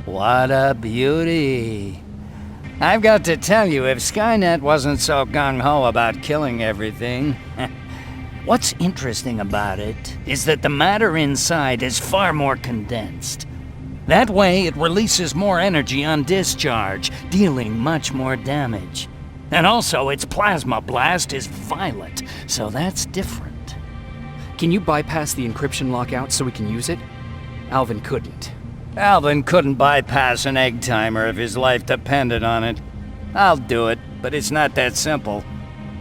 What a beauty. I've got to tell you, if Skynet wasn't so gung-ho about killing everything... What's interesting about it is that the matter inside is far more condensed. That way, it releases more energy on discharge, dealing much more damage. And also, its plasma blast is violent, so that's different.
Can you bypass the encryption lockout so we can use it? Alvin couldn't.
Alvin couldn't bypass an egg timer if his life depended on it. I'll do it, but it's not that simple.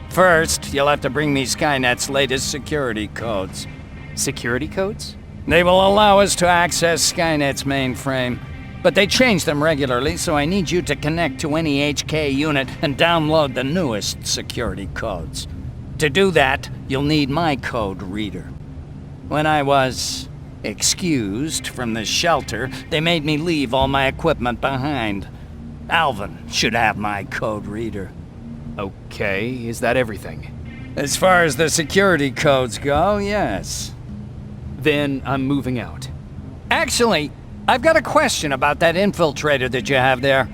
First, you'll have to bring me Skynet's latest security codes.
Security codes?
They will allow us to access Skynet's mainframe, but they change them regularly, so I need you to connect to any HK unit and download the newest security codes. To do that, you'll need my code reader. When I was excused from the shelter, they made me leave all my equipment behind. Alvin should have my code reader.
Okay, is that everything?
As far as the security codes go, yes.
Then I'm moving out.
Actually, I've got a question about that infiltrator that you have there.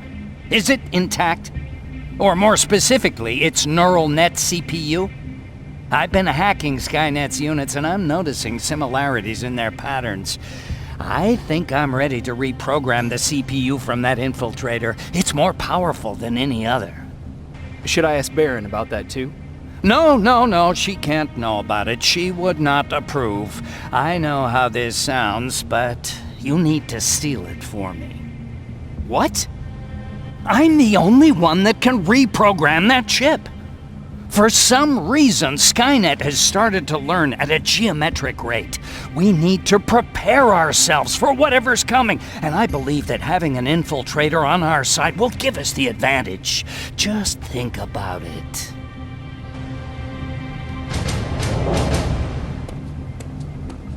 Is it intact? Or more specifically, its neural net CPU? I've been hacking Skynet's units and I'm noticing similarities in their patterns. I think I'm ready to reprogram the CPU from that infiltrator. It's more powerful than any other.
Should I ask Baron about that too?
No, she can't know about it. She would not approve. I know how this sounds, but you need to steal it for me.
What?
I'm the only one that can reprogram that chip. For some reason, Skynet has started to learn at a geometric rate. We need to prepare ourselves for whatever's coming, and I believe that having an infiltrator on our side will give us the advantage. Just think about it.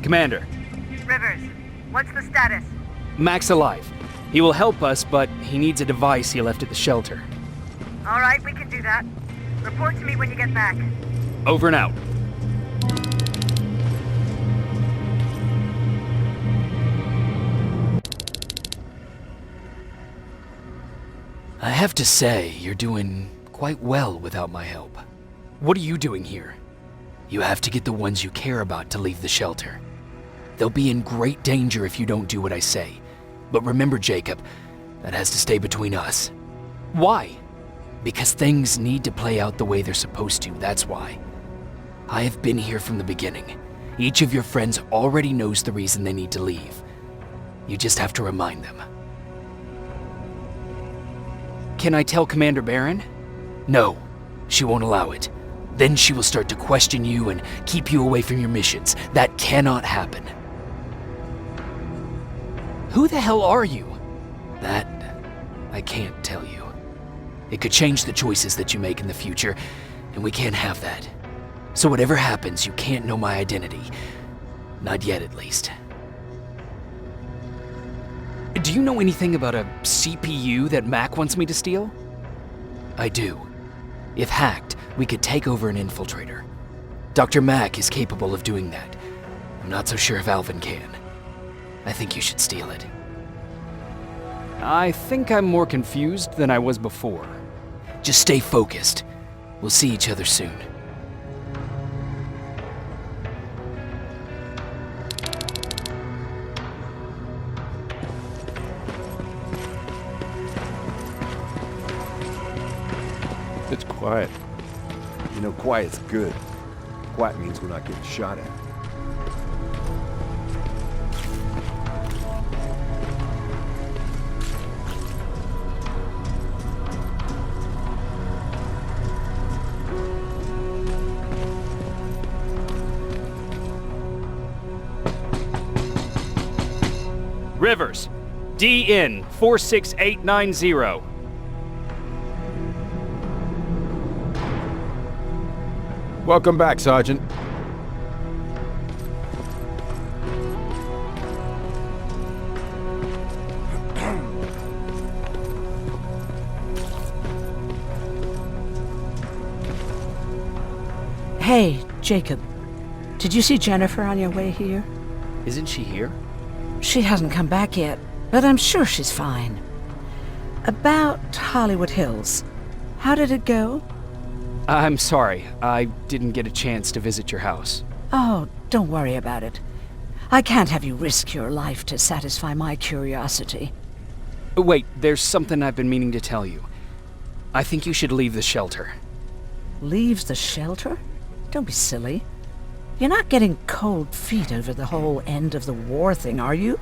Commander.
Rivers, what's the status?
Mac's alive. He will help us, but he needs a device he left at the shelter.
All right, we can do that. Report to me when you get back.
Over and out. I have to say, you're doing quite well without my help. What are you doing here? You have to get the ones you care about to leave the shelter. They'll be in great danger if you don't do what I say. But remember, Jacob, that has to stay between us. Why? Because things need to play out the way they're supposed to, that's why. I have been here from the beginning. Each of your friends already knows the reason they need to leave. You just have to remind them. Can I tell Commander Baron? No, she won't allow it. Then she will start to question you and keep you away from your missions. That cannot happen. Who the hell are you? That, I can't tell you. It could change the choices that you make in the future, and we can't have that. So whatever happens, you can't know my identity. Not yet, at least. Do you know anything about a CPU that Mac wants me to steal? I do. If hacked, we could take over an infiltrator. Dr. Mac is capable of doing that. I'm not so sure if Alvin can. I think you should steal it. I think I'm more confused than I was before. Just stay focused. We'll see each other soon.
It's quiet. You know, quiet's good. Quiet means we're not getting shot at.
Rivers, DN 46890.
Welcome back, Sergeant.
Hey, Jacob. Did you see Jennifer on your way here?
Isn't she here?
She hasn't come back yet, but I'm sure she's fine. About Hollywood Hills. How did it go?
I'm sorry. I didn't get a chance to visit your house.
Oh, don't worry about it. I can't have you risk your life to satisfy my curiosity.
Wait, there's something I've been meaning to tell you. I think you should leave the shelter.
Leaves the shelter? Don't be silly. You're not getting cold feet over the whole end of the war thing, are you?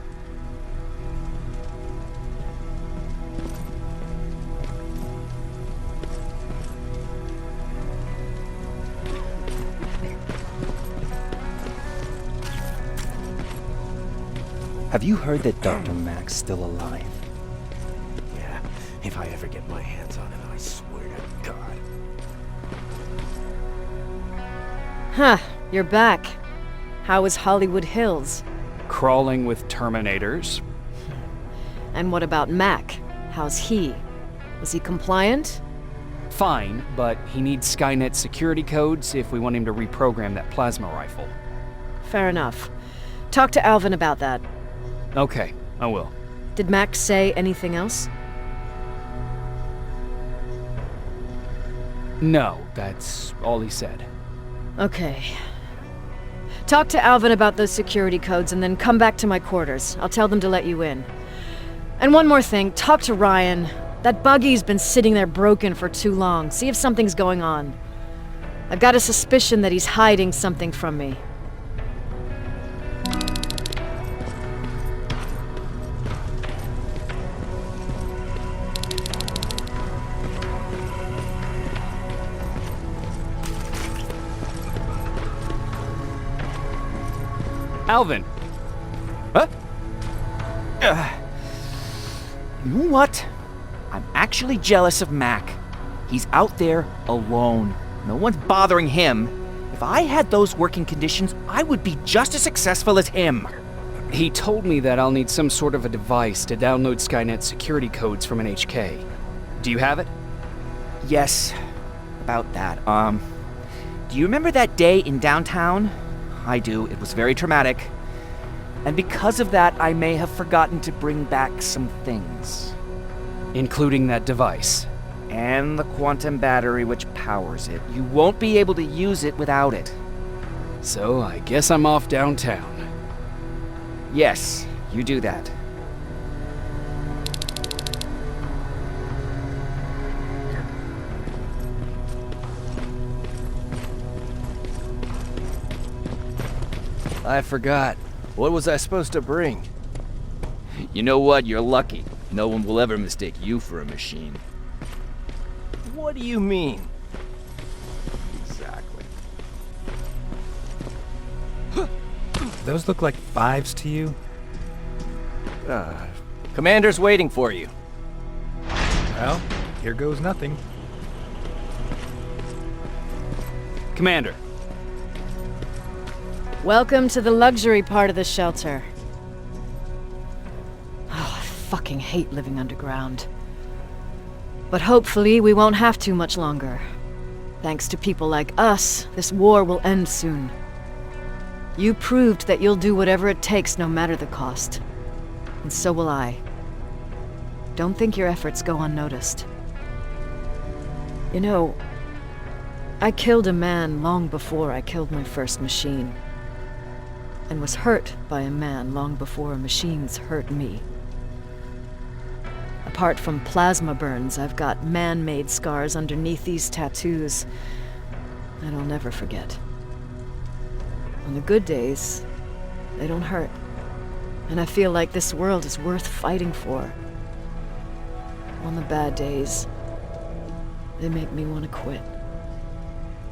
Have you heard that Dr. Mack's still alive?
Yeah, if I ever get my hands on him, I swear to God.
Huh, you're back. How is Hollywood Hills?
Crawling with Terminators.
And what about Mac? How's he? Was he compliant?
Fine, but he needs Skynet security codes if we want him to reprogram that plasma rifle.
Fair enough. Talk to Alvin about that.
Okay, I will.
Did Mac say anything else?
No, that's all he said.
Okay. Talk to Alvin about those security codes and then come back to my quarters. I'll tell them to let you in. And one more thing, talk to Ryan. That buggy's been sitting there broken for too long. See if something's going on. I've got a suspicion that he's hiding something from me.
Alvin! Huh?
You know what? I'm actually jealous of Mac. He's out there alone. No one's bothering him. If I had those working conditions, I would be just as successful as him.
He told me that I'll need some sort of a device to download Skynet security codes from an HK. Do you have it?
Yes, about that. Do you remember that day in downtown? I do. It was very traumatic. And because of that, I may have forgotten to bring back some things.
Including that device.
And the quantum battery which powers it. You won't be able to use it without it.
So I guess I'm off downtown.
Yes, you do that.
I forgot. What was I supposed to bring?
You know what? You're lucky. No one will ever mistake you for a machine.
What do you mean?
Exactly.
Those look like fives to you?
Commander's waiting for you.
Well, here goes nothing.
Commander.
Welcome to the luxury part of the shelter. Oh, I fucking hate living underground. But hopefully we won't have to much longer. Thanks to people like us, this war will end soon. You proved that you'll do whatever it takes no matter the cost. And so will I. Don't think your efforts go unnoticed. You know, I killed a man long before I killed my first machine. And was hurt by a man long before machines hurt me. Apart from plasma burns, I've got man-made scars underneath these tattoos that I'll never forget. On the good days, they don't hurt. And I feel like this world is worth fighting for. On the bad days, they make me want to quit.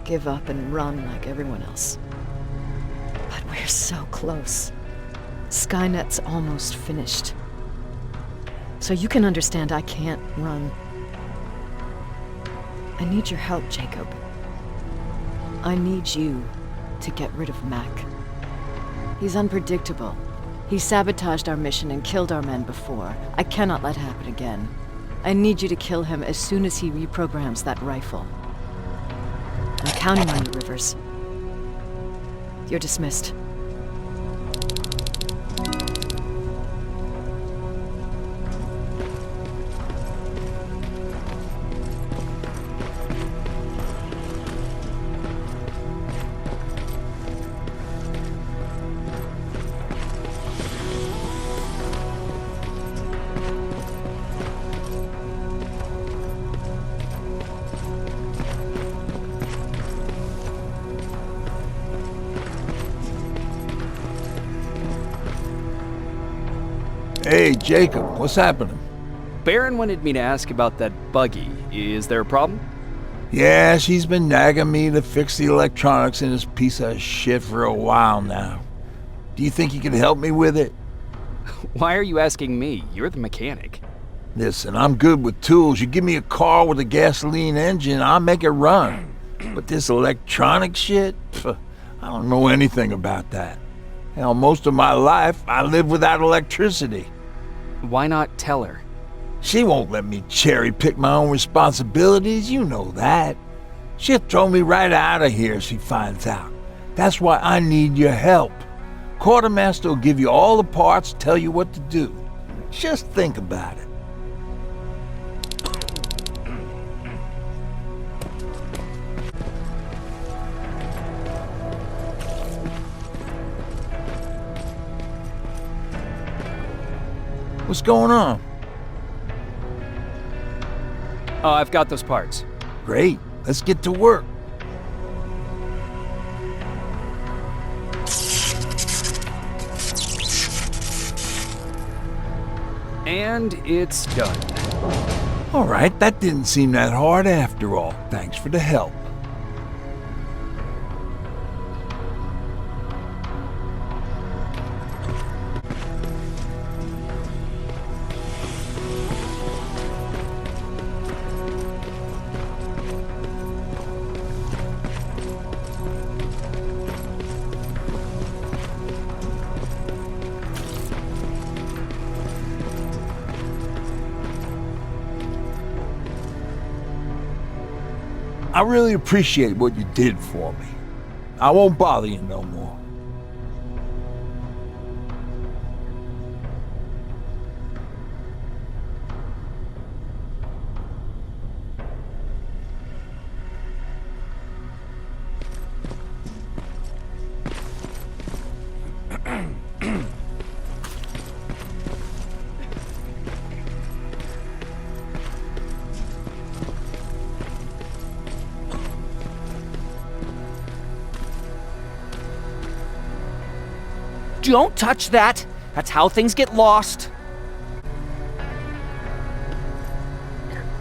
Give up and run like everyone else. But we're so close. Skynet's almost finished. So you can understand I can't run. I need your help, Jacob. I need you to get rid of Mac. He's unpredictable. He sabotaged our mission and killed our men before. I cannot let it happen again. I need you to kill him as soon as he reprograms that rifle. I'm counting on you, Rivers. You're dismissed.
Hey, Jacob, what's happening?
Baron wanted me to ask about that buggy. Is there a problem?
Yeah, she's been nagging me to fix the electronics in this piece of shit for a while now. Do you think you can help me with it?
Why are you asking me? You're the mechanic.
Listen, I'm good with tools. You give me a car with a gasoline engine, I'll make it run. But this electronic shit, I don't know anything about that. Hell, most of my life, I lived without electricity.
Why not tell her?
She won't let me cherry-pick my own responsibilities, you know that. She'll throw me right out of here if she finds out. That's why I need your help. Quartermaster will give you all the parts, tell you what to do. Just think about it. What's going on?
Oh, I've got those parts.
Great. Let's get to work.
And it's done.
All right, that didn't seem that hard after all. Thanks for the help. I really appreciate what you did for me. I won't bother you no more.
Don't touch that! That's how things get lost.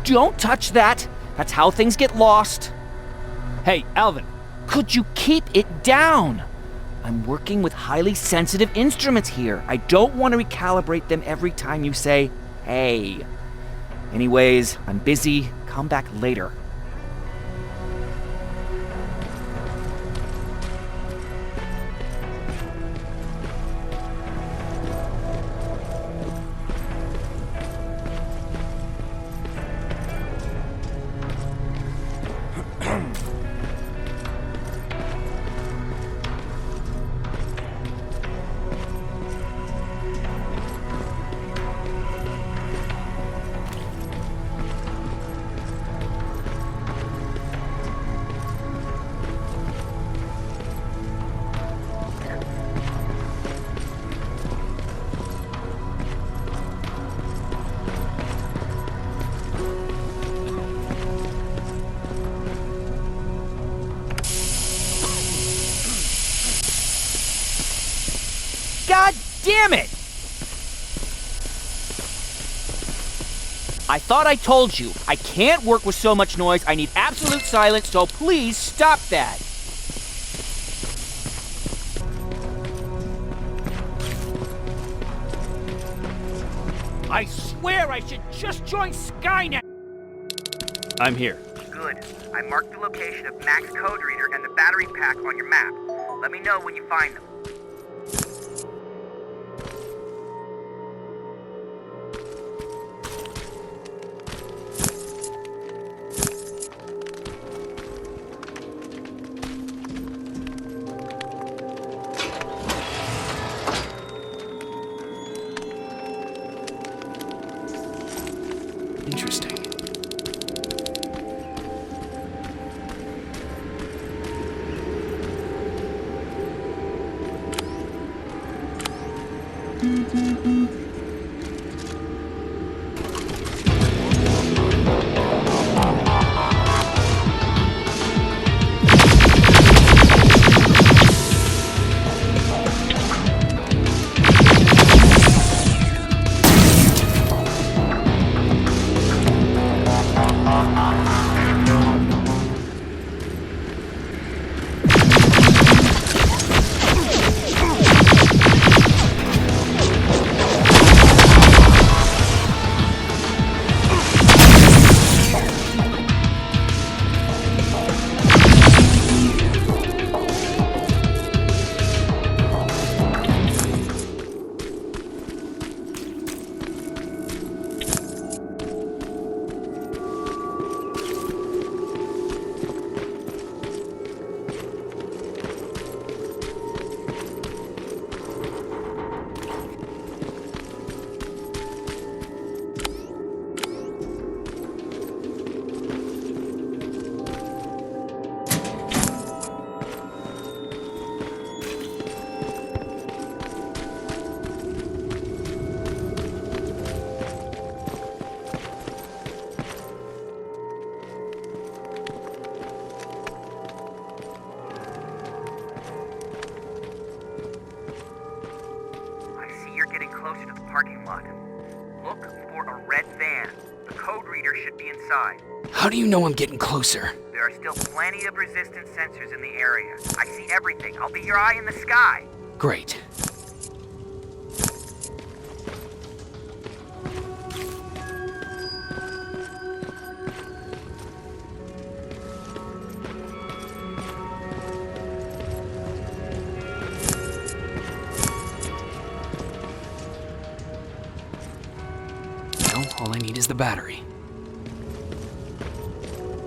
Don't touch that! That's how things get lost.
Hey, Alvin!
Could you keep it down? I'm working with highly sensitive instruments here. I don't want to recalibrate them every time you say, hey. Anyways, I'm busy. Come back later. God damn it! I thought I told you, I can't work with so much noise. I need absolute silence, so please stop that. I swear I should just join Skynet!
I'm here.
Good. I marked the location of Mac's code reader and the battery pack on your map. Let me know when you find them.
Interesting.
inside.
How do you know I'm getting closer?
There are still plenty of resistance sensors in the area. I see everything. I'll be your eye in the sky.
Great. Well, all I need is the battery.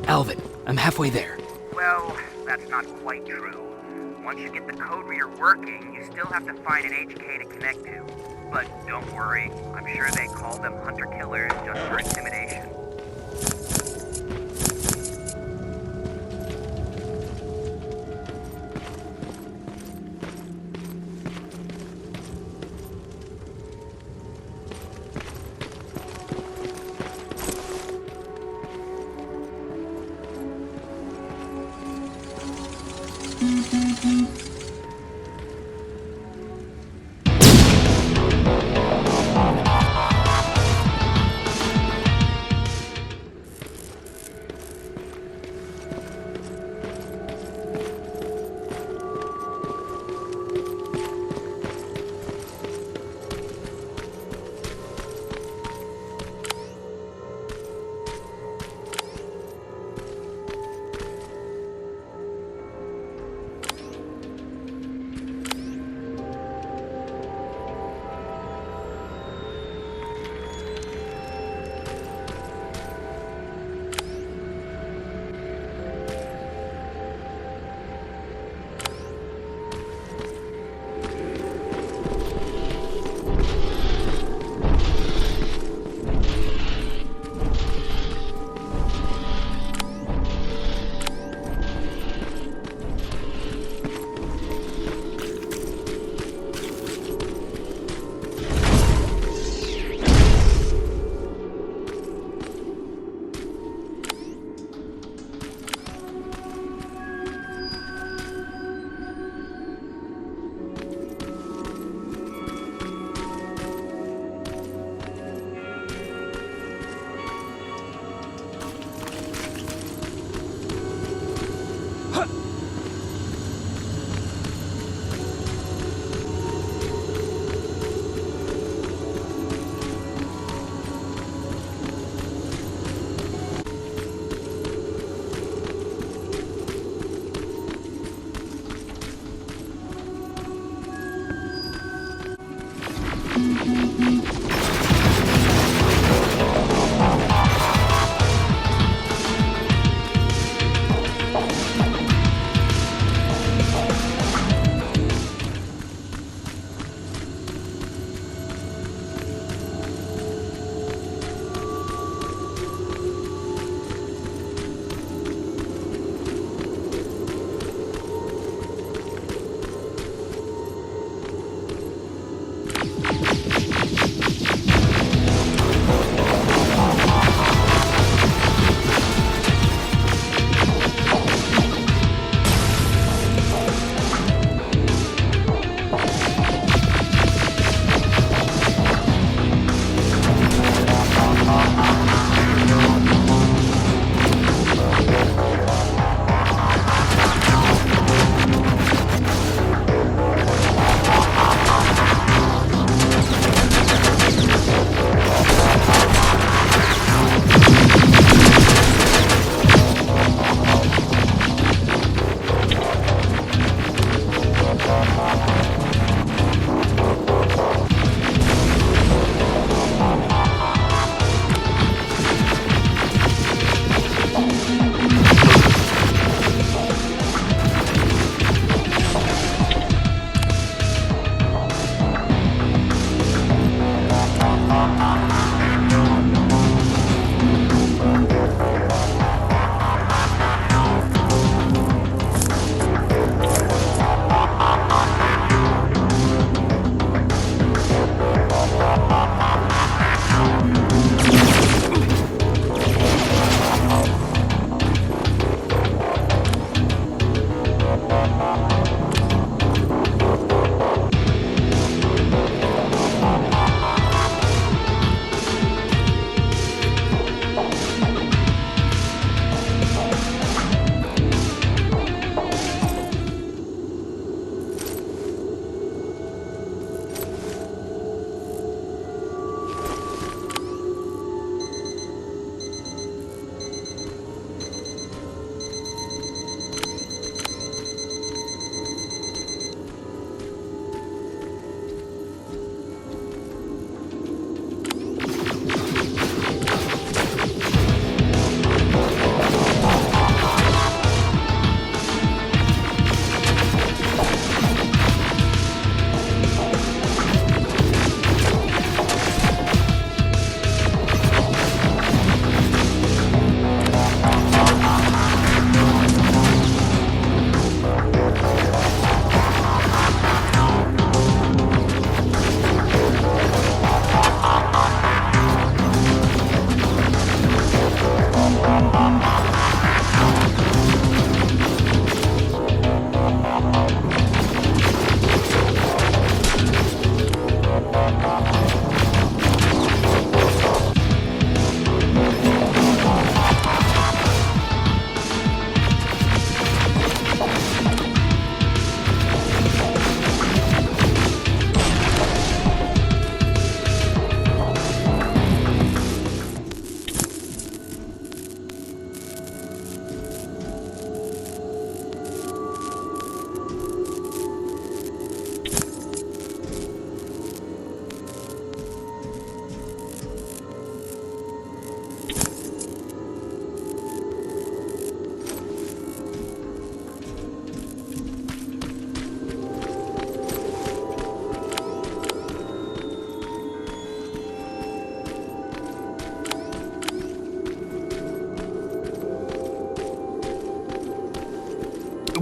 Alvin, I'm halfway there.
Well, that's not quite true. Once you get the code reader working, you still have to find an HK to connect to. But don't worry, I'm sure they call them hunter-killers just for intimidation.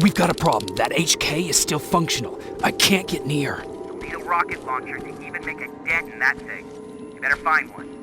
We've got a problem. That HK is still functional. I can't get near.
You'll need a rocket launcher to even make a dent in that thing. You better find one.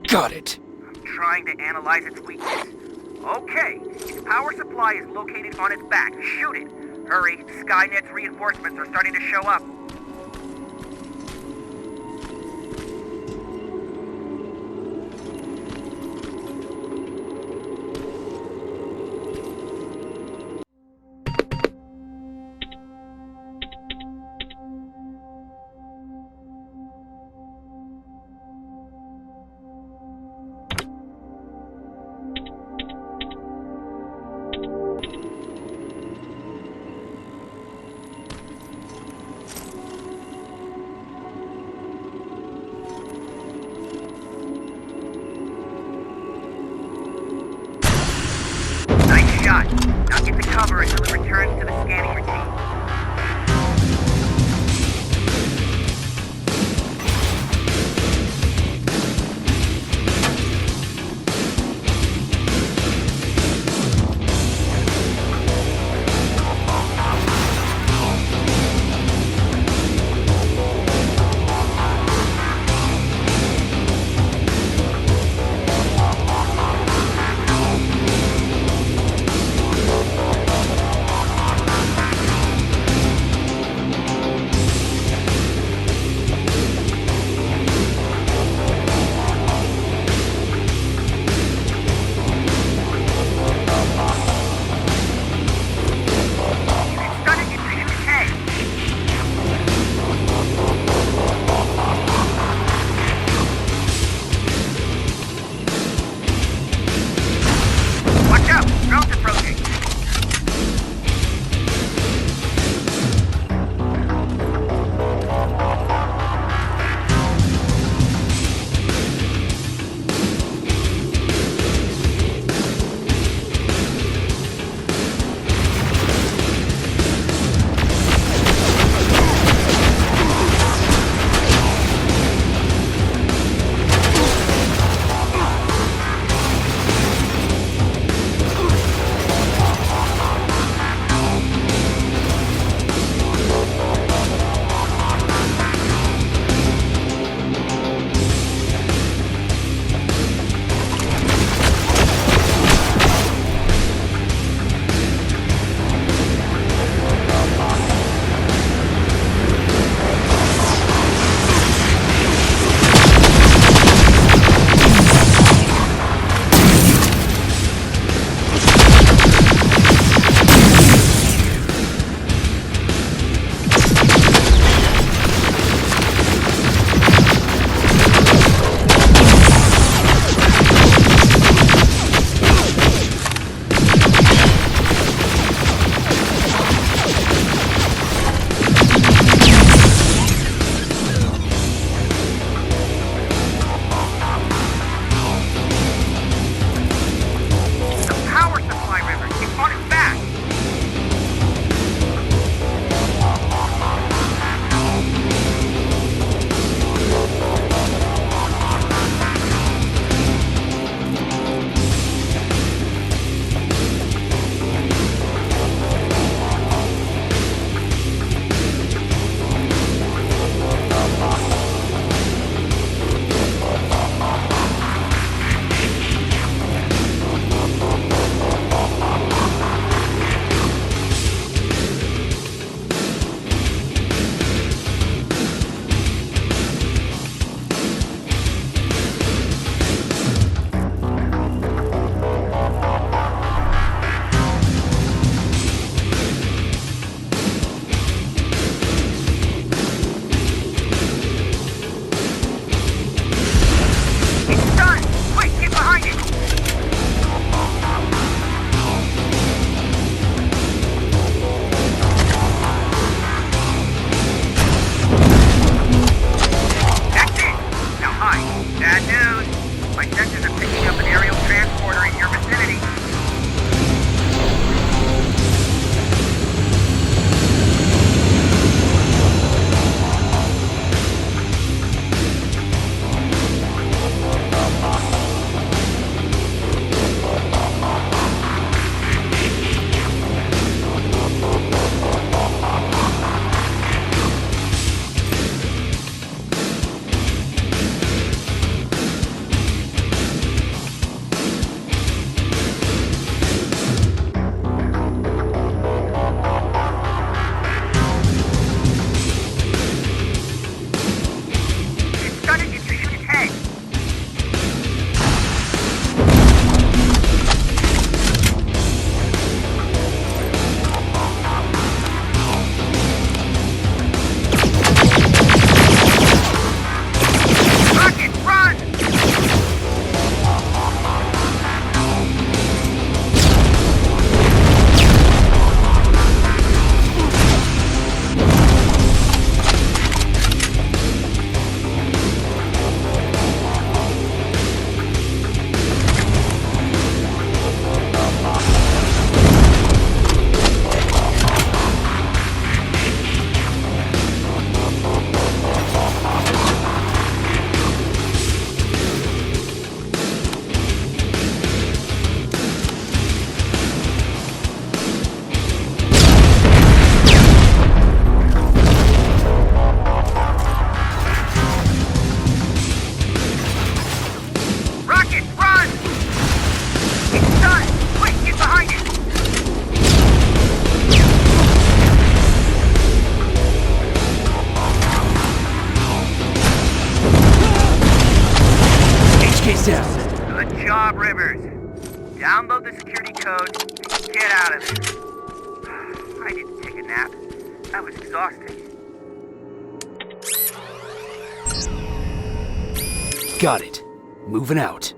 Got it.
I'm trying to analyze its weakness. Okay, its power supply is located on its back. Shoot it. Hurry, Skynet's reinforcements are starting to show up. Nice shot. Now get the cover until it returns to the scanning routine. Forces are picking up an aerial transporter in your vicinity. Good job, Rivers. Download the security code and get out of there. I didn't take a nap. That was exhausting.
Got it. Moving out.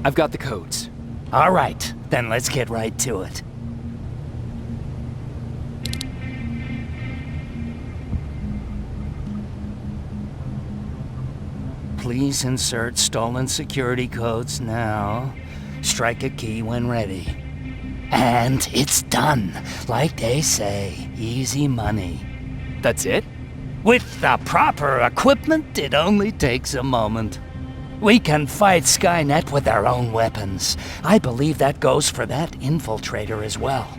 I've got the codes.
All right, then let's get right to it. Please insert stolen security codes now. Strike a key when ready. And it's done. Like they say, easy money.
That's it?
With the proper equipment, it only takes a moment. We can fight Skynet with our own weapons. I believe that goes for that infiltrator as well.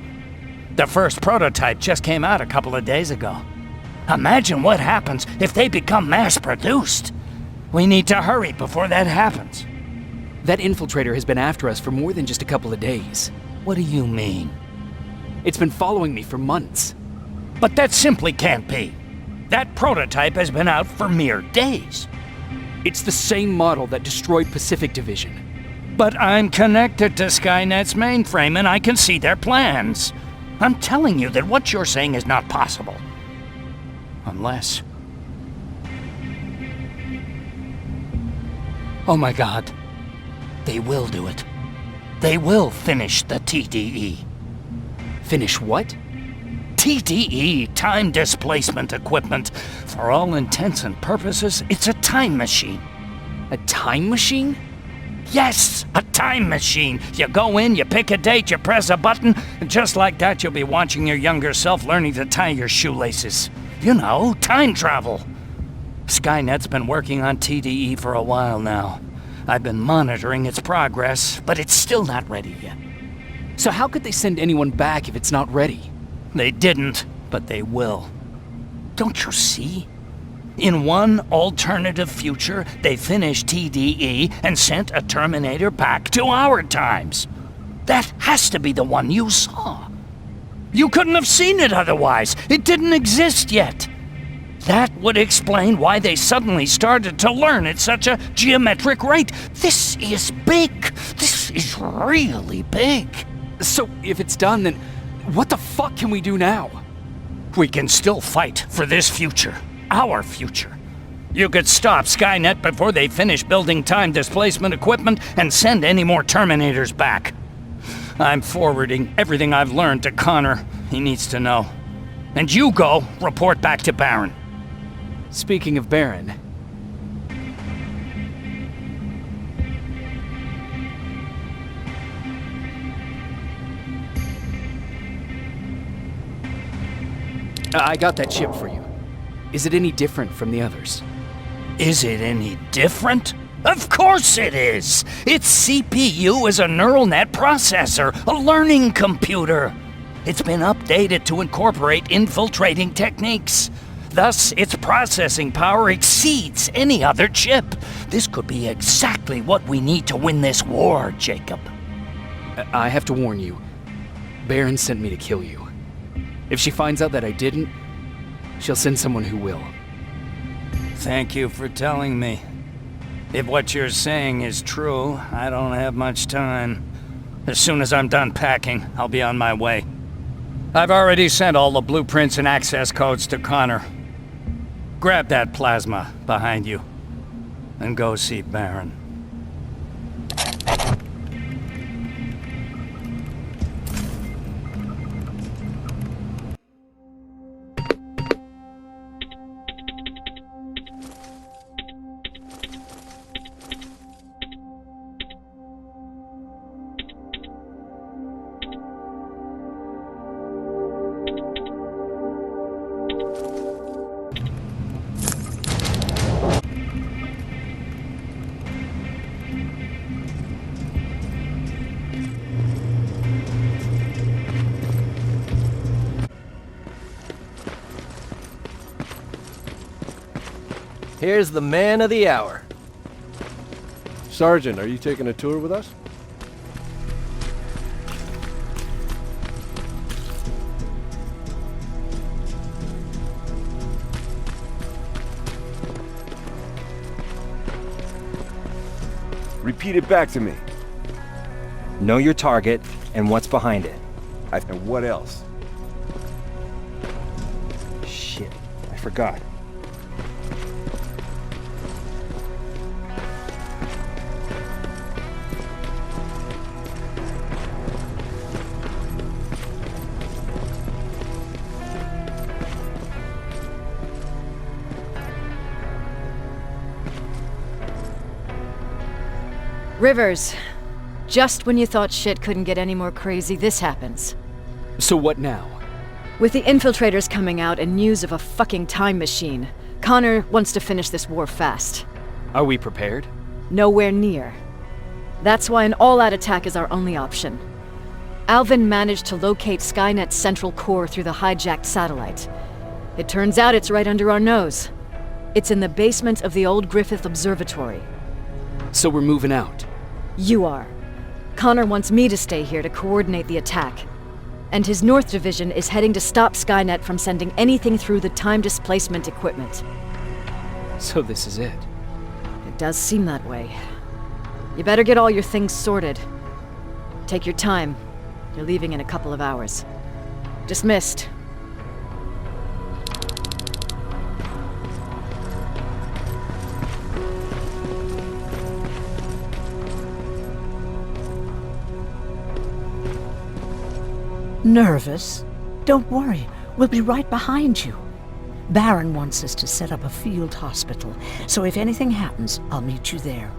The first prototype just came out a couple of days ago. Imagine what happens if they become mass-produced. We need to hurry before that happens.
That infiltrator has been after us for more than just a couple of days.
What do you mean?
It's been following me for months.
But that simply can't be. That prototype has been out for mere days.
It's the same model that destroyed Pacific Division.
But I'm connected to Skynet's mainframe and I can see their plans. I'm telling you that what you're saying is not possible. Unless... Oh my God. They will do it. They will finish the TDE.
Finish what?
TDE, time displacement equipment. For all intents and purposes, it's a time machine.
A time machine?
Yes, a time machine. You go in, you pick a date, you press a button, and just like that you'll be watching your younger self learning to tie your shoelaces. You know, time travel. Skynet's been working on TDE for a while now. I've been monitoring its progress, but it's still not ready yet.
So how could they send anyone back if it's not ready?
They didn't, but they will. Don't you see? In one alternative future, they finished TDE and sent a Terminator back to our times. That has to be the one you saw. You couldn't have seen it otherwise. It didn't exist yet. That would explain why they suddenly started to learn at such a geometric rate. This is big. This is really big.
So if it's done, then what the fuck can we do now?
We can still fight for this future. Our future. You could stop Skynet before they finish building time displacement equipment and send any more Terminators back. I'm forwarding everything I've learned to Connor. He needs to know. And you go report back to Baron.
Speaking of Baron... I got that chip for you. Is it any different from the others?
Is it any different? Of course it is! Its CPU is a neural net processor, a learning computer. It's been updated to incorporate infiltrating techniques. Thus, its processing power exceeds any other chip. This could be exactly what we need to win this war, Jacob.
I have to warn you. Baron sent me to kill you. If she finds out that I didn't, she'll send someone who will.
Thank you for telling me. If what you're saying is true, I don't have much time. As soon as I'm done packing, I'll be on my way. I've already sent all the blueprints and access codes to Connor. Grab that plasma behind you, and go see Baron.
Here's the man of the hour.
Sergeant, are you taking a tour with us? Repeat it back to me.
Know your target and what's behind it.
And what else?
Shit, I forgot.
Rivers, just when you thought shit couldn't get any more crazy, this happens.
So what now?
With the infiltrators coming out and news of a fucking time machine, Connor wants to finish this war fast.
Are we prepared?
Nowhere near. That's why an all-out attack is our only option. Alvin managed to locate Skynet's central core through the hijacked satellite. It turns out it's right under our nose. It's in the basement of the old Griffith Observatory.
So we're moving out?
You are. Connor wants me to stay here to coordinate the attack. And his North Division is heading to stop Skynet from sending anything through the time displacement equipment.
So this is it?
It does seem that way. You better get all your things sorted. Take your time. You're leaving in a couple of hours. Dismissed.
Nervous? Don't worry, we'll be right behind you. Baron wants us to set up a field hospital, so if anything happens, I'll meet you there.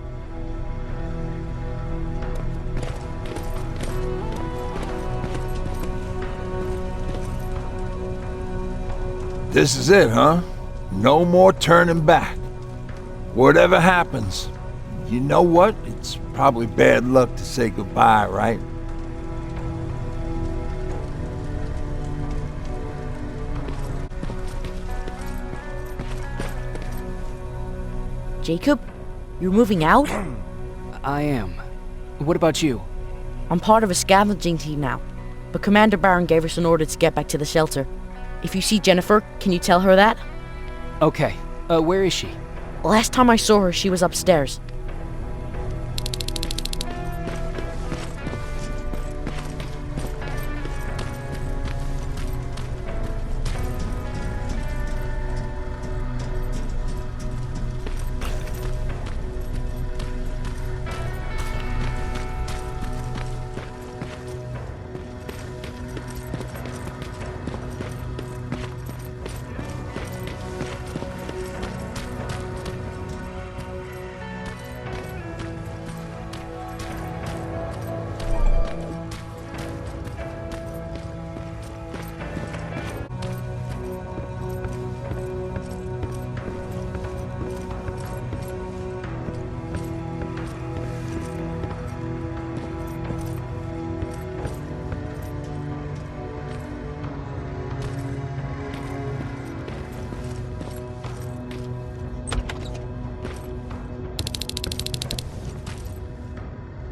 This is it, huh? No more turning back. Whatever happens, you know what? It's probably bad luck to say goodbye, right?
Jacob, you're moving out?
I am. What about you?
I'm part of a scavenging team now, but Commander Baron gave us an order to get back to the shelter. If you see Jennifer, can you tell her that?
Okay. Where is she?
Last time I saw her, she was upstairs.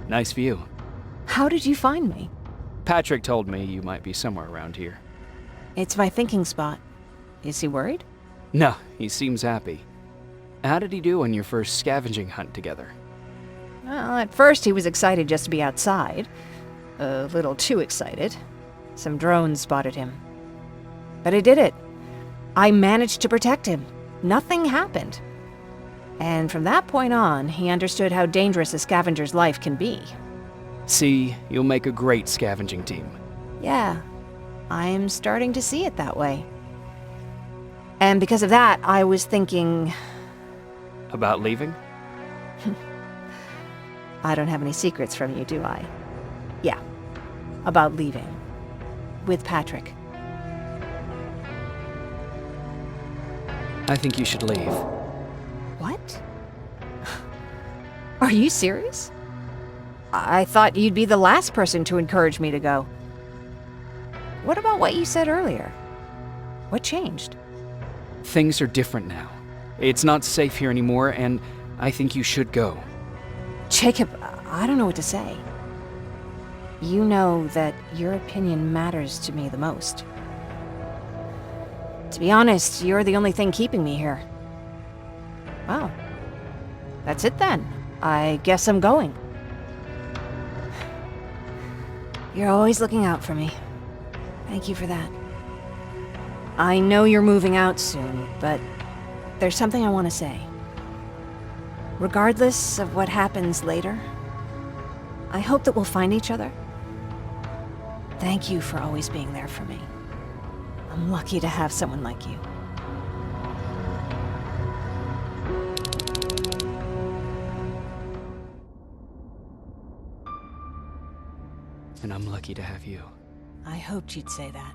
Nice view.
How did you find me?
Patrick told me you might be somewhere around here.
It's my thinking spot. Is he worried?
No, he seems happy. How did he do on your first scavenging hunt together?
Well, at first he was excited just to be outside. A little too excited. Some drones spotted him. But I did it. I managed to protect him. Nothing happened. And from that point on, he understood how dangerous a scavenger's life can be.
See, you'll make a great scavenging team.
Yeah, I'm starting to see it that way. And because of that, I was thinking...
About leaving?
I don't have any secrets from you, do I? Yeah, about leaving. With Patrick.
I think you should leave.
What? Are you serious? I thought you'd be the last person to encourage me to go. What about what you said earlier? What changed?
Things are different now. It's not safe here anymore, and I think you should go.
Jacob, I don't know what to say. You know that your opinion matters to me the most. To be honest, you're the only thing keeping me here. Well, that's it then. I guess I'm going. You're always looking out for me. Thank you for that. I know you're moving out soon, but there's something I want to say. Regardless of what happens later, I hope that we'll find each other. Thank you for always being there for me. I'm lucky to have someone like you.
And I'm lucky to have you.
I hoped you'd say that.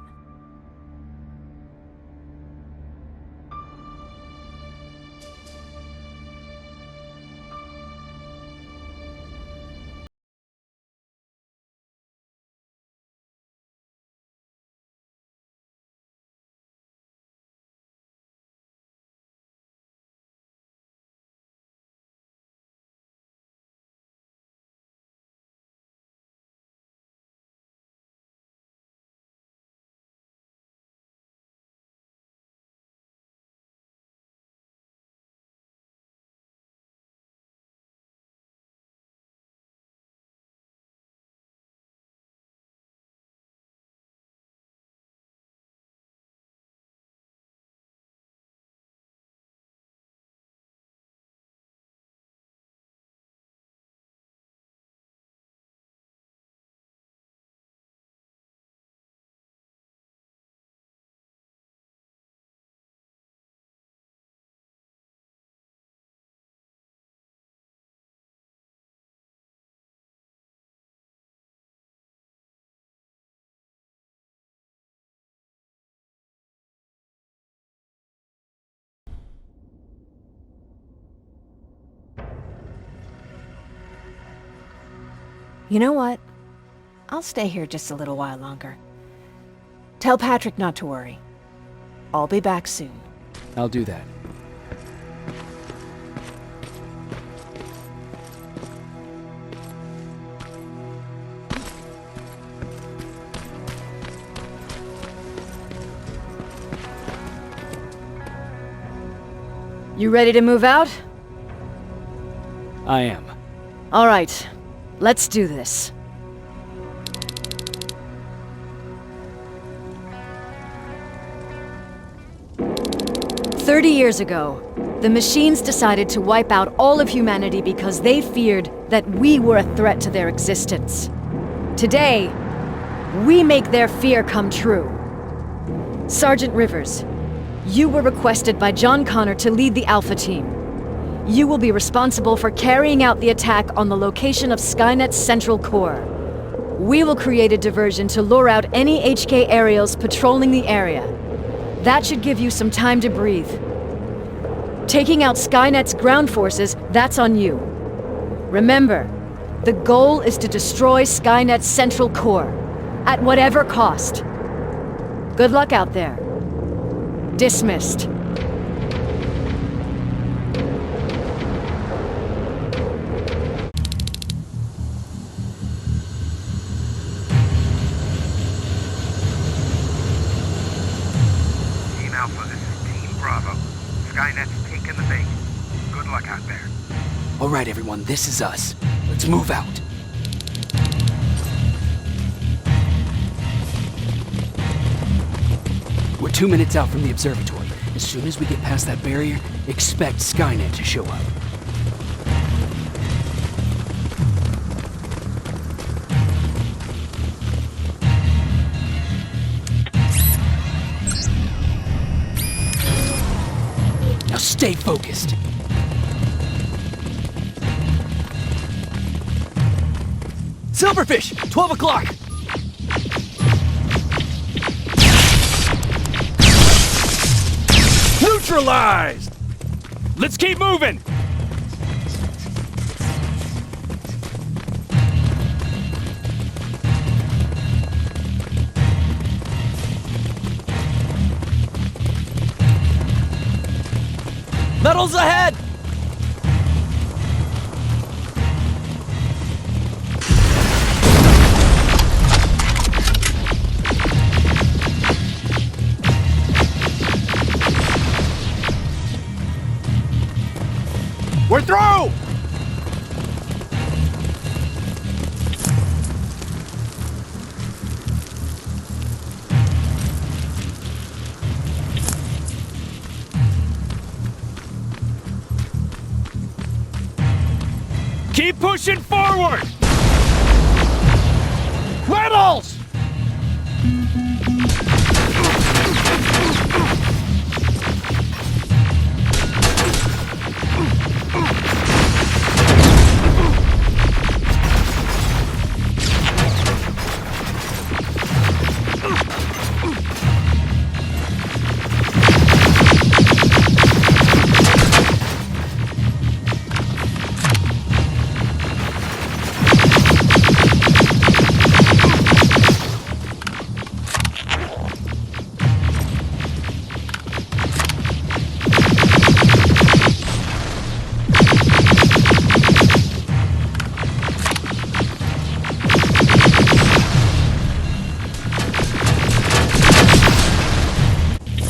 You know what? I'll stay here just a little while longer. Tell Patrick not to worry. I'll be back soon.
I'll do that.
You ready to move out?
I am.
All right, let's do this. "30 years ago, the machines decided to wipe out all of humanity because they feared that we were a threat to their existence. Today, we make their fear come true. Sergeant Rivers, you were requested by John Connor to lead the Alpha Team. You will be responsible for carrying out the attack on the location of Skynet's central core. We will create a diversion to lure out any HK aerials patrolling the area. That should give you some time to breathe. Taking out Skynet's ground forces, that's on you. Remember, the goal is to destroy Skynet's central core, at whatever cost. Good luck out there. Dismissed."
Team Alpha, this is Team Bravo. Skynet's taking the bait. Good luck out there.
All right, everyone, this is us. Let's move out. We're 2 minutes out from the observatory. As soon as we get past that barrier, expect Skynet to show up. Now stay focused. Silverfish! 12 o'clock!
Neutralized! Let's keep moving!
Metals ahead!
We're through!
Keep pushing forward! Metals!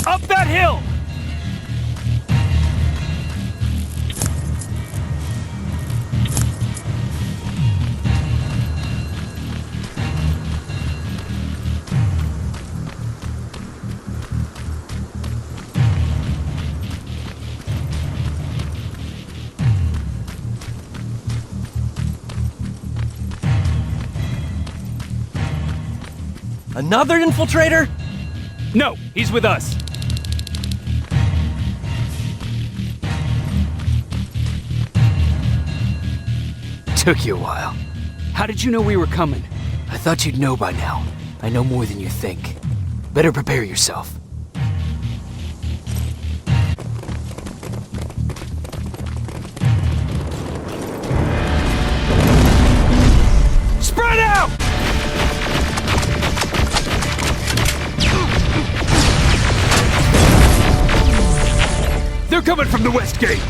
Up that hill!
Another infiltrator?
No, he's with us.
Took you a while.
How did you know we were coming?
I thought you'd know by now. I know more than you think. Better prepare yourself.
Spread out!
They're coming from the west gate!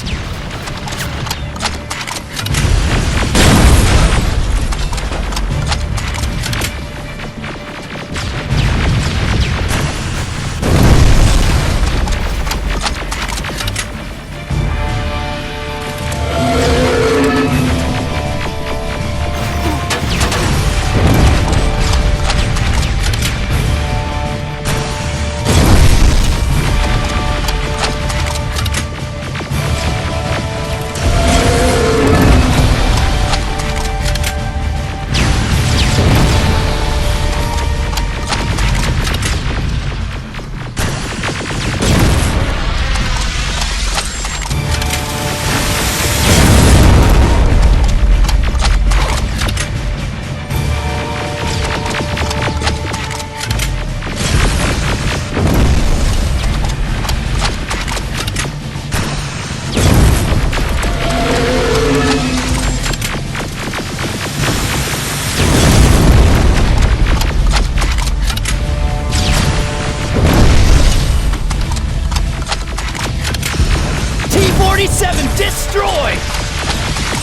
Destroy!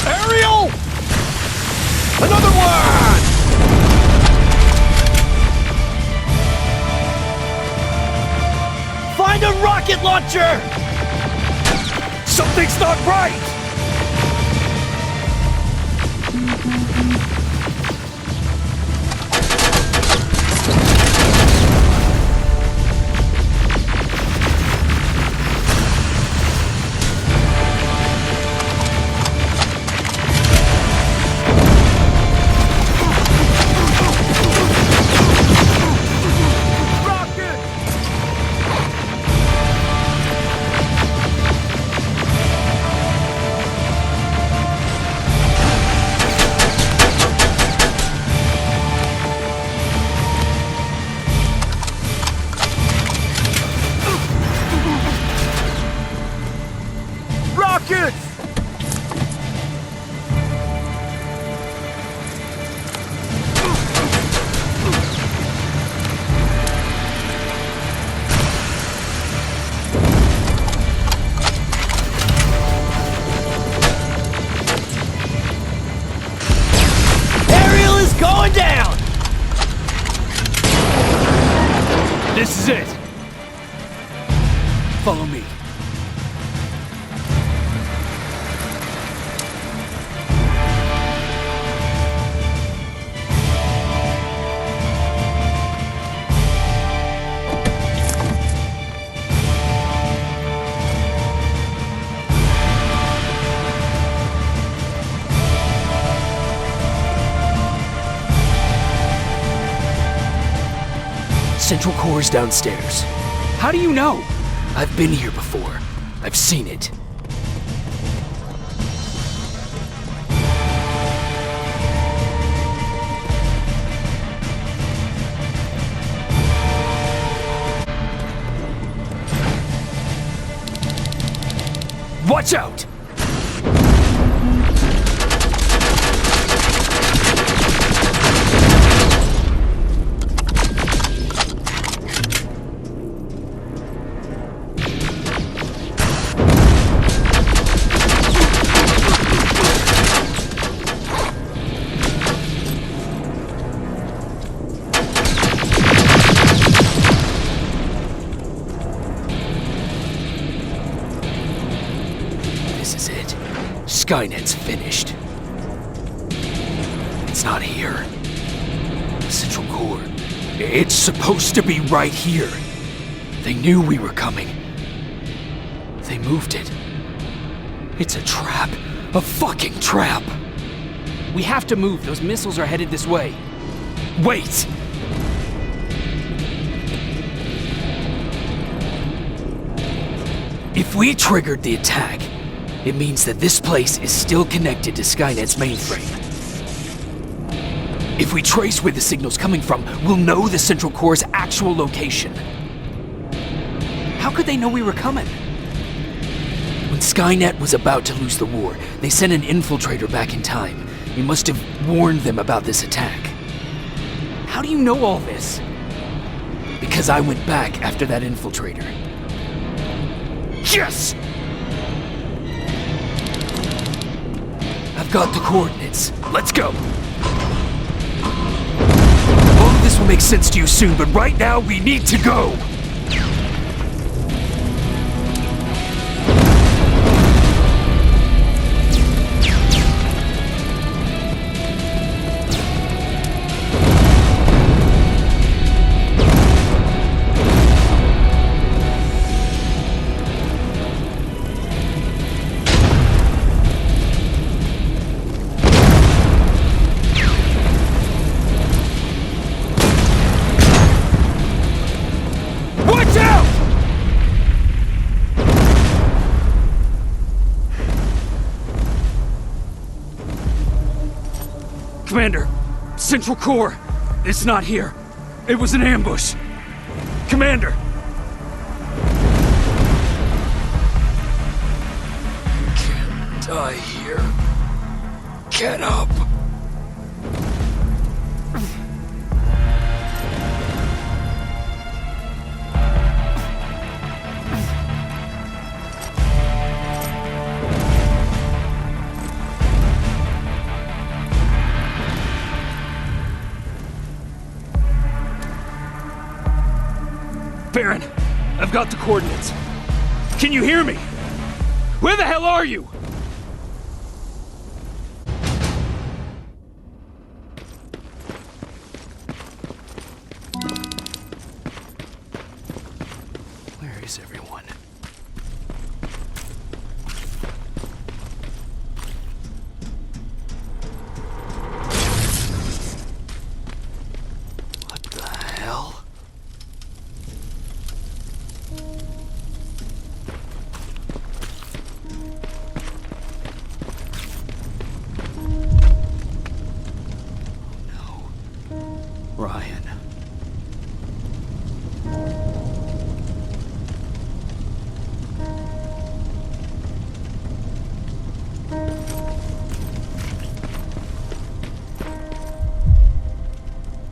Ariel! Another one! Find a rocket launcher! Something's not right! Going down!
This is it! Follow me.
Central Core's downstairs.
How do you know?
I've been here before. I've seen it.
Watch out!
Skynet's finished. It's not here. The Central Core. It's supposed to be right here. They knew we were coming. They moved it. It's a trap. A fucking trap.
We have to move. Those missiles are headed this way.
Wait! If we triggered the attack, it means that this place is still connected to Skynet's mainframe. If we trace where the signal's coming from, we'll know the Central Core's actual location.
How could they know we were coming?
When Skynet was about to lose the war, they sent an infiltrator back in time. He must have warned them about this attack.
How do you know all this?
Because I went back after that infiltrator.
Yes!
I've got the coordinates.
Let's go!
All of this will make sense to you soon, but right now we need to go!
Commander, Central Core, it's not here. It was an ambush. Commander!
You can't die here. Get up!
Baron, I've got the coordinates. Can you hear me? Where the hell are you?
Where is everyone? What the hell? Ryan.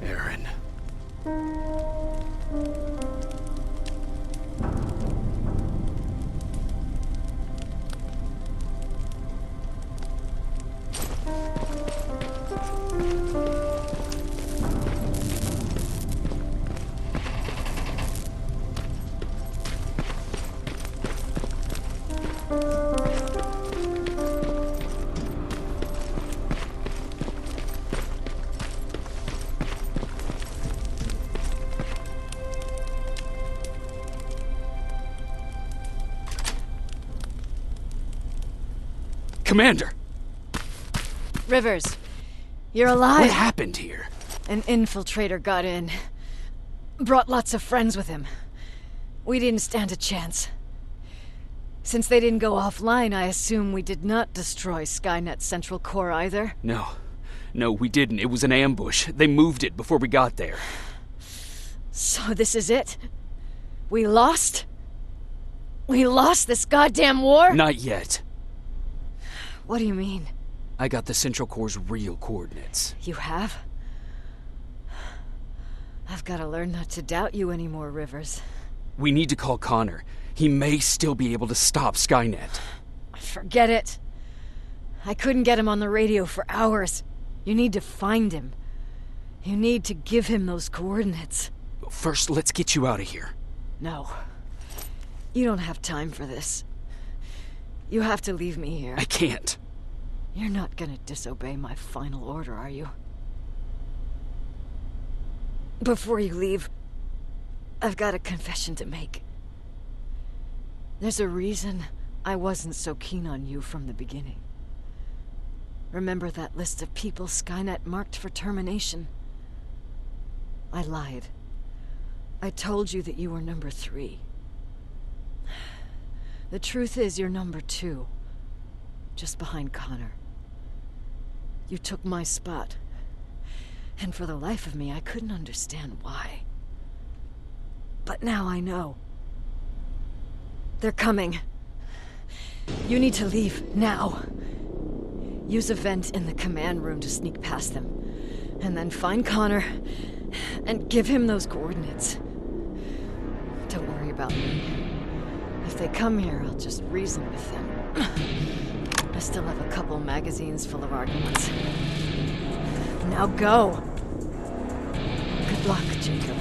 Aaron.
Commander!
Rivers, you're alive.
What happened here?
An infiltrator got in. Brought lots of friends with him. We didn't stand a chance. Since they didn't go offline, I assume we did not destroy Skynet's central core either.
No, we didn't. It was an ambush. They moved it before we got there.
So this is it? We lost? We lost this goddamn war?
Not yet.
What do you mean?
I got the Central Core's real coordinates.
You have? I've got to learn not to doubt you anymore, Rivers.
We need to call Connor. He may still be able to stop Skynet.
Forget it. I couldn't get him on the radio for hours. You need to find him. You need to give him those coordinates.
First, let's get you out of here.
No. You don't have time for this. You have to leave me here.
I can't.
You're not gonna disobey my final order, are you? Before you leave, I've got a confession to make. There's a reason I wasn't so keen on you from the beginning. Remember that list of people Skynet marked for termination? I lied. I told you that you were number 3. The truth is you're number 2, just behind Connor. You took my spot, and for the life of me, I couldn't understand why. But now I know. They're coming. You need to leave, now. Use a vent in the command room to sneak past them. And then find Connor and give him those coordinates. Don't worry about me. If they come here, I'll just reason with them. I still have a couple magazines full of arguments. Now go! Good luck, Jacob.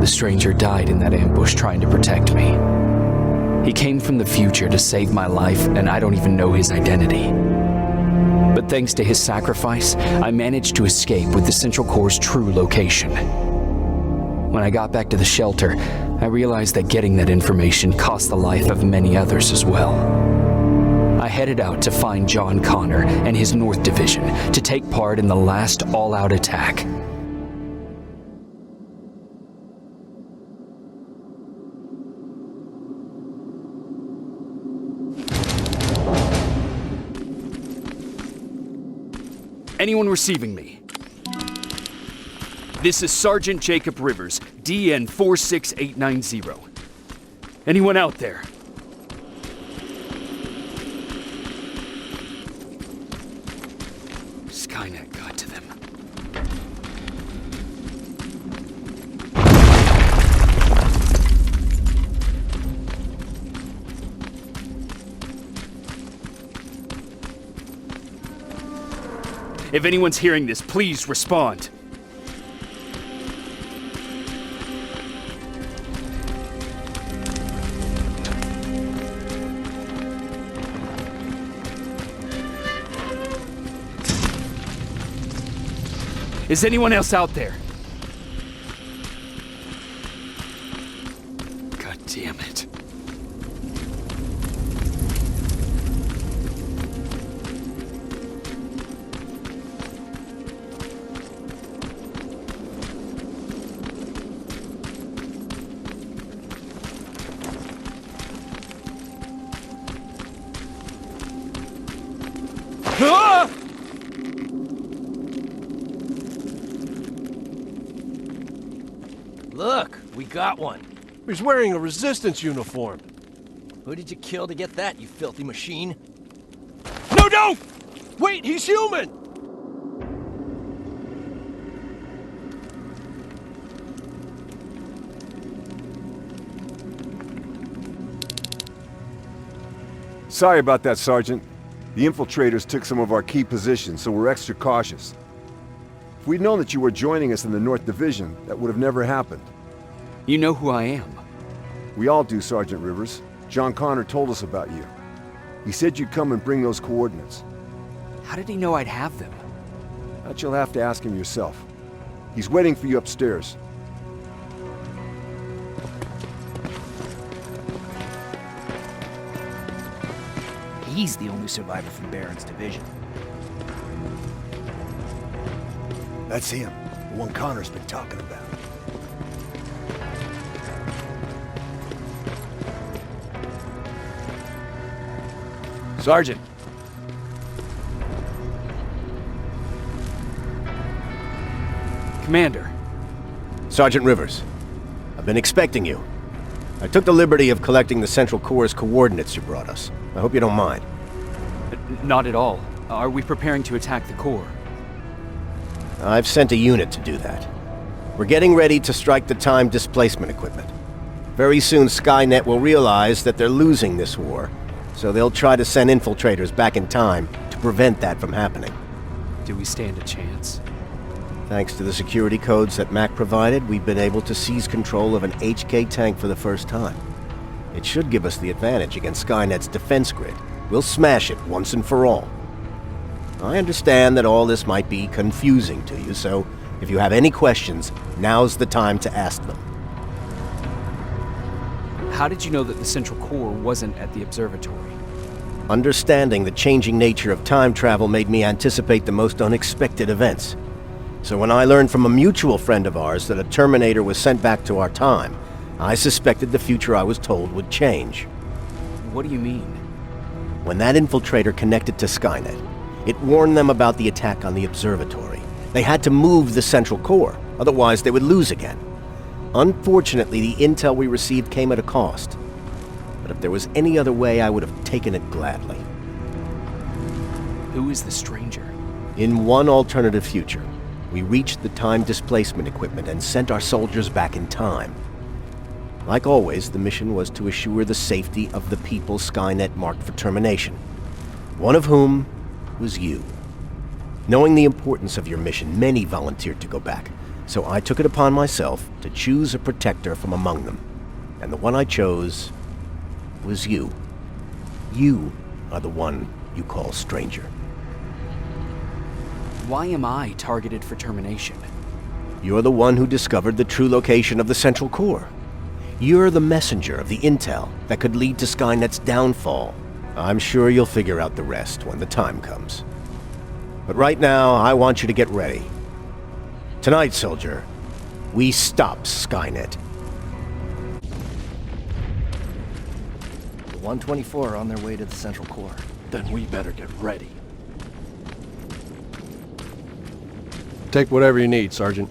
The stranger died in that ambush trying to protect me. He came from the future to save my life, and I don't even know his identity. But thanks to his sacrifice, I managed to escape with the Central Core's true location. When I got back to the shelter, I realized that getting that information cost the life of many others as well. I headed out to find John Connor and his North Division to take part in the last all-out attack.
Anyone receiving me? This is Sergeant Jacob Rivers, DN 46890. Anyone out there? Skynet got to them. If anyone's hearing this, please respond. Is anyone else out there? God damn it.
Look, we got one. He's wearing a resistance uniform.
Who did you kill to get that, you filthy machine?
No, don't! Wait, he's human!
Sorry about that, Sergeant. The infiltrators took some of our key positions, so we're extra cautious. If we'd known that you were joining us in the North Division, that would have never happened.
You know who I am.
We all do, Sergeant Rivers. John Connor told us about you. He said you'd come and bring those coordinates.
How did he know I'd have them?
That you'll have to ask him yourself. He's waiting for you upstairs.
He's the only survivor from Baron's division.
That's him, the one Connor's been talking about.
Sergeant. Commander.
Sergeant Rivers, I've been expecting you. I took the liberty of collecting the Central Corps' coordinates you brought us. I hope you don't mind.
Not at all. Are we preparing to attack the Corps?
I've sent a unit to do that. We're getting ready to strike the time displacement equipment. Very soon Skynet will realize that they're losing this war, so they'll try to send infiltrators back in time to prevent that from happening.
Do we stand a chance?
Thanks to the security codes that Mac provided, we've been able to seize control of an HK tank for the first time. It should give us the advantage against Skynet's defense grid. We'll smash it once and for all. I understand that all this might be confusing to you, so if you have any questions, now's the time to ask them.
How did you know that the Central Corps wasn't at the observatory?
Understanding the changing nature of time travel made me anticipate the most unexpected events. So when I learned from a mutual friend of ours that a Terminator was sent back to our time, I suspected the future I was told would change.
What do you mean?
When that infiltrator connected to Skynet, it warned them about the attack on the observatory. They had to move the Central Corps, otherwise they would lose again. Unfortunately, the intel we received came at a cost. But if there was any other way, I would have taken it gladly.
Who is the stranger?
In one alternative future, we reached the time displacement equipment and sent our soldiers back in time. Like always, the mission was to assure the safety of the people Skynet marked for termination, one of whom was you. Knowing the importance of your mission, many volunteered to go back, so I took it upon myself to choose a protector from among them. And the one I chose was you. You are the one you call stranger.
Why am I targeted for termination?
You're the one who discovered the true location of the Central Corps. You're the messenger of the intel that could lead to Skynet's downfall. I'm sure you'll figure out the rest when the time comes. But right now, I want you to get ready. Tonight, soldier, we stop Skynet.
The 124 are on their way to the Central Corps.
Then we better get ready.
Take whatever you need, Sergeant.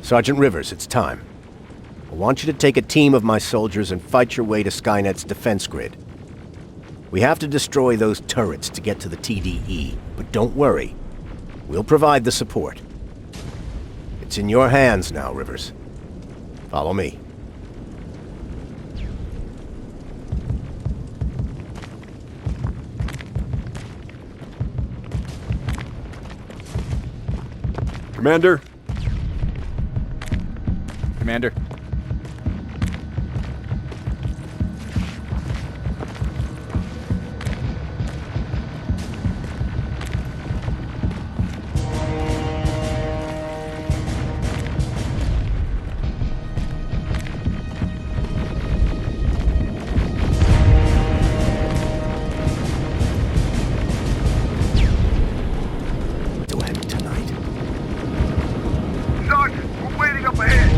Sergeant Rivers, it's time. I want you to take a team of my soldiers and fight your way to Skynet's defense grid. We have to destroy those turrets to get to the TDE, but don't worry. We'll provide the support. It's in your hands now, Rivers. Follow me.
Commander?
Commander.
To end tonight.
Sergeant, we're waiting up ahead.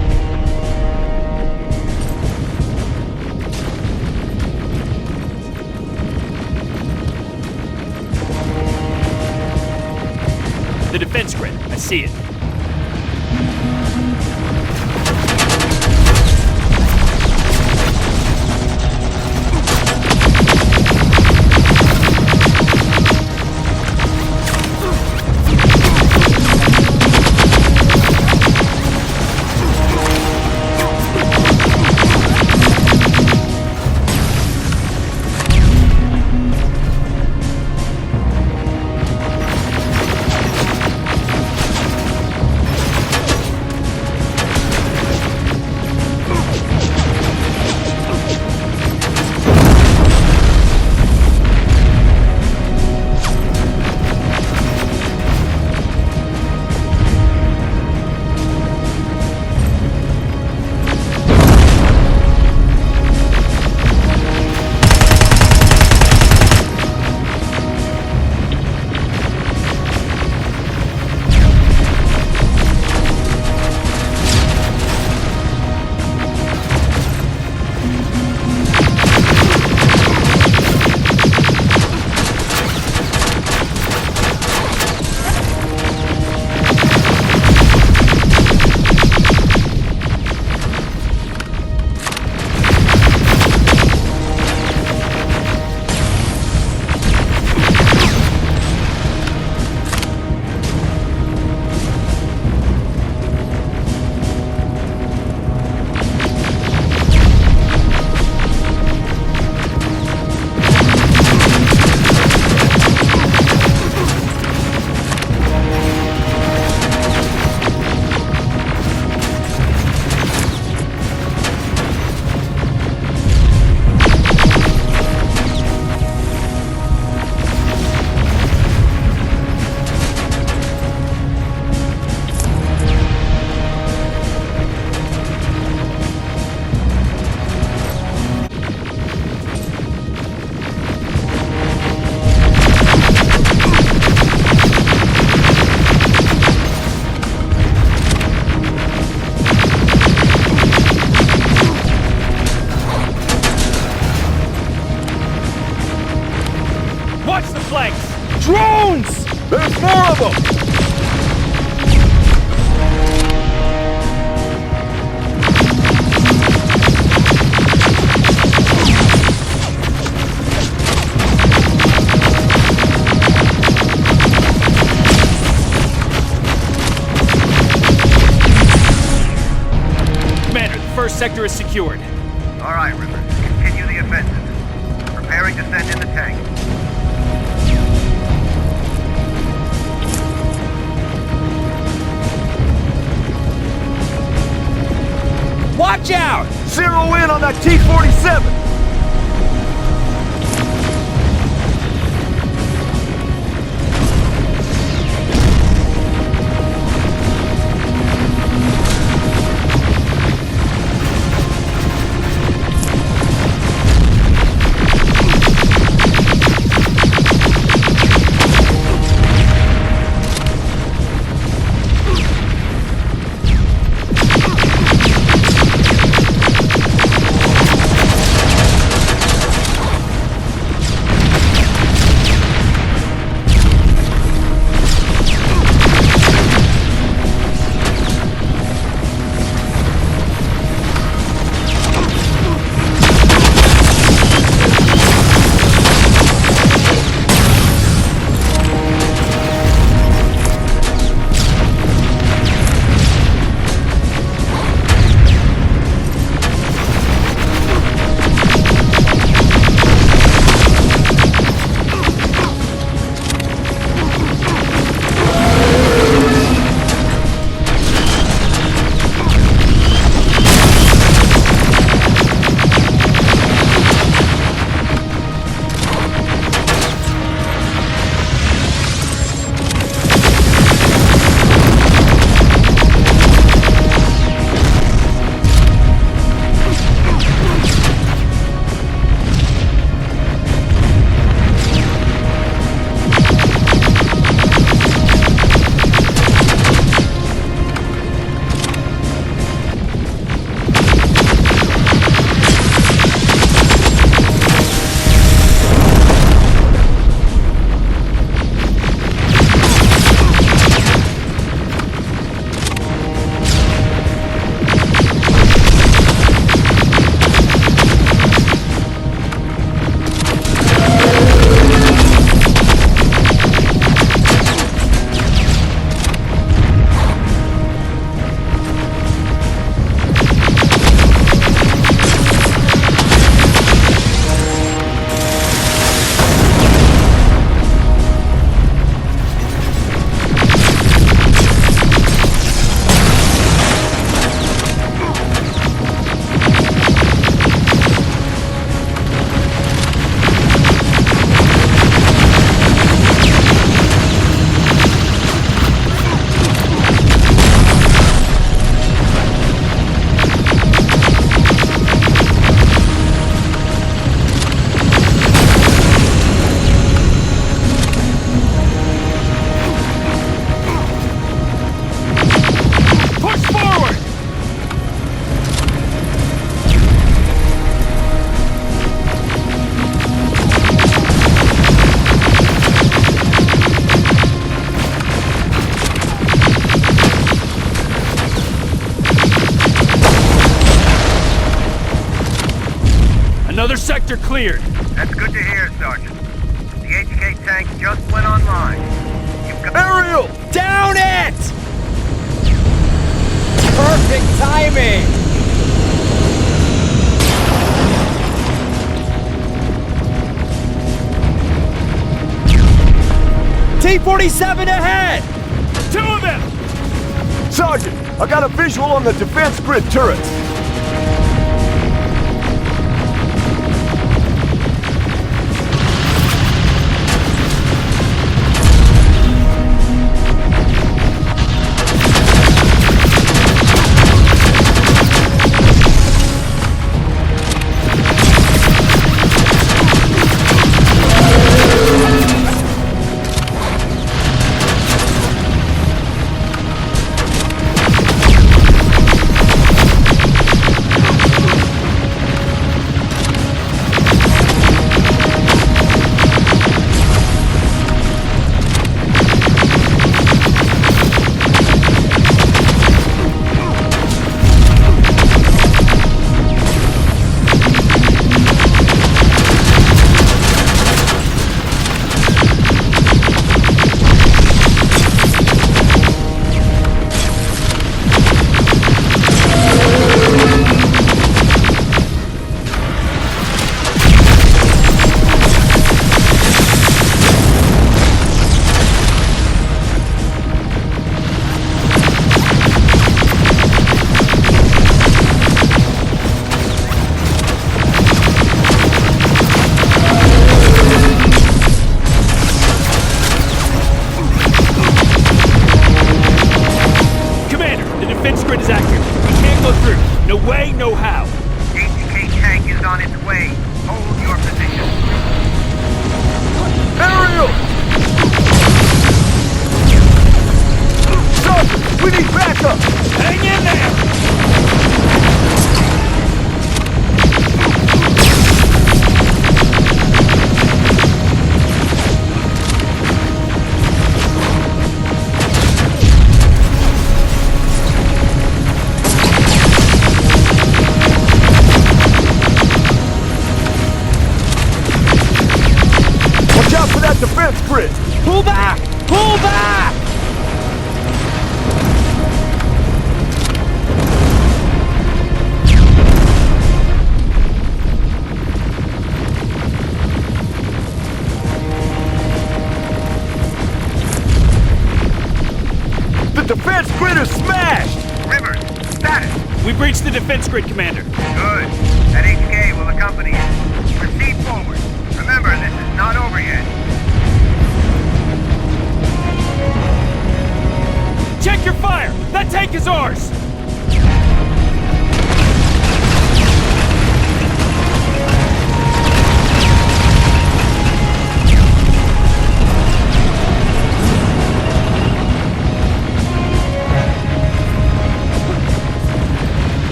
The defense grid. I see it.
Drones! There's more of them!
Commander, the first sector is secured.
All right, Rivers. Continue the offensive. Preparing to send in the tank.
Watch out! Zero in on that T-47!
Another sector cleared.
That's good to hear, Sergeant. The HK tank just went online. You've got...
Ariel! Down it! Perfect timing! T-47 ahead!
Two of them!
Sergeant, I got a visual on the defense grid turrets.
Defense grid! Pull back! Pull back! The defense grid is smashed!
Rivers, status!
We breached the defense grid, Commander.
Good. That HK will accompany you. Proceed forward. Remember, this is not over yet.
Check your fire! That tank is ours!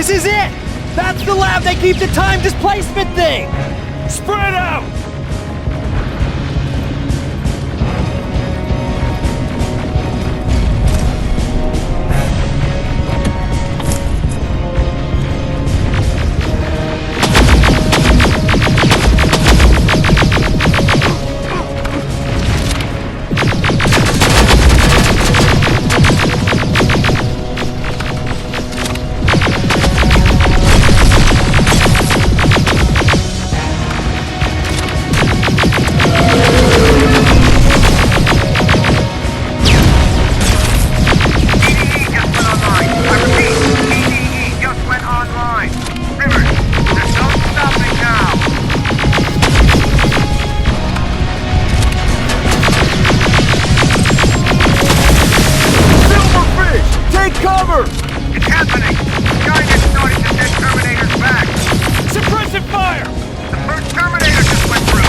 This is it! That's the lab they keep the time displacement thing!
Spread out!
It's happening! Skynet started to send Terminators back!
Suppressive fire!
The first Terminator just went through!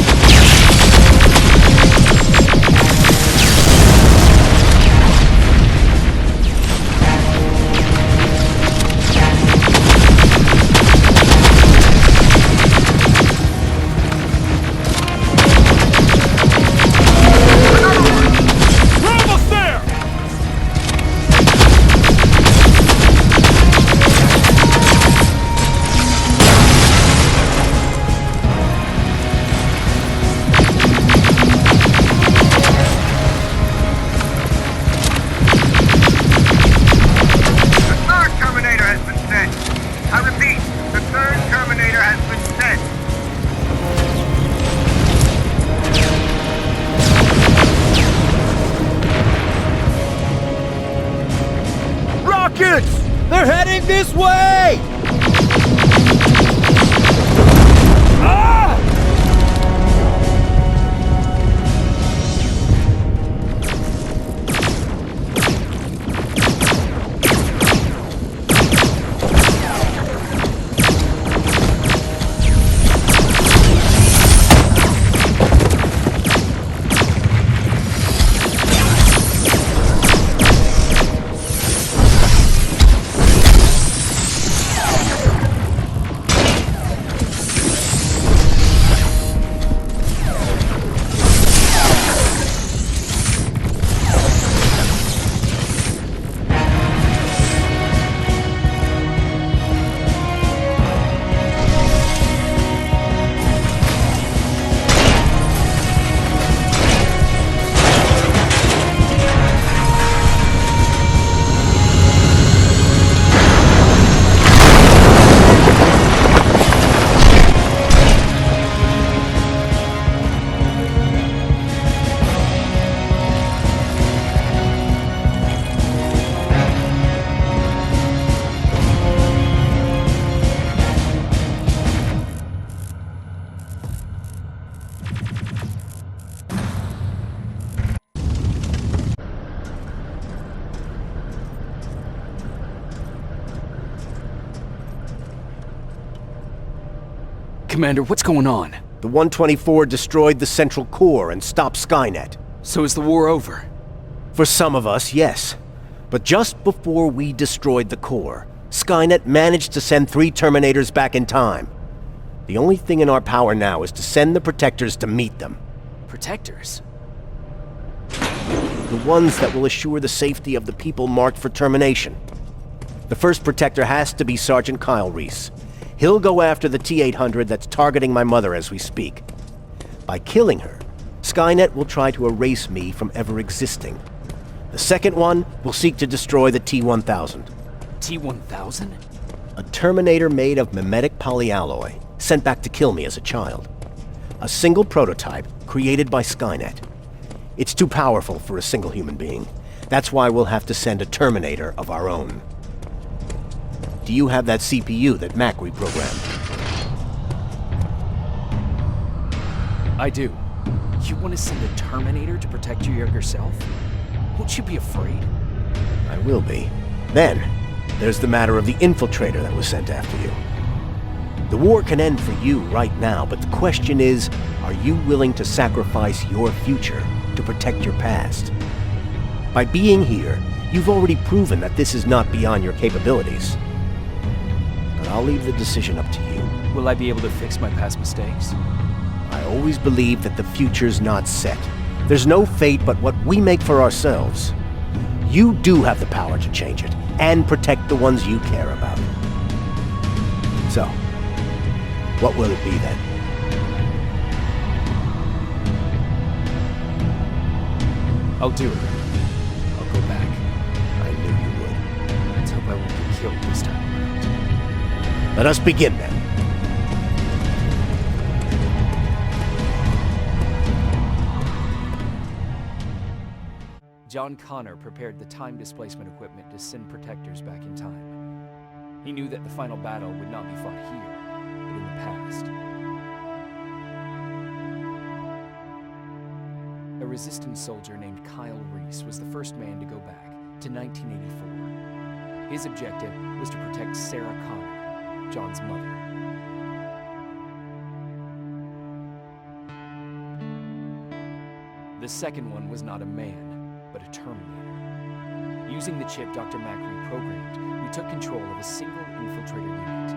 They're heading this way!
Commander, what's going on?
The 124 destroyed the central core and stopped Skynet.
So is the war over?
For some of us, yes. But just before we destroyed the core, Skynet managed to send 3 Terminators back in time. The only thing in our power now is to send the Protectors to meet them.
Protectors?
The ones that will assure the safety of the people marked for termination. The first Protector has to be Sergeant Kyle Reese. He'll go after the T-800 that's targeting my mother as we speak. By killing her, Skynet will try to erase me from ever existing. The second one will seek to destroy the T-1000.
T-1000?
A Terminator made of mimetic polyalloy, sent back to kill me as a child. A single prototype created by Skynet. It's too powerful for a single human being. That's why we'll have to send a Terminator of our own. Do you have that CPU that Mac reprogrammed?
I do. You want to send a Terminator to protect your younger self? Won't you be afraid?
I will be. Then, there's the matter of the infiltrator that was sent after you. The war can end for you right now, but the question is, are you willing to sacrifice your future to protect your past? By being here, you've already proven that this is not beyond your capabilities. but I'll leave the decision up to you.
Will I be able to fix my past mistakes?
I always believe that the future's not set. There's no fate but what we make for ourselves. You do have the power to change it, and protect the ones you care about. So, what will it be then?
I'll do it. I'll go back.
I knew you would.
Let's hope I won't get killed this time around.
Let us begin then.
John Connor prepared the time displacement equipment to send protectors back in time. He knew that the final battle would not be fought here, but in the past. A resistance soldier named Kyle Reese was the first man to go back to 1984. His objective was to protect Sarah Connor, John's mother. The second one was not a man, but a Terminator. Using the chip Dr. Mack reprogrammed, we took control of a single infiltrator unit,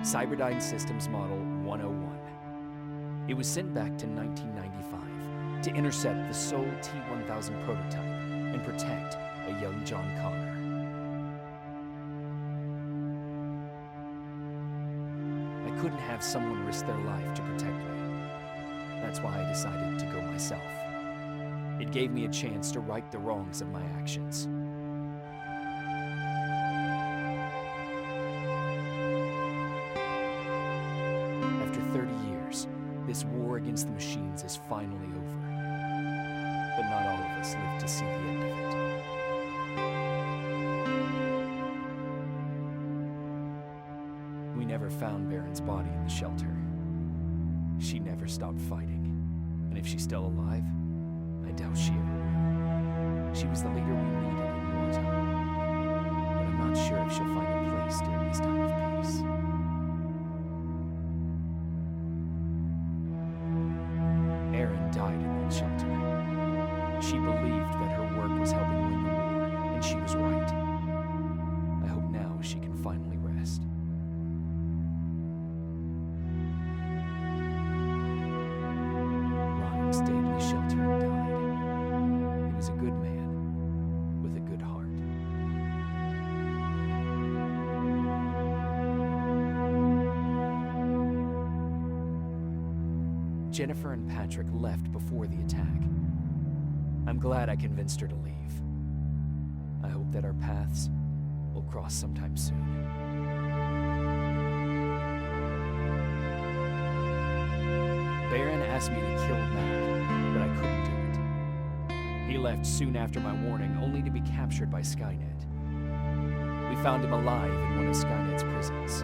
Cyberdyne Systems Model 101. It was sent back to 1995 to intercept the Sol T-1000 prototype and protect a young John Connor. I couldn't have someone risk their life to protect me. That's why I decided to go myself. It gave me a chance to right the wrongs of my actions. After 30 years, this war against the machines is finally over. But not all of us live to see the end of it. We never found Baron's body in the shelter. She never stopped fighting, and if she's still alive, I doubt she ever will. She was the leader we needed in wartime, but I'm not sure if she'll find a place during this time of peace. Erin died in that shelter. She believed that her work was helping win the war, and she was right. I hope now she can finally rest. Ryan stayed in the shelter and died. He was a good man, with a good heart. Jennifer and Patrick left before the attack. I'm glad I convinced her to leave. I hope that our paths will cross sometime soon. Baron asked me to kill Mac, but I couldn't do it. He left soon after my warning, only to be captured by Skynet. We found him alive in one of Skynet's prisons.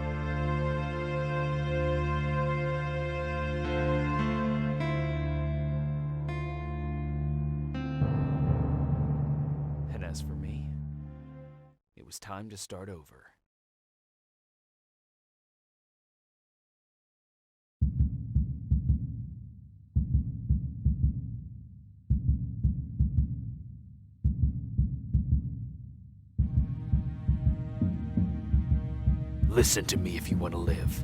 And as for me, it was time to start over. Listen to me if you want to live.